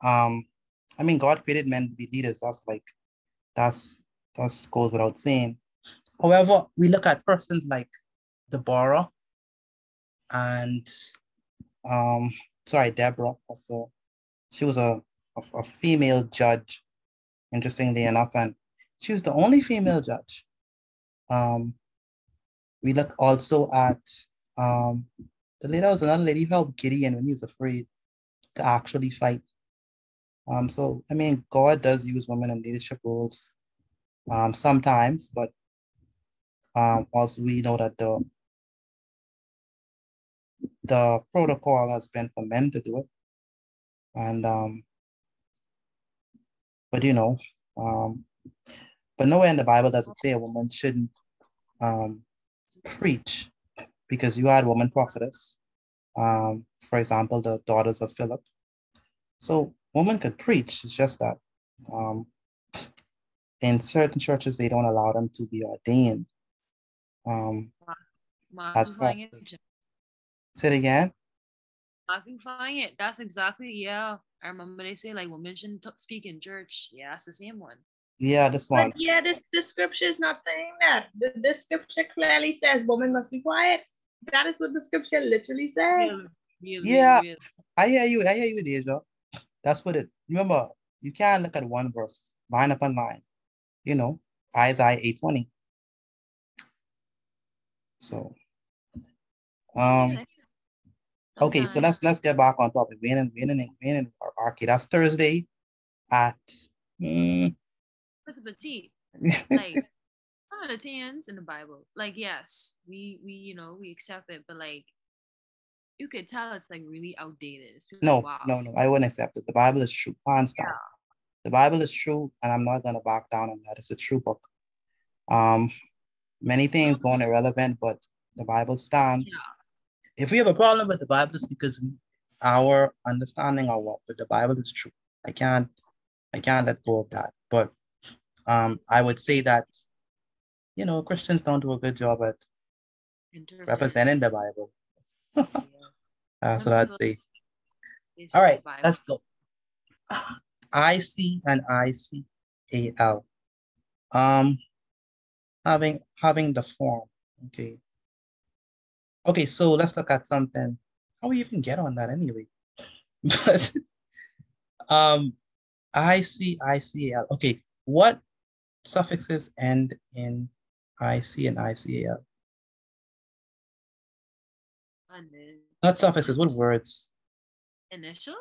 I mean, God created men to be leaders. That's goes without saying. However, we look at persons like Deborah and Deborah. Also, she was a female judge, interestingly enough, and she was the only female judge. We look also at the lady. There was another lady who helped Gideon when he was afraid to actually fight. So I mean, God does use women in leadership roles sometimes, but also we know that the protocol has been for men to do it, and but nowhere in the Bible does it say a woman shouldn't preach, because you had woman prophetess, for example, the daughters of Philip. So women could preach. It's just that in certain churches they don't allow them to be ordained. As say it again. Magnifying it. That's exactly, yeah. I remember they say like women shouldn't speak in church. Yeah, it's the same one. Yeah, this one. But yeah, this scripture is not saying that. This scripture clearly says women must be quiet. That is what the scripture literally says. Yeah, I hear you, Deja. That's what it. Remember, you can't look at one verse line upon line. You know, Isaiah 8:20. So, okay, so let's get back on topic. Winning Arcade. That's Thursday at. What's the tea? Like some of the things in the Bible. Like yes, we we accept it, but like you could tell it's like really outdated. It's really No, wow. no, I wouldn't accept it. The Bible is true, hands down. The Bible is true, and I'm not gonna back down on that. It's a true book. Many things going irrelevant, but the Bible stands. If we have a problem with the Bible, it's because our understanding of what, but the Bible is true. I can't let go of that. But I would say that Christians don't do a good job at representing the Bible. That's what I'd say. All right, let's go. IC and ICAL. Having the form. Okay, so let's look at something. How we even get on that anyway? But ICAL. Okay, what suffixes end in IC and ICAL? Not suffixes, what words? Initial?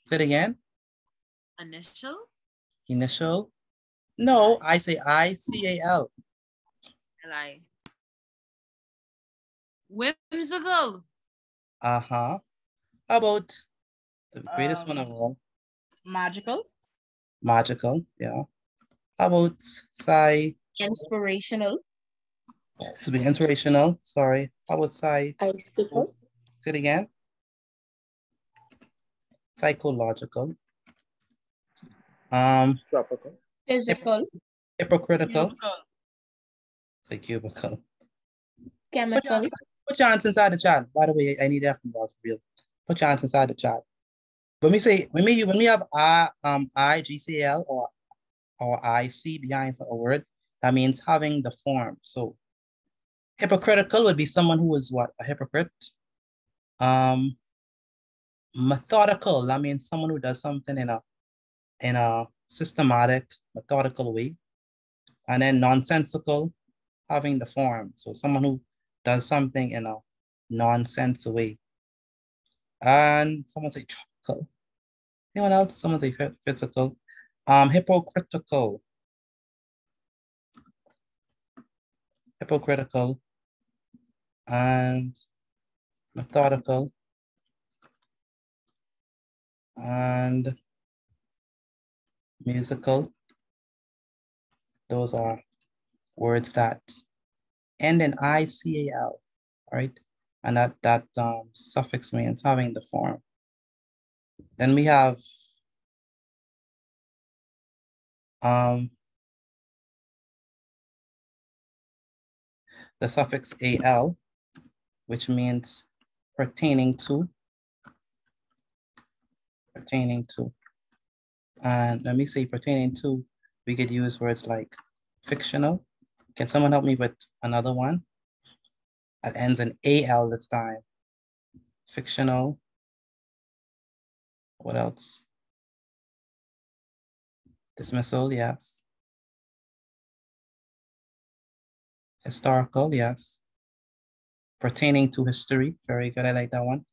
Say it again. Initial? Initial? No, I say ICAL. Like whimsical. How about the greatest one of all? Magical. Magical, yeah. How about Inspirational. To be inspirational, sorry. How about Icicle. Say it again. Psychological. Tropical. Physical. Hypocritical. Say cubicle. Chemical. Put your answer inside the chat. By the way, I need that from y'all for real. Put your answer inside the chat. When we have IGCL or IC behind a word, that means having the form. So hypocritical would be someone who is what? A hypocrite. Methodical, that means someone who does something in a systematic, methodical way. And then nonsensical, having the form. So someone who does something in a nonsense way. And someone say tropical. Anyone else? Someone say physical. Hypocritical. Hypocritical. And methodical. And musical. Those are words that end in ICAL, right? And that suffix means having the form. Then we have the suffix AL, which means pertaining to. And let me say pertaining to, we could use words like fictional. Can someone help me with another one? That ends in AL this time. Fictional. What else? Dismissal, yes. Historical, yes. Pertaining to history, very good, I like that one.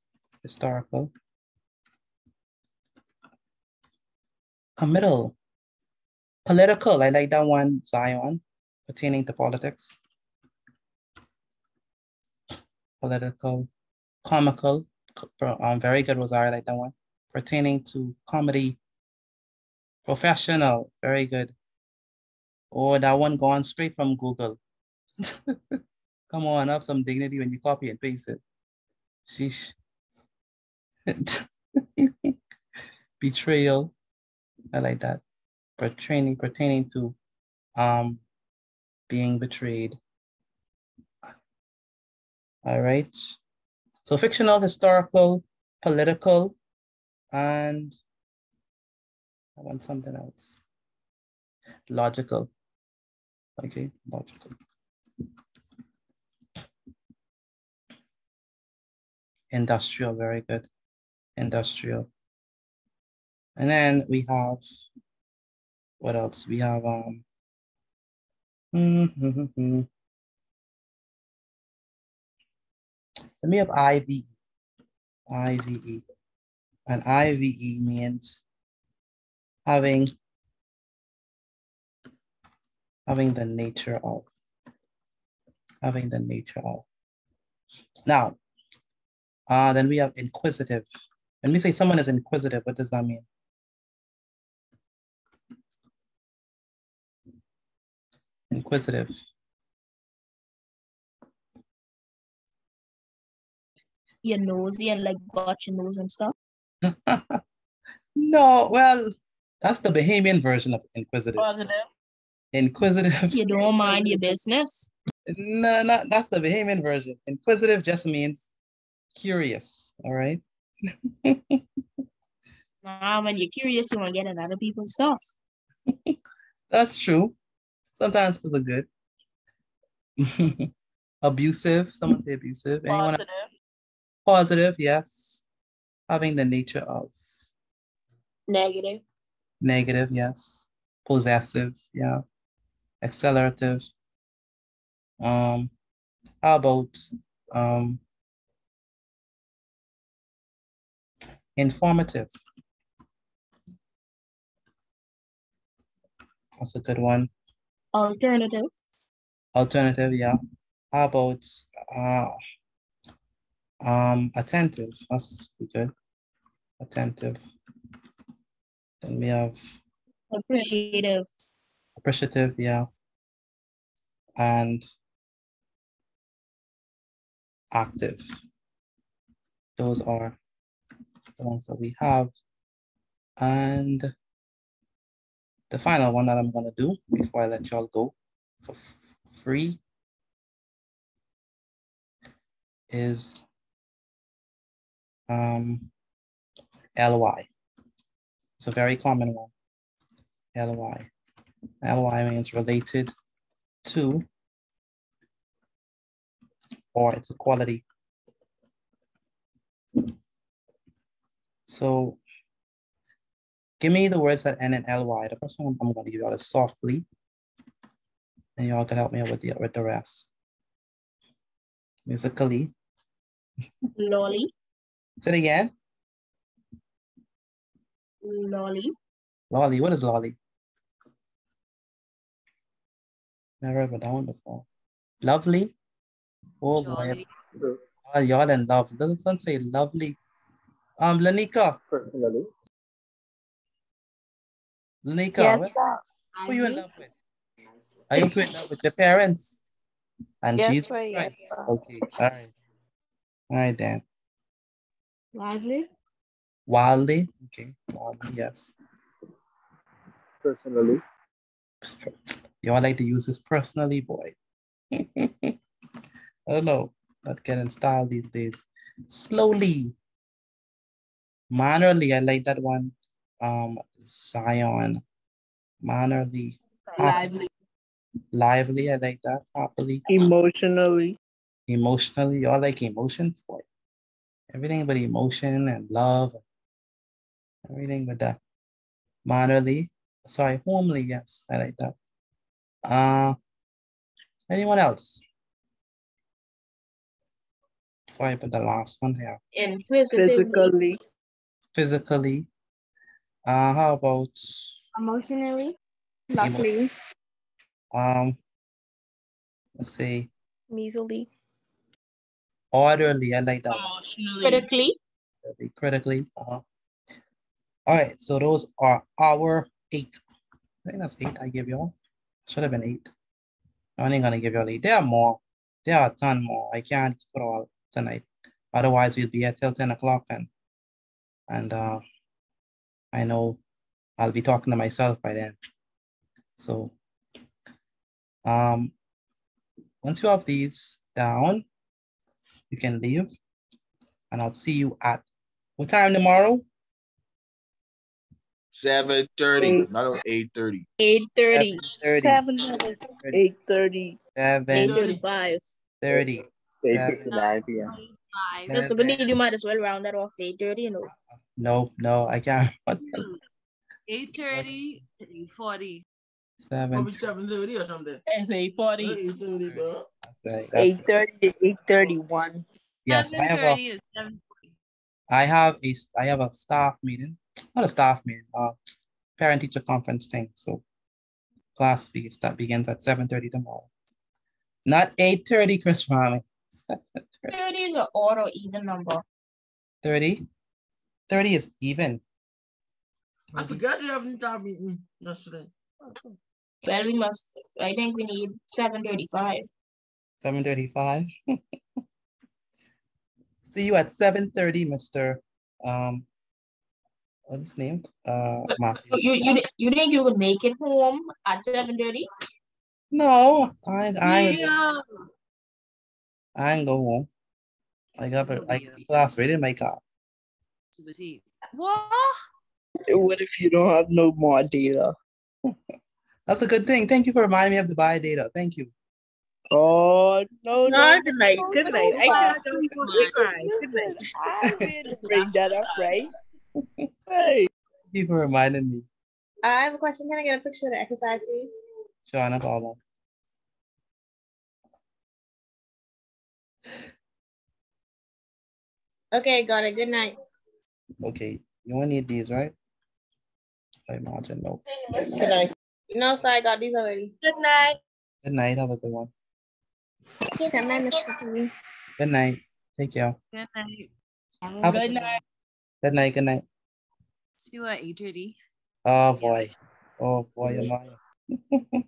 Historical. Committal. Political, I like that one, Zion. Pertaining to politics. Political. Comical, very good, Rosario, I like that one. Pertaining to comedy. Professional, very good. Oh, that one gone straight from Google. Come on, have some dignity when you copy and paste it. Sheesh. Betrayal, I like that. Pertaining to being betrayed. All right. So fictional, historical, political, and I want something else. Logical. Okay, logical. Industrial, very good. Industrial. And then we have, what else? We have, then we have IVE. IVE. And IVE means having the nature of. Having the nature of. Now, then we have inquisitive. When we say someone is inquisitive, what does that mean? Inquisitive. You're nosy and like got your nose and stuff. No, well, that's the Bahamian version of inquisitive. Positive. Inquisitive. You don't mind your business. No, that's the Bahamian version. Inquisitive just means curious, all right? When you're curious, you want to get at other people's stuff. That's true. Sometimes for the good. Abusive, someone say abusive. Anyone? Positive. Positive, yes. Having the nature of. Negative. Negative, yes. Possessive, yeah. Accelerative. How about informative? That's a good one. Alternative. Alternative, yeah. How about attentive? That's good. Attentive. Then we have Appreciative. appreciative, yeah. And active. Those are the ones that we have. And the final one that I'm gonna do before I let y'all go for free is LY. It's a very common one. LY. LY means related to, or it's a quality. So give me the words that end in LY. The first one I'm going to give y'all is softly, and y'all can help me out with the rest. Musically. Lolly. Say it again. Lolly. Lolly. What is lolly? Never heard of that one before. Lovely. Oh boy. Oh, y'all in love. Little son say lovely. Lanika. Personally. Lanika, Yes, who are you in love with? Are you in love with your parents? And Yes, Jesus sir, yes, Christ. sir. Okay, all right. All right, then. Lively. Wildly. Okay, wildly, yes. Personally. Y'all like to use this personally, boy. I don't know. Not getting style these days. Slowly. Mannerly, I like that one. Zion. Mannerly. Lively. Lively, I like that. Happily. Emotionally. Emotionally, y'all like emotions, boy. Everything but emotion and love. Everything but that. Mannerly. Sorry, homely, yes, I like that. Anyone else? Before I put the last one here. Inquisitively. Physically. How about Emotionally. Luckily. let's say Measly. orderly. I like that. Critically. Critically. All right, so those are our 8. I think that's 8 I give y'all. Should have been 8. I ain't gonna give y'all 8. There are more. There are a ton more. I can't put all tonight. Otherwise, we'll be here till 10 o'clock and I know I'll be talking to myself by then. So once you have these down, you can leave and I'll see you at what time tomorrow? 7:30, not 8:30. 8:30. 8:30. 7:35. 8:35. 8:59 p.m. Mr. Benito, you might as well round that off to 8:30, you know. No, I can't. 8:30, 8:40. 7:30 or something. It's 8:40. 8:30, bro. That's 8:30 to 8:31. Yes, 7:30 is 7:40. I have a staff meeting, not a staff meeting, parent teacher conference thing. So class that begins at 7:30 tomorrow. Not 8:30, Chris Rami. 30 is an odd or even number. 30? 30 is even. I forgot you haven't told me yesterday. Well, I think we need 7:35. 7:35. See you at 7:30, Mr. What's his name? Matthew. You think you would make it home at 7:30? No, I ain't go home. I got class ready in my car. What? What if you don't have no more data? That's a good thing. Thank you for reminding me of the buy data. Thank you. Oh no! Good night. Good night. I can't sleep on Good night. I didn't bring that up, right? Hey. Thank you for reminding me. I have a question. Can I get a picture of the exercise, please? Sure, no problem. Okay, got it. Good night. Okay, you won't need these, right? I imagine no. Good night. No, so I got these already. Good night. Good night. Have a good one. Good night, Mr. P. Good night. Take care. Good night. Have a good night. Good night. Good night. See you at 8:30. Oh boy. Oh boy, am I.